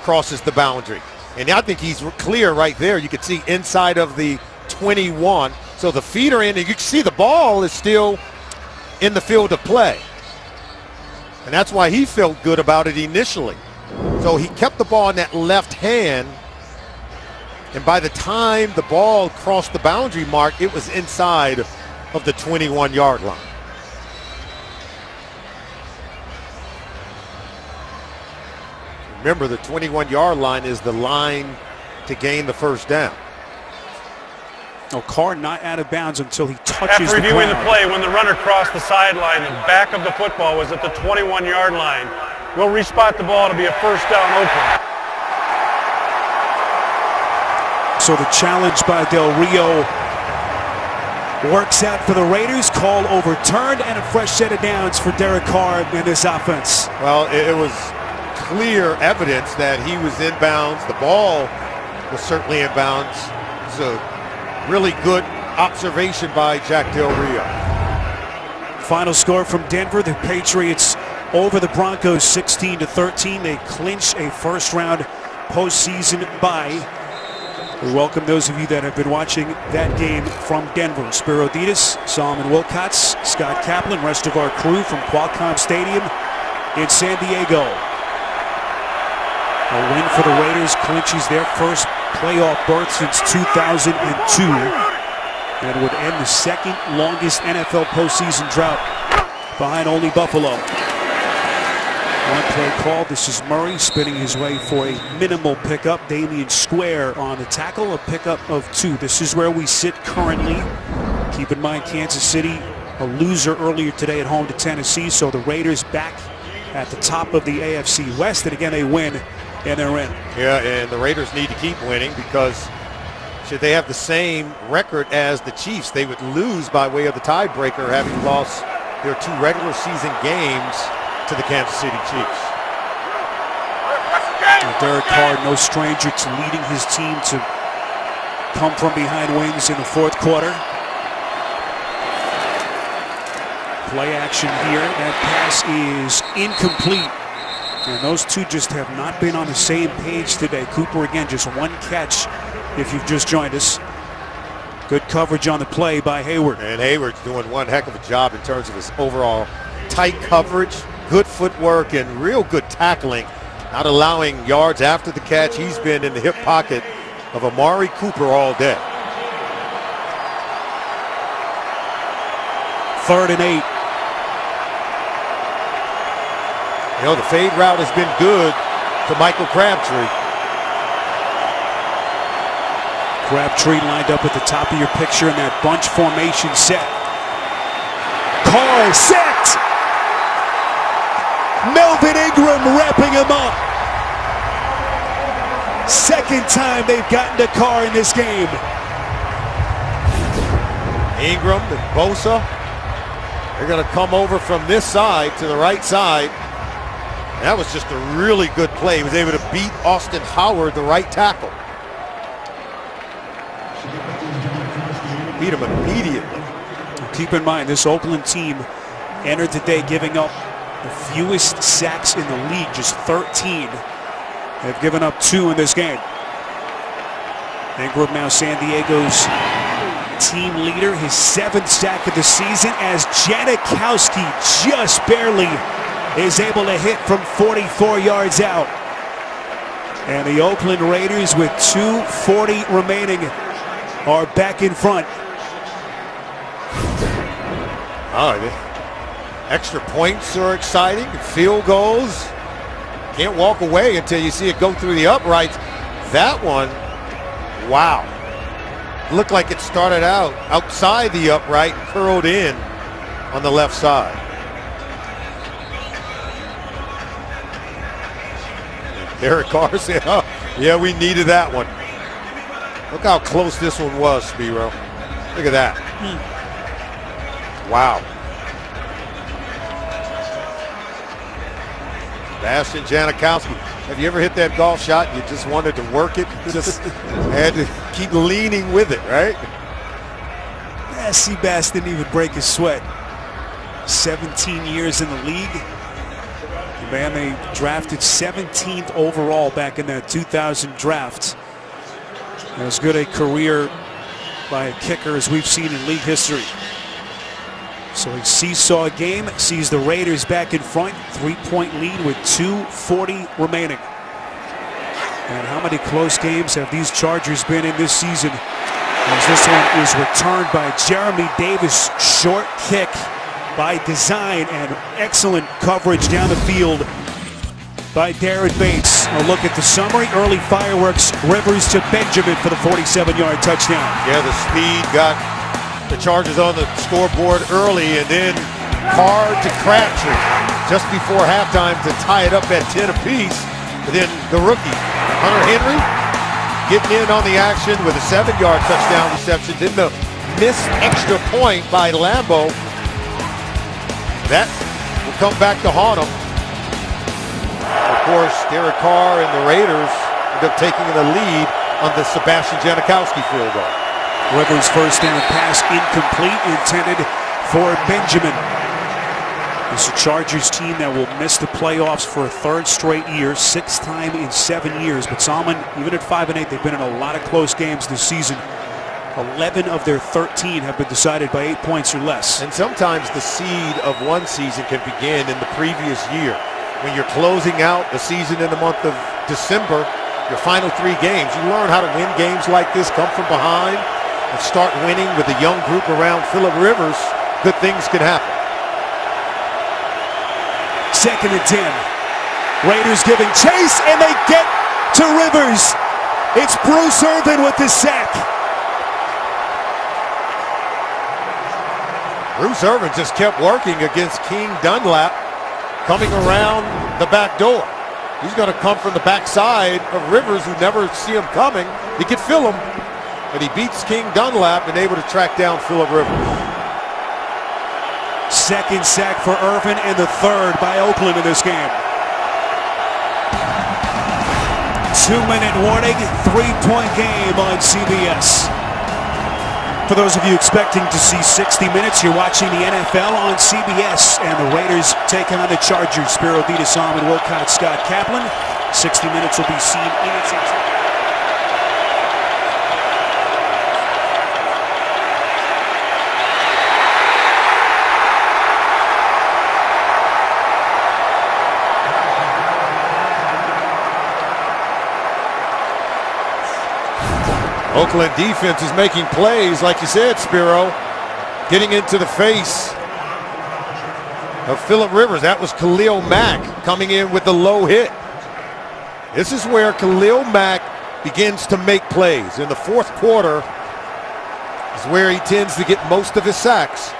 crosses the boundary. And I think he's clear right there. You can see inside of the 21. So the feet are in, and you can see the ball is still in the field of play. And that's why he felt good about it initially. So he kept the ball in that left hand, and by the time the ball crossed the boundary mark, it was inside of the 21-yard line. Remember, the 21-yard line is the line to gain the first down. No, Carr not out of bounds until he touches After the reviewing ground. the play, when the runner crossed the sideline, the back of the football was at the 21-yard line. We'll respot the ball to be a first down Oakland. So the challenge by Del Rio works out for the Raiders. Call overturned, and a fresh set of downs for Derek Carr in this offense. Well, it was clear evidence that he was inbounds. The ball was certainly inbounds. It's a really good observation by Jack Del Rio. Final score from Denver, the Patriots over the Broncos 16-13. They clinch a first-round postseason bye. We welcome those of you that have been watching that game from Denver. Spiro Dedes, Solomon Wilcots, Scott Kaplan, rest of our crew from Qualcomm Stadium in San Diego. A win for the Raiders clinches their first playoff berth since 2002 and would end the second longest NFL postseason drought behind only Buffalo. One play call. This is Murray spinning his way for a minimal pickup. Damian Square on the tackle, a pickup of 2. This is where we sit currently. Keep in mind, Kansas City, a loser earlier today at home to Tennessee, so the Raiders back at the top of the AFC West, and again they win, and they're in. Yeah, and the Raiders need to keep winning because should they have the same record as the Chiefs, they would lose by way of the tiebreaker, having lost their 2 regular season games to the Kansas City Chiefs. Derek Carr, no stranger to leading his team to come from behind wins in the fourth quarter. Play action here. That pass is incomplete. And those two just have not been on the same page today. Cooper again, just 1 catch if you've just joined us. Good coverage on the play by Hayward. And Hayward's doing one heck of a job in terms of his overall tight coverage, good footwork, and real good tackling. Not allowing yards after the catch. He's been in the hip pocket of Amari Cooper all day. 3rd and 8. You know, the fade route has been good to Michael Crabtree. Crabtree lined up at the top of your picture in that bunch formation set. Carr set! Melvin Ingram wrapping him up. Second time they've gotten to Carr in this game. Ingram and Bosa, they're going to come over from this side to the right side. That was just a really good play. He was able to beat Austin Howard, the right tackle. Beat him immediately. Keep in mind, this Oakland team entered the day giving up the fewest sacks in the league, just 13. They've given up 2 in this game. Ingram now San Diego's team leader, his 7th sack of the season, as Janikowski just barely is able to hit from 44 yards out. And the Oakland Raiders, with 2:40 remaining, are back in front. Oh, the extra points are exciting. Field goals. Can't walk away until you see it go through the uprights. That one, wow. Looked like it started out outside the upright and curled in on the left side. Derek Carr said, oh, yeah, we needed that one. Look how close this one was, Spiro. Look at that. Wow. Sebastian Janikowski. Have you ever hit that golf shot and you just wanted to work it? Just had to keep leaning with it, right? Yeah, Seabass didn't even break his sweat. 17 years in the league. The man they drafted 17th overall back in that 2000 draft. As good a career by a kicker as we've seen in league history. So a seesaw game, sees the Raiders back in front, 3-point lead with 2:40 remaining. And how many close games have these Chargers been in this season? As this one is returned by Jeremy Davis, short kick by design, and excellent coverage down the field by Darren Bates. A look at the summary. Early fireworks, Rivers to Benjamin for the 47-yard touchdown. Yeah, the speed got the Chargers on the scoreboard early, and then Carr to Crabtree just before halftime to tie it up at 10 apiece. But then the rookie, Hunter Henry, getting in on the action with a 7-yard touchdown reception. Then the missed extra point by Lambo. That will come back to haunt him. Of course, Derek Carr and the Raiders end up taking the lead on the Sebastian Janikowski field goal. Rivers' first down pass incomplete, intended for Benjamin. It's a Chargers team that will miss the playoffs for a third straight year, 6th time in 7 years. But Salmon, even at 5-8, they've been in a lot of close games this season. 11 of their 13 have been decided by 8 points or less. And sometimes the seed of one season can begin in the previous year. When you're closing out the season in the month of December, your final 3 games, you learn how to win games like this, come from behind, and start winning with a young group around Phillip Rivers. Good things can happen. 2nd and 10. Raiders giving chase, and they get to Rivers. It's Bruce Irvin with the sack. Bruce Irvin just kept working against King Dunlap, coming around the back door. He's going to come from the backside of Rivers, who never see him coming. He could feel him, but he beats King Dunlap and able to track down Phillip Rivers. 2nd sack for Irvin and the 3rd by Oakland in this game. 2-minute warning, 3-point game on CBS. For those of you expecting to see 60 minutes, you're watching the NFL on CBS, and the Raiders taking on the Chargers. Spiro Dita, Salmon Wilcott, Scott Kaplan. 60 minutes will be seen in its entirety. Oakland defense is making plays, like you said, Spiro, getting into the face of Phillip Rivers. That was Khalil Mack coming in with the low hit. This is where Khalil Mack begins to make plays. In the 4th quarter is where he tends to get most of his sacks.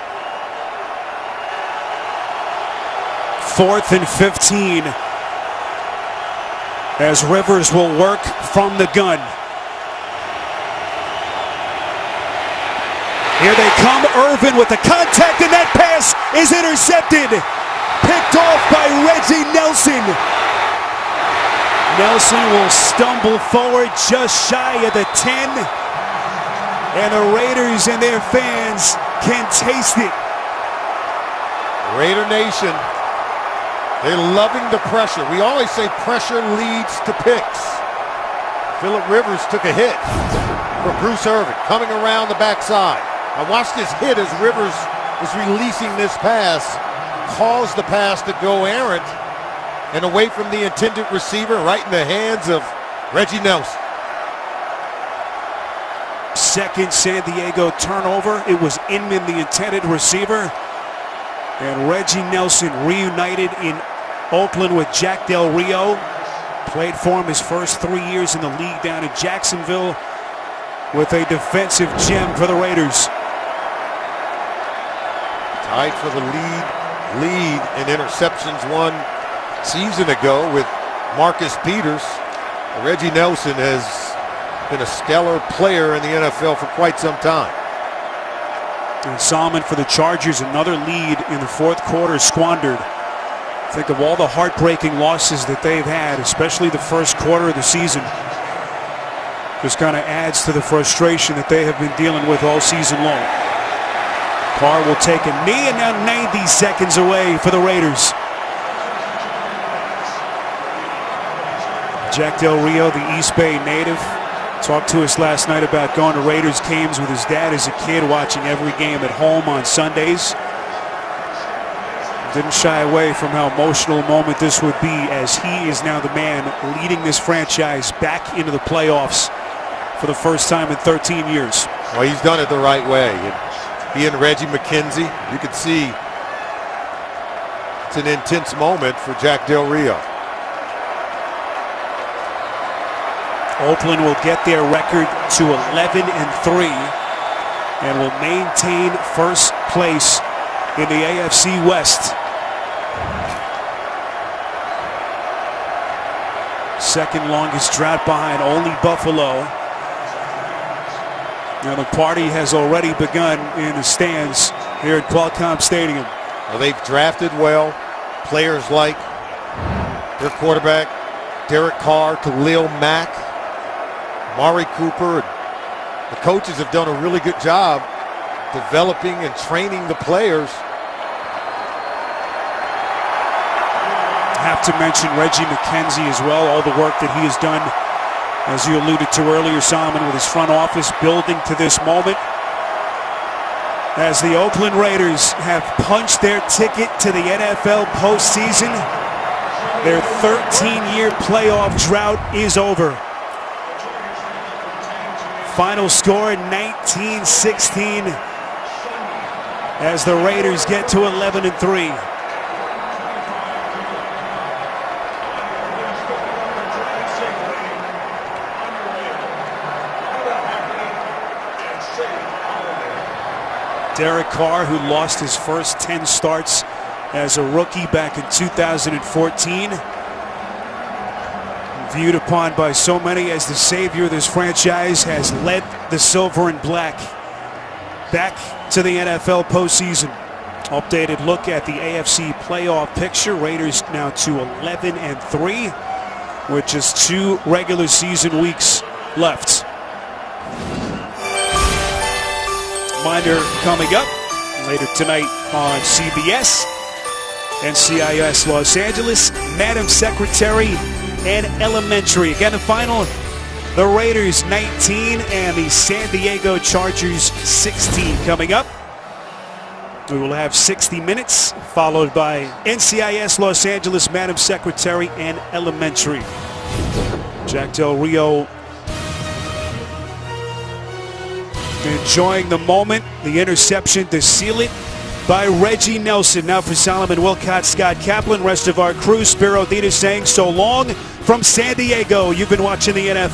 4th and 15 as Rivers will work from the gun. Here they come, Irvin with the contact, and that pass is intercepted. Picked off by Reggie Nelson. Nelson will stumble forward just shy of the 10. And the Raiders and their fans can taste it. Raider Nation, they're loving the pressure. We always say pressure leads to picks. Phillip Rivers took a hit for Bruce Irvin coming around the backside. I watched this hit as Rivers was releasing this pass, caused the pass to go errant and away from the intended receiver, right in the hands of Reggie Nelson. 2nd San Diego turnover. It was Inman, the intended receiver. And Reggie Nelson reunited in Oakland with Jack Del Rio. Played for him his first 3 years in the league down in Jacksonville with a defensive gem for the Raiders. Tied for the lead in interceptions 1 season ago with Marcus Peters. Reggie Nelson has been a stellar player in the NFL for quite some time. And Salmon for the Chargers, another lead in the 4th quarter squandered. Think of all the heartbreaking losses that they've had, especially the 1st quarter of the season. Just kind of adds to the frustration that they have been dealing with all season long. Carr will take a knee, and now 90 seconds away for the Raiders. Jack Del Rio, the East Bay native, talked to us last night about going to Raiders games with his dad as a kid, watching every game at home on Sundays. Didn't shy away from how emotional a moment this would be, as he is now the man leading this franchise back into the playoffs for the first time in 13 years. Well, he's done it the right way. He and Reggie McKenzie, you could see it's an intense moment for Jack Del Rio. Oakland will get their record to 11-3 and will maintain first place in the AFC West. Second longest drought behind only Buffalo. Now the party has already begun in the stands here at Qualcomm Stadium. Well, they've drafted well. Players like their quarterback, Derek Carr, Khalil Mack, Mari Cooper. The coaches have done a really good job developing and training the players. Have to mention Reggie McKenzie as well, all the work that he has done, as you alluded to earlier, Solomon, with his front office building to this moment. As the Oakland Raiders have punched their ticket to the NFL postseason, their 13-year playoff drought is over. Final score 19-16 as the Raiders get to 11-3. Derek Carr, who lost his first 10 starts as a rookie back in 2014. Viewed upon by so many as the savior of this franchise, has led the silver and black back to the NFL postseason. Updated look at the AFC playoff picture. Raiders now to 11-3 with just 2 regular season weeks left. Reminder coming up later tonight on CBS. NCIS Los Angeles, Madam Secretary and Elementary. Again, the final, the Raiders 19 and the San Diego Chargers 16 coming up. We will have 60 minutes followed by NCIS Los Angeles, Madam Secretary and Elementary. Jack Del Rio enjoying the moment, the interception to seal it by Reggie Nelson. Now for Solomon Wilcott, Scott Kaplan, rest of our crew, Spiro Ditas saying so long from San Diego. You've been watching the NFL.